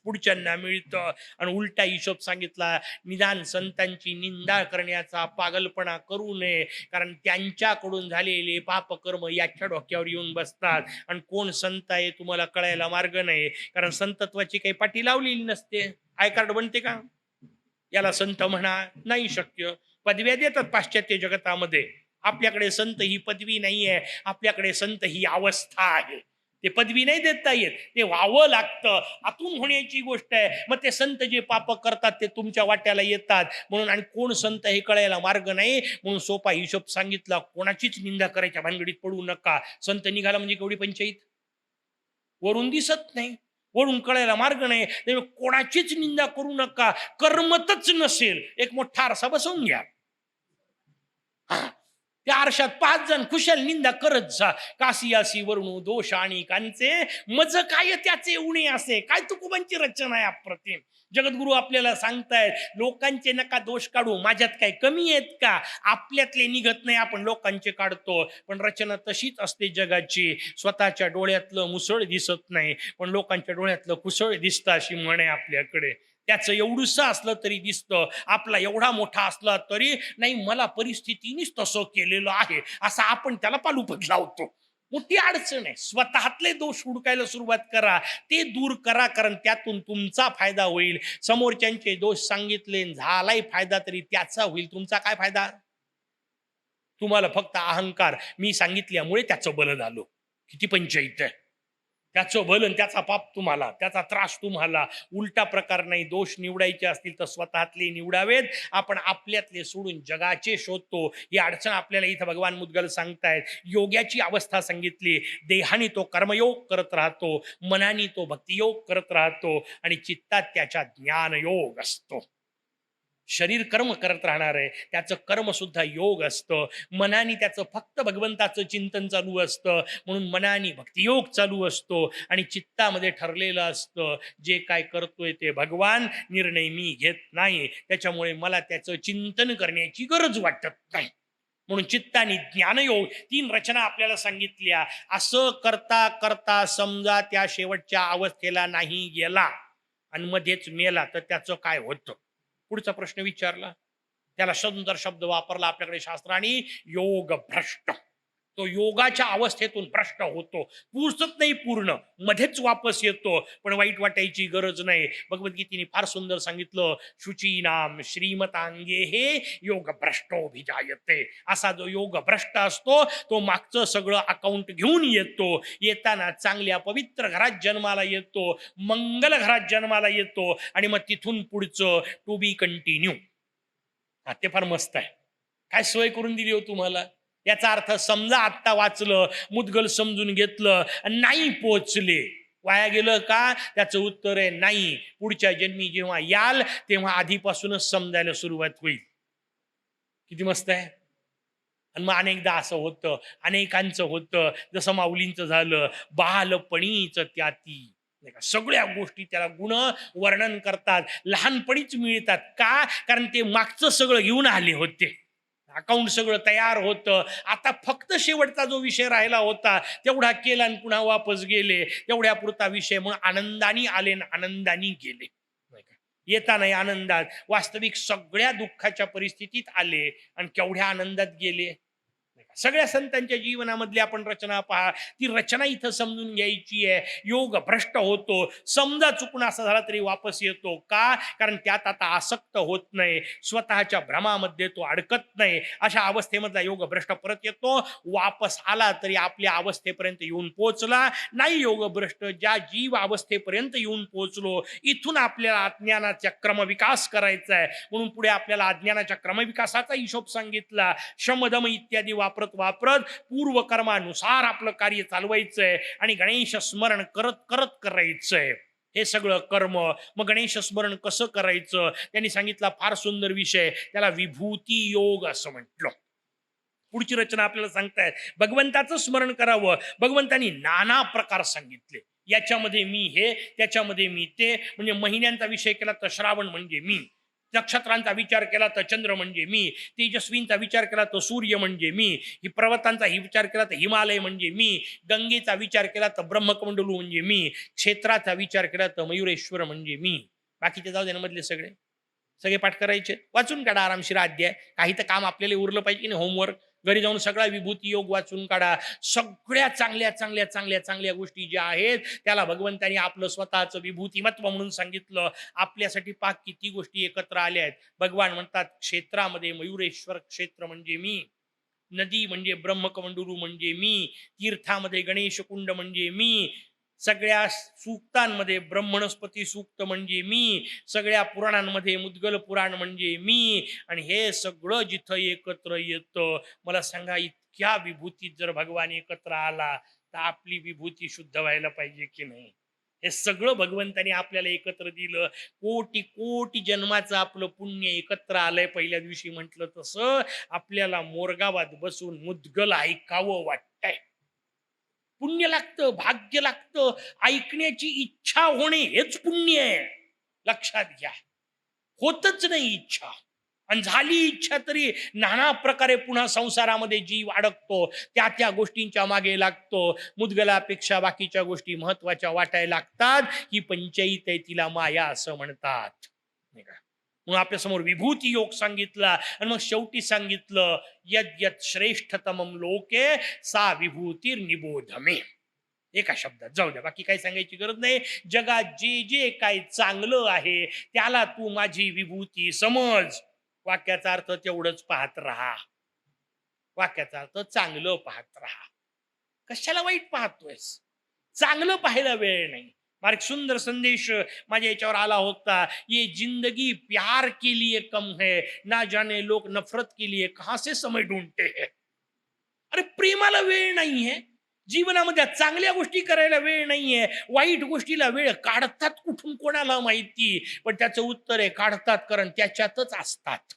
S1: पुढच्यांना मिळतं. आणि उलटा हिशोब सांगितला, निदान संतांची निंदा करण्याचा पागलपणा करू नये. कारण त्यांच्याकडून झालेले पापकर्म याच्या डोक्यावर येऊन बसतात. आणि कोण संत आहे तुम्हाला कळायला मार्ग नाही. कारण संतत्वाची काही पाठी लावलेली नसते. आय कार्ड बनते का? याला संत म्हणा, नाही शक्य. पदव्या देतात पाश्चात्य जगतामध्ये. आपल्याकडे संत ही पदवी नाहीये, आपल्याकडे संत ही अवस्था आहे. ते पदवी नाही देता येत, ते व्हावं लागतं. आतून होण्याची गोष्ट आहे. मग ते संत जे पाप करतात ते तुमच्या वाट्याला येतात. म्हणून आणि कोण संत हे कळायला मार्ग नाही. म्हणून सोपा हिशोब सांगितला, कोणाचीच निंदा करायच्या भानगडीत पडू नका. संत निघाला म्हणजे केवढी पंचायत. वरून दिसत नाही, वरून कळायला मार्ग नाही, त्यामुळे कोणाचीच निंदा करू नका. कर्मतच नसेल, एक मोठा आरसा बसवून घ्या. त्या आरशात 5 जण खुशाल निंदा करत जा. कासियासी वर्णू दोष आणि कांचे, मज काय त्याचे उणे असे. काय तुकोबांची रचना आहे अप्रतिम. जगद्गुरु आपल्याला सांगतायत, लोकांचे नका दोष काढू. माझ्यात काय कमी आहेत का? आपल्यातले निघत नाही, आपण लोकांचे काढतो. पण रचना तशीच असते जगाची. स्वतःच्या डोळ्यातलं मुसळ दिसत नाही, पण लोकांच्या डोळ्यातलं कुसळ दिसतं, अशी म्हण आहे आपल्याकडे. त्याचं एवढंसं असलं तरी दिसतं, आपला एवढा मोठा असला तरी नाही, मला परिस्थितीनेच तसं केलेलं आहे असं आपण त्याला पालुपत लावतो. मोठी अडचण आहे. स्वतःतले दोष हुडकायला सुरुवात करा, ते दूर करा. कारण त्यातून तुमचा फायदा होईल. समोरच्यांचे दोष सांगितले, झालाय फायदा तरी त्याचा होईल, तुमचा काय फायदा? तुम्हाला फक्त अहंकार, मी सांगितल्यामुळे त्याचं बल झालं. किती पंचायत आहे. त्याचं भलं आणि त्याचा पाप तुम्हाला, त्याचा त्रास तुम्हाला. उलटा प्रकार नाही. दोष निवडायचे असतील तर स्वतःतले निवडावेत. आपण आपल्यातले सोडून जगाचे शोधतो. ही अडचण आपल्याला इथं भगवान मुद्गल सांगतायत. योग्याची अवस्था सांगितली. देहाने तो कर्मयोग करत राहतो, मनाने तो भक्तियोग करत राहतो, आणि चित्तात त्याच्या ज्ञानयोग असतो. शरीर कर्म करत राहणार आहे, त्याचं कर्म सुद्धा योग असतं. मनाने त्याचं फक्त भगवंताचं चिंतन चालू असतं, म्हणून मनाने भक्तियोग चालू असतो आणि चित्तामध्ये ठरलेलं असतं जे काय करतोय ते भगवान, निर्णय मी घेत नाही, त्याच्यामुळे मला त्याचं चिंतन करण्याची गरज वाटत नाही. म्हणून चित्तानी ज्ञानयोग 3 रचना आपल्याला सांगितल्या. असं करता करता समजा त्या शेवटच्या अवस्थेला नाही गेला आणि मध्येच मेला तर त्याचं काय होतं? पुढचा प्रश्न विचारला, त्याला सुंदर शब्द वापरला आपल्याकडे शास्त्राने, योग भ्रष्ट. तो योगाच्या अवस्थेतून भ्रष्ट होतो, पोचत नाही पूर्ण, मध्येच वापस येतो. पण वाईट वाटायची गरज नाही. भगवद्गीतेने फार सुंदर सांगितलं, शुचीनाम श्रीमतांगे हे योग भ्रष्टोभिजायते. असा जो योग भ्रष्ट असतो तो मागचं सगळं अकाउंट घेऊन येतो. येताना चांगल्या पवित्र घरात जन्माला येतो, मंगल घरात जन्माला येतो आणि मग तिथून पुढचं टू बी कंटिन्यू. ते फार मस्त आहे. काय सोय करून दिली हो तुम्हाला. याचा अर्थ समजा आत्ता वाचलं, मुद्गल समजून घेतलं आणि नाही पोचले, वाया गेलं का? त्याचं उत्तर आहे नाही. पुढच्या जन्मी जेव्हा याल तेव्हा आधीपासूनच समजायला सुरुवात होईल. किती मस्त आहे. आणि मग अनेकदा असं होतं, अनेकांचं होतं, जसं माऊलींचं झालं, बालपणीच त्याती नाही का, सगळ्या गोष्टी त्याला गुण वर्णन करतात, लहानपणीच मिळतात. का? कारण ते मागचं सगळं घेऊन आले होते, अकाउंट सगळं तयार होतं. आता फक्त शेवटचा जो विषय राहिला होता तेवढा केला आणि पुन्हा वापस गेले, तेवढ्या पुरता विषय. मग आनंदाने आले आणि आनंदाने गेले. नाही का? येता नाही आनंदात, वास्तविक सगळ्या दुःखाच्या परिस्थितीत आले आणि केवढ्या आनंदात गेले. सगळ्या संतांच्या जीवनामधली आपण रचना पहा, ती रचना इथं समजून घ्यायची आहे. योग भ्रष्ट होतो, समजा चुकून असा झाला तरी वापस येतो. का? कारण त्यात आता आसक्त होत नाही, स्वतःच्या भ्रमामध्ये तो अडकत नाही. अशा अवस्थेमधला योग भ्रष्ट परत येतो. वापस आला तरी आपल्या अवस्थेपर्यंत येऊन पोहोचला नाही. योग भ्रष्ट ज्या जीव अवस्थेपर्यंत येऊन पोहोचलो, इथून आपल्याला अज्ञानाचा क्रमविकास करायचा आहे. म्हणून पुढे आपल्याला अज्ञानाच्या क्रमविकासाचा हिशोब सांगितला. शमदम इत्यादी वापरत पूर्वकर्मानुसार आपलं कार्य चालवायचंय आणि गणेश स्मरण करत करत करायचंय हे सगळं कर्म. मग गणेश स्मरण कसं करायचं त्यांनी सांगितला, फार सुंदर विषय, त्याला विभूती योग असं म्हटलं. पुढची रचना आपल्याला सांगतायत, भगवंताचं स्मरण करावं. भगवंतानी नाना प्रकार सांगितले, याच्यामध्ये मी हे, त्याच्यामध्ये मी ते. म्हणजे महिन्यांचा विषय केला तर श्रावण म्हणजे मी, नक्षत्रांचा विचार केला तर चंद्र म्हणजे मी, तेजस्वींचा विचार केला तर सूर्य म्हणजे मी, ही पर्वतांचा विचार केला तर हिमालय म्हणजे मी, गंगेचा विचार केला तर ब्रह्मकमंडलू म्हणजे मी, क्षेत्राचा विचार केला तर मयुरेश्वर म्हणजे मी. बाकीचे जाऊ दे मधले सगळे सगळे पाठ करायचे, वाचून काढा आरामशीर अध्याय. काही तर काम आपल्याला उरलं पाहिजे की होमवर्क. घरी जाऊन सगळा विभूती योग वाचून काढा. सगळ्या चांगल्या चांगल्या चांगल्या चांगल्या गोष्टी ज्या आहेत त्याला भगवंतानी आपलं स्वतःचं विभूतिमत्व म्हणून सांगितलं. आपल्यासाठी पाक किती गोष्टी एकत्र आल्या आहेत. भगवान म्हणतात, क्षेत्रामध्ये मयुरेश्वर क्षेत्र म्हणजे मी, नदी म्हणजे ब्रह्मकमंडलू म्हणजे मी, तीर्थामध्ये गणेश कुंड म्हणजे मी, सगळ्या सूक्तांमध्ये ब्रह्मणस्पती सूक्त म्हणजे मी, सगळ्या पुराणांमध्ये मुद्गल पुराण म्हणजे मी. आणि हे सगळं जिथं एकत्र येतं, मला सांगा, इतक्या विभूतीत जर भगवान एकत्र आला तर आपली विभूती शुद्ध व्हायला पाहिजे की नाही. हे सगळं भगवंताने आपल्याला एकत्र दिलं. कोटी कोटी जन्माचं आपलं पुण्य एकत्र आलंय. पहिल्या दिवशी म्हटलं तसं आपल्याला मोरगावात बसून मुद्गल ऐकावं वाटतंय. पुण्य लागतं, भाग्य लागतं. ऐकण्याची इच्छा होणे हेच पुण्य आहे, लक्षात घ्या. होतच नाही इच्छा, आणि झाली इच्छा तरी नाना प्रकारे पुन्हा संसारामध्ये जीव अडकतो, त्या त्या गोष्टींच्या मागे लागतो. मुद्गलापेक्षा बाकीच्या गोष्टी महत्वाच्या वाटायला लागतात. ही पंचायत आहे, तिला माया असं म्हणतात, नाही का. म्हणून आपल्या समोर विभूती योग सांगितला आणि मग शेवटी सांगितलं, यद यद श्रेष्ठतमम लोके सा विभूतीर निबोधमे. एका शब्दात जाऊ द्या, बाकी काही सांगायची गरज नाही. जगात जे जे काय चांगलं आहे त्याला तू माझी विभूती समज. वाक्याचा अर्थ तेवढंच पाहत राहा. वाक्याचा अर्थ चांगलं पाहत राहा. कशाला वाईट पाहतोयस? चांगलं पाहायला वेळ नाही. मार सुंदर संदेश माझ्या याच्यावर आला होता, ये जिंदगी प्यार के लिए कम है, ना जाने लोग नफरत के लिए कहां से समय ढूंढते हैं. अरे प्रेमाला वेळ नाहीये, जीवनामध्ये चांगल्या गोष्टी करायला वेळ नाहीये, वाईट गोष्टीला वेळ काढतात कुठून कोणाला माहिती, पण त्याचं उत्तर आहे काढतात कारण त्याच्यातच असतात.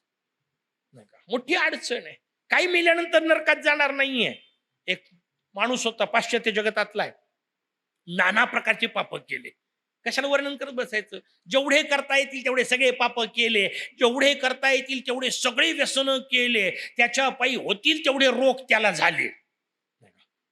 S1: नाही का? मोठी अडचण आहे. काही मेल्यानंतर नरकात जाणार नाहीये. एक माणूस होता पाश्चात्य जगतातला आहे. नाना प्रकारचे पाप केले. कशाला वर्णन करत बसायचं? जेवढे करता येतील तेवढे सगळे पाप केले, जेवढे करता येतील तेवढे सगळे व्यसनं केले, त्याच्या पायी होतील तेवढे रोग त्याला झाले.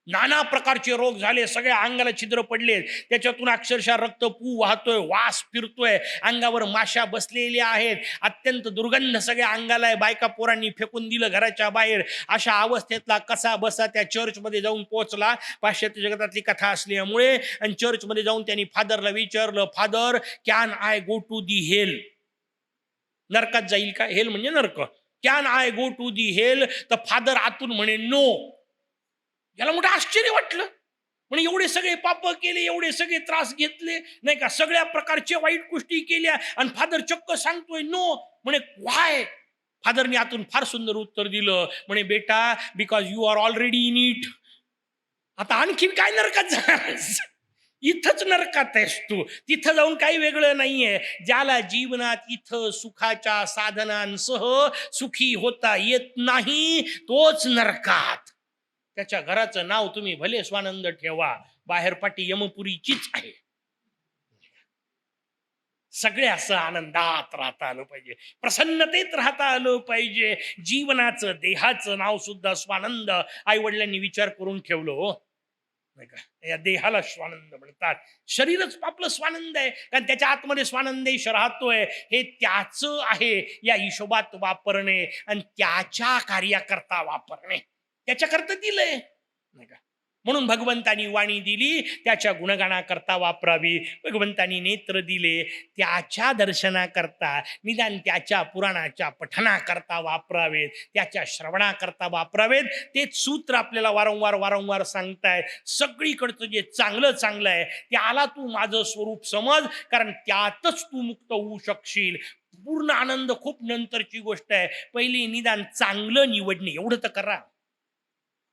S1: नाना प्रकारचे रोग झाले, सगळ्या अंगाला छिद्र पडले, त्याच्यातून अक्षरशः रक्त पू वाहतोय, वास फिरतोय, अंगावर माशा बसलेल्या आहेत, अत्यंत दुर्गंध सगळ्या अंगाला आहे. बायका पोरांनी फेकून दिलं घराच्या बाहेर. अशा अवस्थेतला कसा बसा त्या चर्चमध्ये जाऊन पोहोचला, पाश्चात्य जगतातली कथा असल्यामुळे. आणि चर्चमध्ये जाऊन त्यांनी फादरला विचारलं, father can I go to the hell? नरकात जाईल का? हेल म्हणजे नरक. Can I go to the hell? तर फादर आतून म्हणे नो. याला मोठं आश्चर्य वाटलं. म्हणजे एवढे सगळे पाप केले, एवढे सगळे त्रास घेतले, नाही का, सगळ्या प्रकारच्या वाईट गोष्टी केल्या, आणि फादर चक्क सांगतोय नो. म्हणे व्हाय? फादरने आतून फार सुंदर उत्तर दिलं. म्हणे बेटा, because you are already in it. आता आणखीन काय नरकात जाणार? इथंच नरकात आहेस तू, तिथं जाऊन काही वेगळं नाहीये. ज्याला जीवनात इथं सुखाच्या साधनांसह सुखी होता येत नाही, तोच नरकात. त्याच्या घराचं नाव तुम्ही भले स्वानंद ठेवा, बाहेर पाठी यमपुरीचीच आहे. सगळ्याचं आनंदात राहता आलं पाहिजे, प्रसन्नतेत राहता आलं पाहिजे. जीवनाचं देहाचं नाव सुद्धा स्वानंद. आई वडिलांनी विचार करून ठेवलं हो, नाही का? या देहाला स्वानंद म्हणतात. शरीरच आपलं स्वानंद आहे, कारण त्याच्या आतमध्ये स्वानंदेश राहतोय. हे त्याचं आहे या हिशोबात वापरणे आणि त्याच्या कार्याकरता वापरणे, त्याच्याकरता दिलंय, नाही का? म्हणून भगवंतानी वाणी दिली त्याच्या गुणगानाकरता वापरावी, भगवंतानी नेत्र दिले त्याच्या दर्शनाकरता, निदान त्याच्या पुराणाच्या पठनाकरता वापरावेत, त्याच्या श्रवणाकरता वापरावेत. तेच सूत्र आपल्याला वारंवार वारंवार सांगताय. सगळीकडचं जे चांगलं चांगलं आहे त्याला तू माझं स्वरूप समज, कारण त्यातच तू मुक्त होऊ शकशील. पूर्ण आनंद खूप नंतरची गोष्ट आहे, पहिली निदान चांगलं निवडणे एवढं तर करा.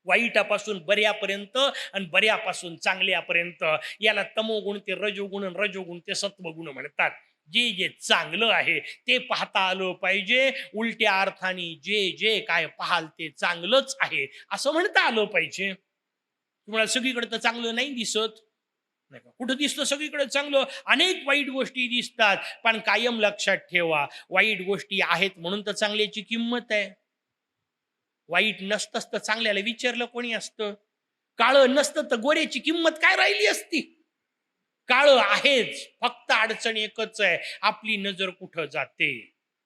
S1: वाईटापासून बऱ्यापर्यंत आणि बऱ्यापासून चांगल्यापर्यंत, याला तमोगुण ते रजोगुण, रजोगुण ते सत्वगुण म्हणतात. जे जे चांगलं आहे ते पाहता आलं पाहिजे. उलट्या अर्थाने जे जे काय पाहाल ते चांगलंच आहे असं म्हणता आलं पाहिजे. तुम्हाला सगळीकडे तर चांगलं नाही दिसत, नाही का? कुठं दिसतं सगळीकडे चांगलं? अनेक वाईट गोष्टी दिसतात, पण कायम लक्षात ठेवा, वाईट गोष्टी आहेत म्हणून तर चांगल्याची किंमत आहे. वाईट नसतंच तर चांगल्याला विचारलं कोणी असतं? काळं नसतं तर गोऱ्याची किंमत काय राहिली असती? काळं आहेच, फक्त अडचण एकच आहे, आपली नजर कुठं जाते.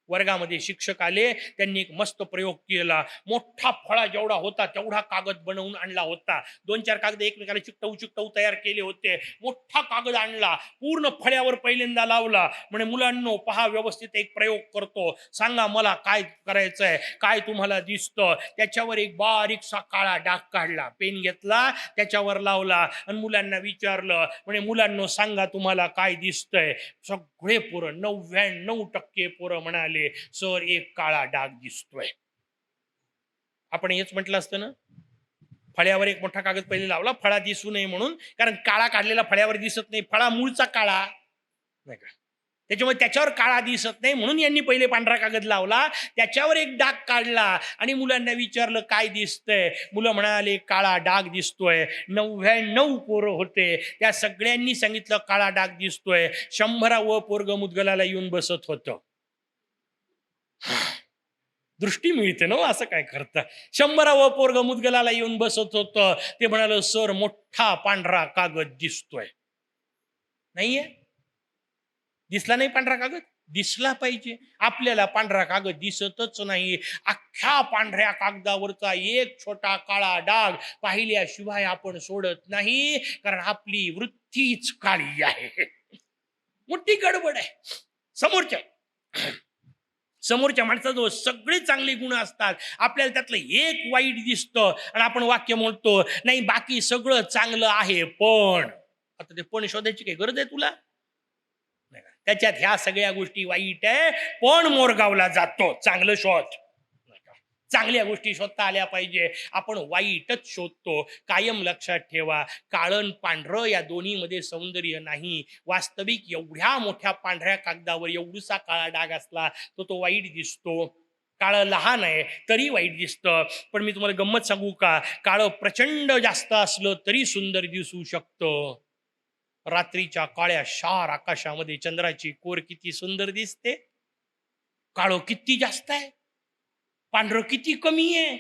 S1: वर्गामध्ये शिक्षक आले, त्यांनी एक मस्त प्रयोग केला. मोठा फळा जेवढा होता तेवढा कागद बनवून आणला होता. 2-4 कागद एकमेकाला चिकटवू चिकटवू तयार केले होते. मोठा कागद आणला, पूर्ण फळ्यावर पहिल्यांदा लावला. म्हणे मुलांनो पहा, व्यवस्थित एक प्रयोग करतो, सांगा मला काय करायचंय, काय तुम्हाला दिसतं? त्याच्यावर एक बारीकसा काळा डाग काढला, पेन घेतला, त्याच्यावर लावला आणि मुलांना विचारलं. म्हणे मुलांनो सांगा तुम्हाला काय दिसतंय? सगळे पोरं 99% पोरं म्हणाले, सर एक काळा डाग दिसतोय. आपण हेच म्हटलं असतं ना, फळ्यावर एक मोठा कागद पहिले लावला, फळा दिसू नये म्हणून, कारण काळा काढलेला फळ्यावर दिसत नाही, फळा मूळचा काळा, नाही का? त्याच्यामुळे त्याच्यावर काळा दिसत नाही म्हणून यांनी पहिले पांढरा कागद लावला, त्याच्यावर एक डाग काढला आणि मुलांना विचारलं काय दिसतंय? मुलं म्हणाले काळा डाग दिसतोय. 99 पोरं होते, त्या सगळ्यांनी सांगितलं काळा डाग दिसतोय. 100व पोरग मुदगलाला येऊन बसत होतं. दृष्टी मिळते ना असं काय करता? 100व पोरग मुदगलाला येऊन बसत होतं. ते म्हणाल सर मोठा पांढरा कागद दिसतोय. नाहीये? दिसला नाही पांढरा कागद? दिसला पाहिजे. आपल्याला पांढरा कागद दिसतच नाही. अख्ख्या पांढऱ्या कागदावरचा एक छोटा काळा डाग पाहिल्याशिवाय आपण सोडत नाही, कारण आपली वृत्तीच काळी आहे. मोठी गडबड आहे. समोरच्या माणसाजवळ सगळे चांगले गुण असतात, आपल्याला त्यातलं एक वाईट दिसतं आणि आपण वाक्य म्हणतो नाही बाकी सगळं चांगलं आहे पण. आता ते पण शोधायची काही गरज आहे तुला? नाही का? त्याच्यात ह्या सगळ्या गोष्टी वाईट आहे, पण मोरगावला जातो, चांगलं शोध, नाही का? चांगल्या गोष्टी शोधता आल्या पाहिजे. आपण वाईटच शोधतो. कायम लक्षात ठेवा, काळं पांढरं या दोन्हीमध्ये सौंदर्य नाही. वास्तविक एवढ्या मोठ्या पांढऱ्या कागदावर एवढूसा काळा डाग असला तो वाईट दिसतो. काळं लहान आहे तरी वाईट दिसतं. पण मी तुम्हाला गंमत सांगू का, काळं प्रचंड जास्त असलं तरी सुंदर दिसू शकतं. रात्रीच्या काळ्या शार आकाशामध्ये चंद्राची कोर किती सुंदर दिसते. काळं किती जास्त आहे, पांढरं किती कमी आहे,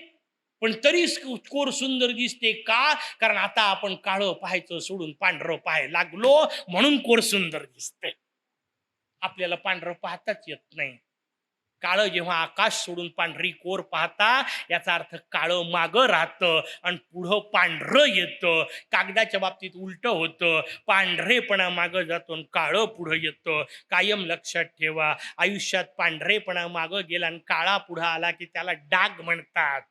S1: पण तरी कोर सुंदर दिसते. का? कारण आता आपण काळं पाहायचं सोडून पांढरं पाहायला लागलो, म्हणून कोर सुंदर दिसते. आपल्याला पांढरं पाहताच येत नाही. काळं जेव्हा आकाश सोडून पांढरी कोर पाहता, याचा अर्थ काळं मागं राहतं आणि पुढं पांढरं येतं. कागदाच्या बाबतीत उलट होतं, पांढरेपणा मागं जातो आणि काळं पुढं येतं. कायम लक्षात ठेवा, आयुष्यात पांढरेपणा मागं गेला आणि काळा पुढं आला की त्याला डाग म्हणतात.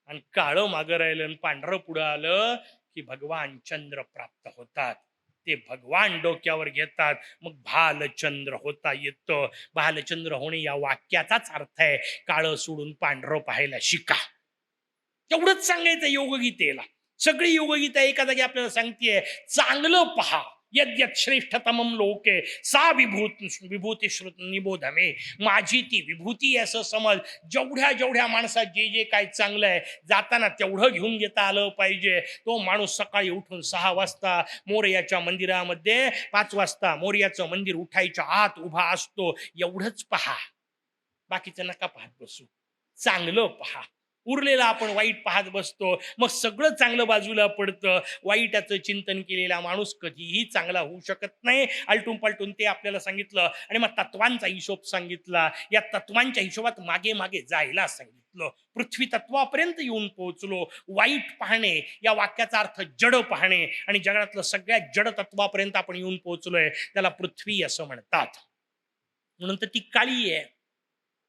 S1: आणि काळं मागं राहिलं आणि पांढरं पुढं आलं की भगवान चंद्र प्राप्त होतात. ते भगवान डोक्यावर घेतात, मग भालचंद्र होता येतं. भालचंद्र होणे या वाक्याचाच अर्थ आहे, काळं सोडून पांढरं पाहायला शिका. तेवढंच सांगायचं योगगीतेला. सगळी योगगीता एका जागी आपल्याला सांगतेय, चांगलं पहा. यद्यत श्रेष्ठतमम लोके सा विभूती श्रुत निबोध मे. माझी ती विभूती असं समज. जेवढ्या जेवढ्या माणसात जे जे काय चांगलं आहे, जाताना तेवढं घेऊन घेता आलं पाहिजे. तो माणूस सकाळी उठून 6 वाजता मोरयाच्या मंदिरामध्ये, 5 वाजता मोरयाचं मंदिर उठायच्या आत उभा असतो. एवढंच पहा, बाकीचं नका पाहत बसू. चांगलं पहा. उरलेला आपण वाईट पाहत बसतो, मग सगळं चांगलं बाजूला पडतं. वाईटाचं चिंतन केलेला माणूस कधीही चांगला होऊ शकत नाही. आलटून पालटून ते आपल्याला सांगितलं. आणि मग तत्वांचा हिशोब सांगितला. या तत्वांच्या हिशोबात मागे मागे जायला सांगितलं. पृथ्वी तत्वापर्यंत येऊन पोहोचलो. वाईट पाहणे या वाक्याचा अर्थ जड पाहणे, आणि जगातलं सगळ्यात जड तत्वापर्यंत आपण येऊन पोहोचलोय, त्याला पृथ्वी असं म्हणतात. म्हणून तर ती काळी आहे,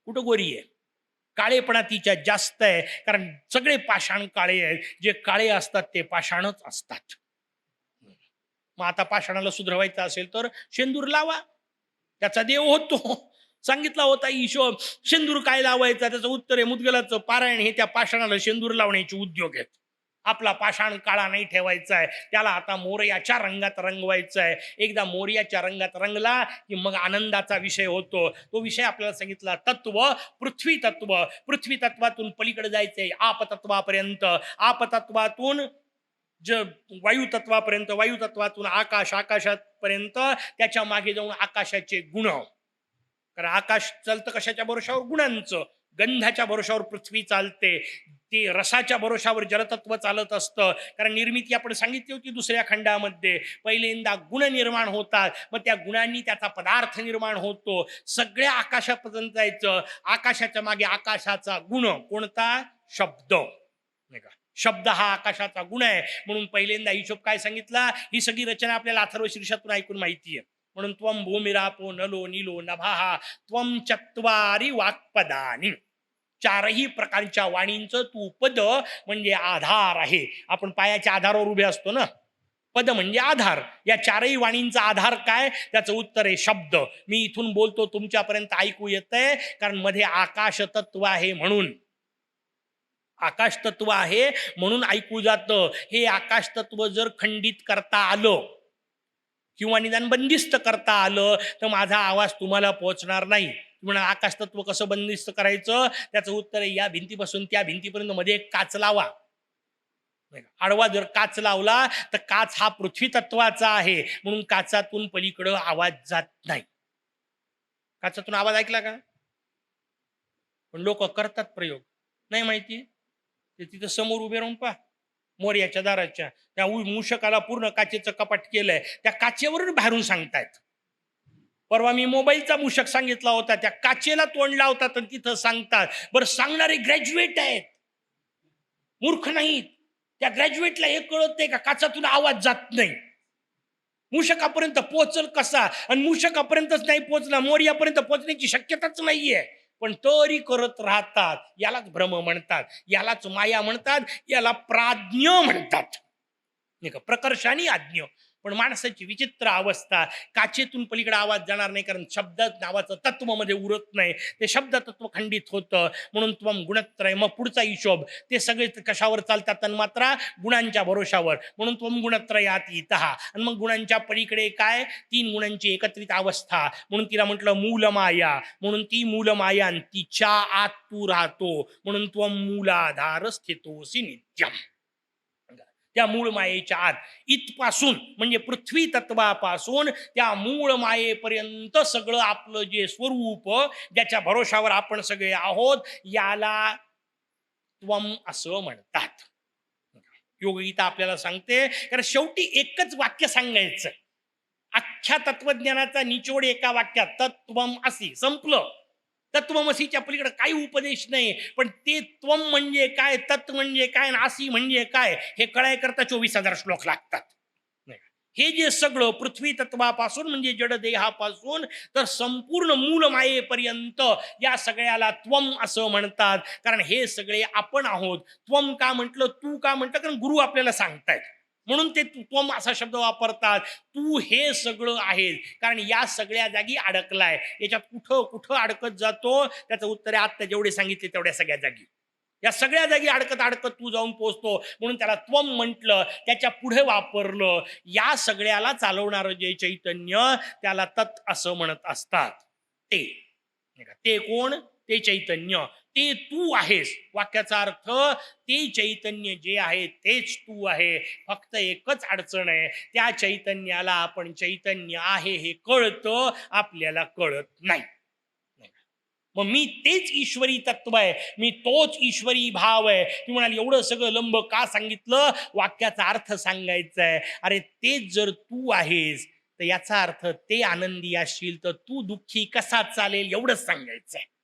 S1: कुठं गोरी आहे. काळेपणा तिच्यात जास्त आहे, कारण सगळे पाषाण काळे आहेत. जे काळे असतात ते पाषाणच असतात. मग आता पाषाणाला सुधरवायचं असेल तर शेंदूर लावा, त्याचा देव होतो. सांगितला होता हिशोब. शेंदूर काय लावायचा, त्याचं उत्तर आहे मुद्गलाचं पारायण. हे त्या पाषाणाला शेंदूर लावण्याचे उद्योग आहेत. आपला पाषाण काळा नाही ठेवायचा आहे, त्याला आता मोरयाच्या रंगात रंगवायचा आहे. एकदा मोरयाच्या रंगात रंगला की मग आनंदाचा विषय होतो. तो विषय आपल्याला सांगितला, तत्व पृथ्वी तत्व. पृथ्वी तत्वातून पलीकडे जायचंय आपतत्वापर्यंत. आपतत्वातून वायू तत्वापर्यंत, वायू तत्वातून आकाश, आकाशापर्यंत, त्याच्या मागे जाऊन आकाशाचे गुण. कारण आकाश चालतं कशाच्या भरोशावर? गुणांचं. गंधाच्या भरोशावर पृथ्वी चालते. ते रसाच्या भरोशावर जलतत्व चालत असतं. कारण निर्मिती आपण सांगितली होती दुसऱ्या खंडामध्ये. पहिल्यांदा गुण निर्माण होतात, मग त्या गुणांनी त्याचा पदार्थ निर्माण होतो. सगळ्या आकाशापर्यंत जायचं. आकाशाच्या मागे आकाशाचा गुण कोणता? शब्द. नाही का? शब्द हा आकाशाचा गुण आहे. म्हणून पहिल्यांदा हिशोब काय सांगितला? ही सगळी रचना आपल्याला अथर्व शीर्षातून ऐकून माहिती आहे. म्हणून त्वम भूमिरापो नलो नीलो नभाहा त्वम चत्वारी वाक्पदानी. 4ही प्रकारच्या वाणींचं तू पद म्हणजे आधार आहे. आपण पायाच्या आधारावर उभे असतो ना, पद म्हणजे आधार. या 4ही वाणींचा आधार काय? त्याचं उत्तर आहे शब्द. मी इथून बोलतो, तुमच्यापर्यंत ऐकू येतंय, कारण मध्ये आकाश तत्व आहे म्हणून. आकाश तत्व आहे म्हणून ऐकू जातं. हे आकाश तत्व जर खंडित करता आलं किंवा निदान बंदिस्त करता आलं तर माझा आवाज तुम्हाला पोहोचणार नाही. म्हणा आकाश तत्व कसं बंदिस्त करायचं? त्याचं उत्तर आहे, या भिंतीपासून त्या भिंतीपर्यंत मध्ये एक काच लावा. आडवा जर काच लावला तर काच हा पृथ्वी तत्वाचा आहे, म्हणून काचातून पलीकडं आवाज जात नाही. काचातून आवाज ऐकला का? पण लोक करतात प्रयोग, नाही माहिती. ते तिथं समोर उभे राहून पहा, मोर्याच्या दाराच्या त्या मूषकाला पूर्ण काचेचं कपाट केलंय, त्या काचेवरून बाहेरून सांगतायत. परवा मी मोबाईलचा मूषक सांगितला होता, त्या काचेला तोंड लावतात आणि तिथं सांगतात. बरं, सांगणारे ग्रॅज्युएट आहेत, मूर्ख नाहीत. त्या ग्रॅज्युएटला हे कळत नाही का काचातून आवाज जात नाही? मूषकापर्यंत पोहोचल कसा? आणि मूषकापर्यंतच नाही पोहोचला, मोर्यापर्यंत पोहोचण्याची शक्यताच नाहीये, पण तरी करत राहतात. यालाच भ्रम म्हणतात, यालाच माया म्हणतात, याला प्राज्ञ म्हणतात. नाही का? प्रकर्षाने आज्ञ. पण माणसाची विचित्र अवस्था, काचेतून पलीकडे आवाज जाणार नाही, कारण शब्द नावाचं तत्व मध्ये उरत नाही, ते शब्द तत्व खंडित होतं. म्हणून त्वम गुणत्रय. मग पुढचा हिशोब, ते सगळे कशावर चालतात? तन्मात्रा गुणांच्या भरोशावर. म्हणून त्वम गुणत्रयात इतहा. आणि मग गुणांच्या पलीकडे काय? 3 गुणांची एकत्रित अवस्था. म्हणून तिला म्हटलं मूलमाया. म्हणून ती मूलमाया, तिच्या आत तू राहतो. म्हणून त्वम मूलाधार स्थितोसी नित्यम. त्या मूळ मायेच्या आत, इथपासून म्हणजे पृथ्वी तत्वापासून त्या मूळ मायेपर्यंत सगळं आपलं जे स्वरूप, ज्याच्या भरोशावर आपण सगळे आहोत, याला त्वम असं म्हणतात. योगगीता आपल्याला सांगते, कारण शेवटी एकच वाक्य सांगायचं. अख्ख्या तत्वज्ञानाचा निचोड एका वाक्यात, तत्वम असी, संपलं. तत्वमसीच्या पलीकडे काही उपदेश नाही. पण ते त्वम म्हणजे काय, तत्व म्हणजे काय, असी म्हणजे काय, हे कळायकरता 24,000 श्लोक लागतात. हे जे सगळं पृथ्वी तत्वापासून म्हणजे जडदेहापासून तर संपूर्ण मूल मायेपर्यंत, या सगळ्याला त्वम असं म्हणतात. कारण हे सगळे आपण आहोत. त्वम का म्हटलं, तू का म्हटलं, कारण गुरु आपल्याला सांगतायत म्हणून ते त्वम असा शब्द वापरतात. तू हे सगळं आहेस, कारण या सगळ्या जागी अडकलाय. याच्यात कुठं कुठं अडकत जातो, त्याचं उत्तर आहे आत्ता जेवढे सांगितले तेवढ्या सगळ्या जागी. या सगळ्या जागी अडकत अडकत तू जाऊन पोहोचतो. म्हणून त्याला त्वम म्हटलं. त्याच्या पुढे वापरलं. या सगळ्याला चालवणारं जे चैतन्य, त्याला तत् असं म्हणत असतात. ते कोण? ते चैतन्य. ते तू आहेस. वाक्याचा अर्थ, ते चैतन्य जे आहे तेच तू आहे. फक्त एकच अडचण आहे, त्या चैतन्याला आपण चैतन्य आहे हे कळतं, आपल्याला कळत नाही. मग मी तेच ईश्वरी तत्व आहे, मी तोच ईश्वरी भाव आहे. ती म्हणाली एवढं सगळं लंब का सांगितलं? वाक्याचा अर्थ सांगायचा आहे. अरे तेच जर तू आहेस, तर याचा अर्थ ते आनंदी असशील तर तू दुःखी कसा चालेल, एवढंच सांगायचं आहे.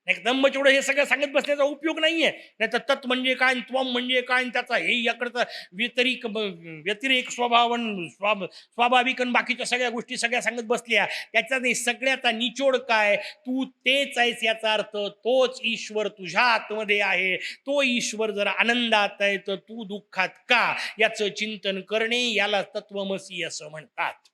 S1: एकदम तेवढं हे सगळं सांगत बसण्याचा उपयोग नाहीये. नाही तर तत् म्हणजे काय, त्वम म्हणजे काय, त्याचा हे याकडचा व्यतिरेक स्वाभाविक आणि बाकीच्या सगळ्या गोष्टी सगळ्या सांगत बसल्या. त्याचा नाही, सगळ्याचा निचोड काय? तू तेच आहेस. याचा अर्थ तोच ईश्वर तुझ्या आतमध्ये आहे. तो ईश्वर जर आनंदात आहे तर तू दुःखात का, याचं चिंतन करणे, याला तत्वमसी असं म्हणतात.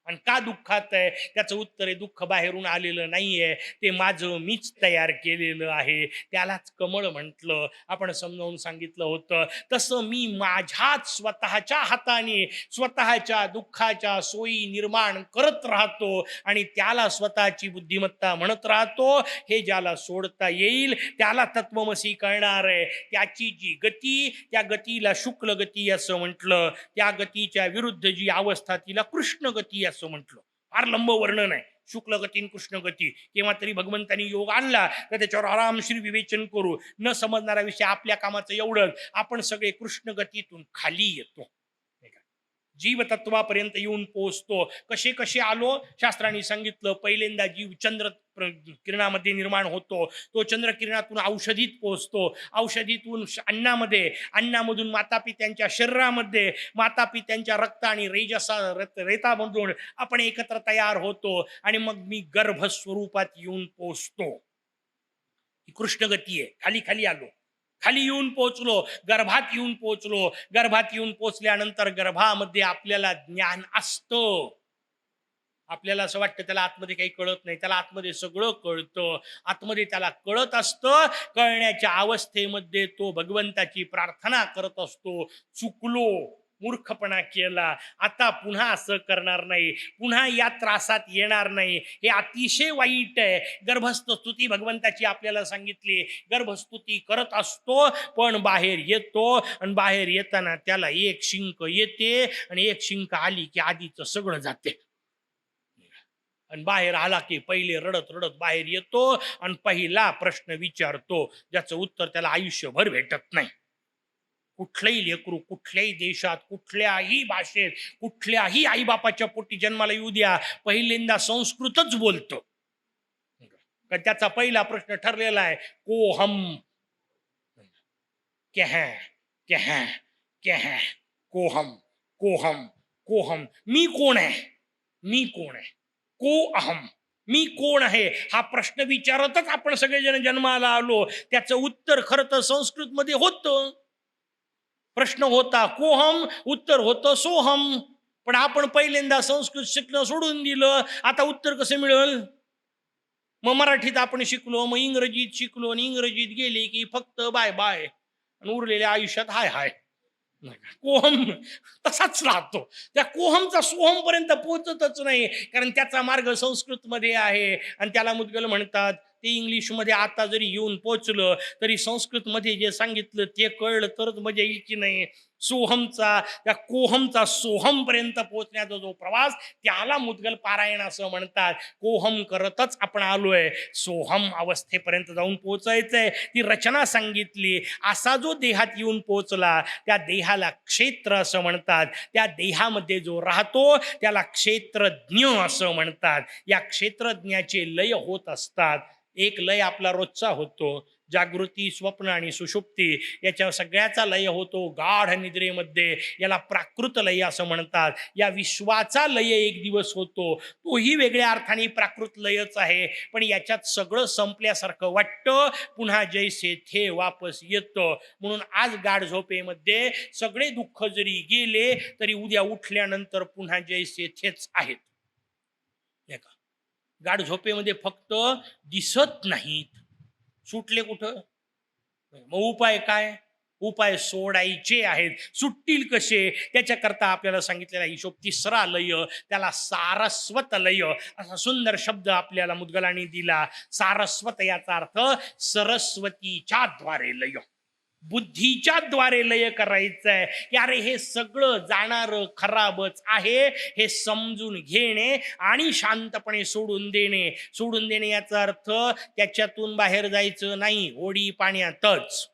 S1: आणि का दुःखात आहे? त्याचं उत्तर आहे, दुःख बाहेरून आलेलं नाहीये, ते माझं मीच तयार केलेलं आहे. त्यालाच कमळ म्हटलं. आपण समजावून सांगितलं होतं. तसं मी माझ्याच स्वतःच्या हाताने स्वतःच्या दुःखाच्या सोयी निर्माण करत राहतो आणि त्याला स्वतःची बुद्धिमत्ता म्हणत राहतो. हे ज्याला सोडता येईल त्याला तत्वमसी कळणार आहे. त्याची जी गती, त्या गतीला शुक्ल गती असं म्हटलं. त्या गतीच्या विरुद्ध जी अवस्था, तिला कृष्ण गती असं म्हटलं. फार लंब वर्णन आहे. शुक्ल गती आणि कृष्ण गती. केव्हा तरी भगवंतानी योग आणला तर त्याच्यावर आरामशीर विवेचन करू. न समजणारा विषय, आपल्या कामाचं एवढंच, आपण सगळे कृष्ण गतीतून खाली येतो, जीव तत्वापर्यंत येऊन पोहोचतो. कसे कसे आलो? शास्त्रांनी सांगितलं. पहिल्यांदा जीव चंद्र किरणामध्ये निर्माण होतो. तो चंद्र किरणातून औषधीत पोहोचतो. औषधीतून अन्नामध्ये, अन्नामधून मातापित्यांच्या शरीरामध्ये, मातापित्यांच्या रक्त आणि रेतामधून आपण एकत्र तयार होतो आणि मग मी गर्भ स्वरूपात येऊन पोहोचतो. ही कृष्ण गती आहे. खाली खाली आलो, खाली येऊन पोहोचलो, गर्भात येऊन पोहोचलो. गर्भात येऊन पोहोचल्यानंतर गर्भामध्ये आपल्याला ज्ञान असतं. आपल्याला असं वाटतं त्याला आतमध्ये काही कळत नाही, त्याला आतमध्ये सगळं कळतं. आतमध्ये त्याला कळत असतं. कळण्याच्या अवस्थेमध्ये तो भगवंताची प्रार्थना करत असतो. चुकलो, मूर्खपणा केला, आता पुन्हा असं करणार नाही, पुन्हा या त्रासात येणार नाही. हे अतिशय वाईट आहे. गर्भस्थ स्तुती भगवंताची आपल्याला सांगितली. गर्भस्तुती करत असतो, पण बाहेर येतो आणि बाहेर येताना त्याला एक शिंक येते आणि एक शिंक आली की आधीच सगळं जाते. आणि बाहेर आला की पहिले रडत रडत बाहेर येतो आणि पहिला प्रश्न विचारतो, ज्याचं उत्तर त्याला आयुष्यभर भेटत नाही. कुठल्याही लेकरू, कुठल्याही देशात, कुठल्याही भाषेत, कुठल्याही आईबापाच्या पोटी जन्माला येऊ द्या, पहिल्यांदा संस्कृतच बोलतो. त्याचा पहिला प्रश्न ठरलेला आहे, कोहम, क्या है, क्या है, क्या है, कोहम, कोहम, कोहम. मी कोण आहे, मी कोण आहे, को अहम, मी कोण आहे, हा प्रश्न विचारतच आपण सगळेजण जन्माला आलो. त्याचं उत्तर खरं तर संस्कृत मध्ये होतं. प्रश्न होता कोहम, उत्तर होतं सोहम. पण आपण पहिल्यांदा संस्कृत शिकणं सोडून दिलं, आता उत्तर कसं मिळेल? मग मराठीत आपण शिकलो, मग इंग्रजीत शिकलो, आणि इंग्रजीत गेले की फक्त बाय बाय, आणि उरलेल्या आयुष्यात हाय हाय. कोहम तसाच राहतो. त्या कोहमचा सोहम पर्यंत पोहोचतच नाही, कारण त्याचा मार्ग संस्कृत मध्ये आहे, आणि त्याला मुद्गल म्हणतात. ते इंग्लिश मध्ये आता जरी येऊन पोहोचलं तरी संस्कृत मध्ये जे सांगितलं ते कळलं तरच मजा येईल की नाही. सोहमचा, त्या कोहमचा सोहम पर्यंत पोहोचण्याचा जो प्रवास, त्याला मुद्गल पारायण असं म्हणतात. कोहम करतच आपण आलोय, सोहम अवस्थेपर्यंत जाऊन पोहोचायचंय. ती रचना सांगितली. असा जो देहात येऊन पोहोचला त्या देहाला क्षेत्र असं म्हणतात. त्या देहामध्ये जो राहतो त्याला क्षेत्रज्ञ असं म्हणतात. या क्षेत्रज्ञाचे लय होत असतात. एक लय आपला रोजचा होतो, जागृती, स्वप्न आणि सुषुप्ती, याच्या सगळ्याचा लय होतो गाढ निद्रेमध्ये. याला प्राकृत लय असं म्हणतात. या विश्वाचा लय एक दिवस होतो, तोही वेगळ्या अर्थाने प्राकृत लयच आहे. पण याच्यात सगळं संपल्यासारखं वाटतं, पुन्हा जैसे थे वापस येतं. म्हणून आज गाढ झोपेमध्ये सगळे दुःख जरी गेले तरी उद्या उठल्यानंतर पुन्हा जैसे थेच आहेत. गाढ झोपेमध्ये फक्त दिसत नाहीत, सुटले कुठं? मग उपाय काय? उपाय सोडायचे आहेत. सुटतील कसे? त्याच्याकरता आपल्याला सांगितलेला हिशोब तिसरा लय, त्याला सारस्वत लय असा सुंदर शब्द आपल्याला मुद्गलांनी दिला. सारस्वत याचा अर्थ सरस्वतीच्या द्वारे लय, बुद्धीच्या द्वारे लय करायचं आहे. की अरे हे सगळं जाणारं खराबच आहे, हे समजून घेणे आणि शांतपणे सोडून देणे. सोडून देणे याचा अर्थ त्याच्यातून बाहेर जायचं नाही, होडी पाण्यातच,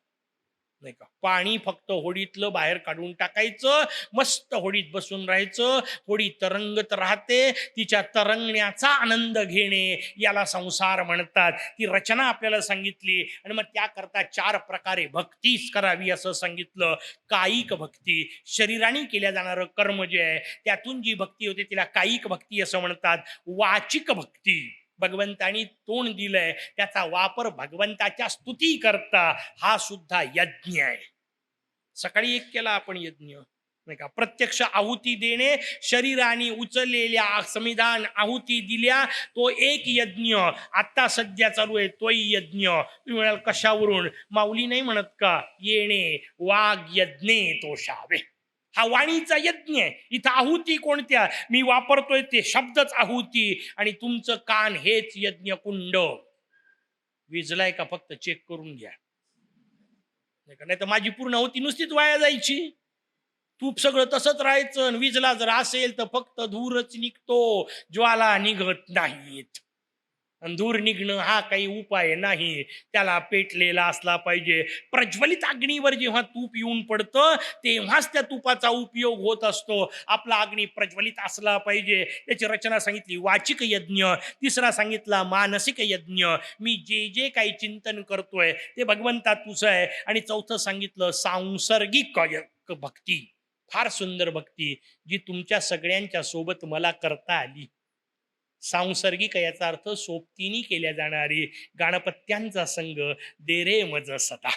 S1: नाही का? पाणी फक्त होडीतलं बाहेर काढून टाकायचं, मस्त होडीत बसून राहायचं. होडी तरंगत राहते, तिच्या तरंगण्याचा आनंद घेणे याला संसार म्हणतात. ती रचना आपल्याला सांगितली. आणि मग त्याकरता 4 प्रकारे भक्तीच करावी असं सांगितलं. कायिक भक्ती, शरीराने केल्या जाणारं कर्म जे आहे त्यातून जी भक्ती होते तिला कायिक भक्ती असं म्हणतात. वाचिक भक्ती, भगवंतानी तोंड दिलंय त्याचा वापर भगवंताच्या स्तुती करता, हा सुद्धा यज्ञ आहे. सकाळी एक केला आपण यज्ञ, नाही का? प्रत्यक्ष आहुती देणे, शरीराने उचललेल्या संविधान आहुती दिल्या, तो एक यज्ञ. आता सध्या चालू आहे तोही यज्ञ. तुम्ही म्हणाल कशावरून? माऊली नाही म्हणत का, येणे वाघ यज्ञे तोषावे, हा वाणीचा यज्ञ आहे. इथं आहुती कोणत्या मी वापरतोय ते शब्दच आहुती, आणि तुमचं कान हेच यज्ञ कुंड. विजलाय का फक्त चेक करून घ्या, नाही तर माझी पूर्ण आहुती नुसतीच वाया जायची. तूप सगळं तसंच राहायचं. विजला जर असेल तर फक्त धूरच निघतो, ज्वाला निघत नाहीत. आणि धूर निघणं हा काही उपाय नाही, त्याला पेटलेला असला पाहिजे. प्रज्वलित अग्नीवर जेव्हा तूप येऊन पडतं तेव्हाच त्या तुपाचा उपयोग होत असतो. आपला अग्नी प्रज्वलित असला पाहिजे. त्याची रचना सांगितली वाचिक यज्ञ. तिसरा सांगितला मानसिक यज्ञ, मी जे जे काही चिंतन करतोय ते भगवंता तुझं आहे. आणि चौथं सांगितलं सांसर्गिक भक्ती, फार सुंदर भक्ती जी तुमच्या सगळ्यांच्या सोबत मला करता आली. सांसर्गिक याचा अर्थ सोबतीने केल्या जाणारी गणपत्यांचा संघ दे रे मज सदा.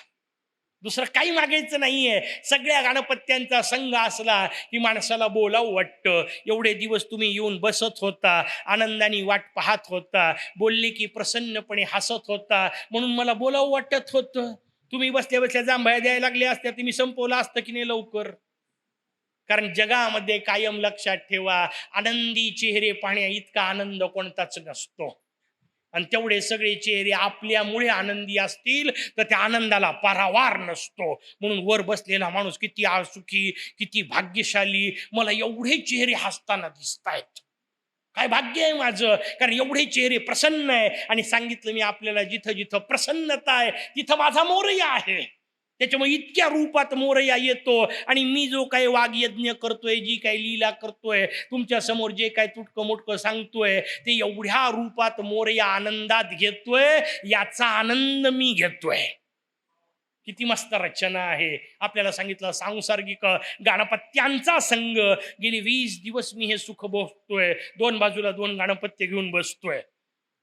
S1: दुसरं काही मागायचं नाहीये. सगळ्या गणपत्यांचा संघ असला की माणसाला बोलावं वाटतं. एवढे दिवस तुम्ही येऊन बसत होता, आनंदाने वाट पाहत होता, बोलले की प्रसन्नपणे हसत होता, म्हणून मला बोलावं वाटत होतं. तुम्ही बसल्या बसल्या जांभया द्यायला लागल्या असत्या तुम्ही संपवलं असतं की नाही लवकर. कारण जगामध्ये कायम लक्षात ठेवा, आनंदी चेहरे पाहण्या इतका आनंद कोणताच नसतो. आणि तेवढे सगळे चेहरे आपल्यामुळे आनंदी असतील तर त्या आनंदाला पारावार नसतो. म्हणून वर बसलेला माणूस किती सुखी, किती भाग्यशाली, मला एवढे चेहरे हसताना दिसतायत, काय भाग्य आहे माझं, कारण एवढे चेहरे प्रसन्न आहे. आणि सांगितलं मी आपल्याला, जिथं जिथं प्रसन्नता आहे तिथं माझा मोरया आहे. त्याच्यामुळे इतक्या रूपात मोरया येतो. आणि मी जो काही वाघयज्ञ करतोय, जी काही लीला करतोय, तुमच्या समोर जे काही तुटकं मुटकं सांगतोय, ते एवढ्या रूपात मोरया आनंदात घेतोय, याचा आनंद मी घेतोय. किती मस्त रचना आहे. आपल्याला सांगितलं सांसर्गिक गणपत्यांचा संघ. गेली 20 दिवस मी हे सुख भोगतोय, 2 बाजूला 2 गणपत्य घेऊन बसतोय.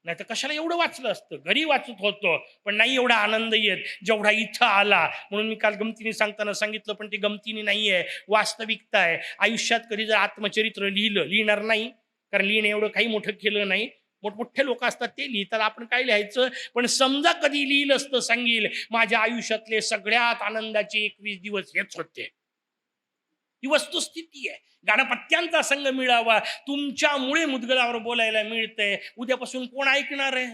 S1: नाही तर कशाला एवढं वाचलं असतं, घरी वाचत होतो पण नाही एवढा आनंद येत जेवढा इथं आला. म्हणून मी काल गमतीने सांगताना सांगितलं, पण ते गमतीने नाहीये, वास्तविकता आहे. आयुष्यात कधी जर आत्मचरित्र लिहिणार नाही, कारण लिहिणं एवढं काही मोठं केलं नाही. मोठमोठे लोक असतात ते लिहितात, आपण काय लिहायचं. पण समजा कधी लिहिलं असतं, सांगील माझ्या आयुष्यातले सगळ्यात आनंदाचे 21 दिवस हेच होते. ही वस्तुस्थिती आहे. गाणपत्यांचा संघ मिळावा, तुमच्यामुळे मुदगलावर बोलायला मिळतंय. उद्यापासून कोण ऐकणार आहे?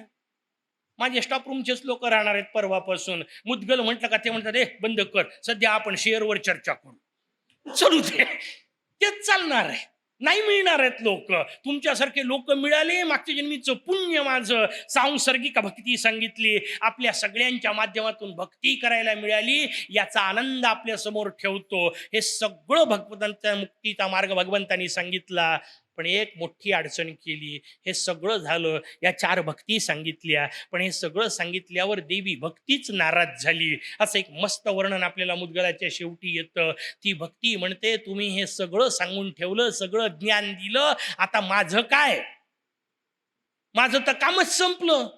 S1: माझे स्टॉप रूमचेच लोक राहणार आहेत परवापासून. मुदगल म्हटलं का ते म्हणतात ए बंद कर, सध्या आपण शेअरवर चर्चा करू. चलू दे, तेच चालणार आहे. नाही मिळणार आहेत लोक. तुमच्यासारखे लोक मिळाले, मागच्या जन्मीचं पुण्य माझं. सांसर्गिक भक्ती सांगितली, आपल्या सगळ्यांच्या माध्यमातून भक्ती करायला मिळाली, याचा आनंद आपल्या समोर ठेवतो. हे सगळं भगवंतांच्या मुक्तीचा मार्ग भगवंतांनी सांगितला. पण एक मोठी अडचण केली. हे सगळं झालं, या 4 भक्ती सांगितल्या, पण हे सगळं सांगितल्यावर देवी भक्तीच नाराज झाली. असं एक मस्त वर्णन आपल्याला मुदगलाच्या शेवटी येतं. ती भक्ती म्हणते, तुम्ही हे सगळं सांगून ठेवलं, सगळं ज्ञान दिलं, आता माझं काय? माझं तर कामच संपलं.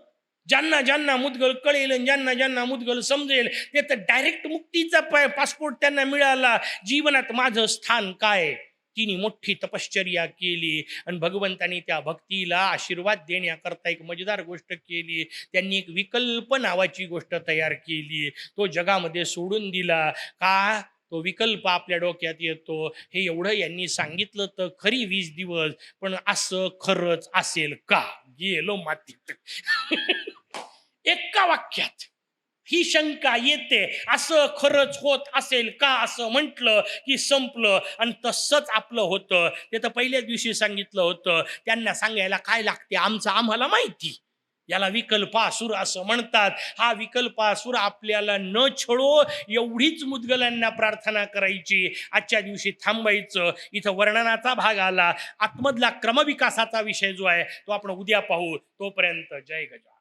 S1: ज्यांना ज्यांना मुदगल कळेल आणि ज्यांना ज्यांना मुदगल समजेल ते तर डायरेक्ट मुक्तीचा पासपोर्ट त्यांना मिळाला. जीवनात माझं स्थान काय? तिने मोठी तपश्चर्या केली आणि भगवंतांनी त्या भक्तीला आशीर्वाद देण्याकरता एक मजेदार गोष्ट केली. त्यांनी एक विकल्प नावाची गोष्ट तयार केली. तो जगामध्ये सोडून दिला. का? तो विकल्प आपल्या डोक्यात येतो. हे एवढं यांनी सांगितलं तर खरी 20 दिवस, पण असं खरंच असेल का? गेलो मातीत. एका वाक्यात ही शंका येते, असं खरंच होत असेल का? असं म्हटलं की संपलं. आणि तसंच आपलं होतं. ते तर पहिल्याच दिवशी सांगितलं होतं. त्यांना सांगायला काय लागते, आमचं आम्हाला माहिती. याला विकल्पासुर असं म्हणतात. हा विकल्पासुर आपल्याला न छळो एवढीच मुदगलांना प्रार्थना करायची. आजच्या दिवशी थांबायचं. इथं वर्णनाचा भाग आला. आतमधला क्रमविकासाचा विषय जो आहे तो आपण उद्या पाहू. तोपर्यंत जय गजानन.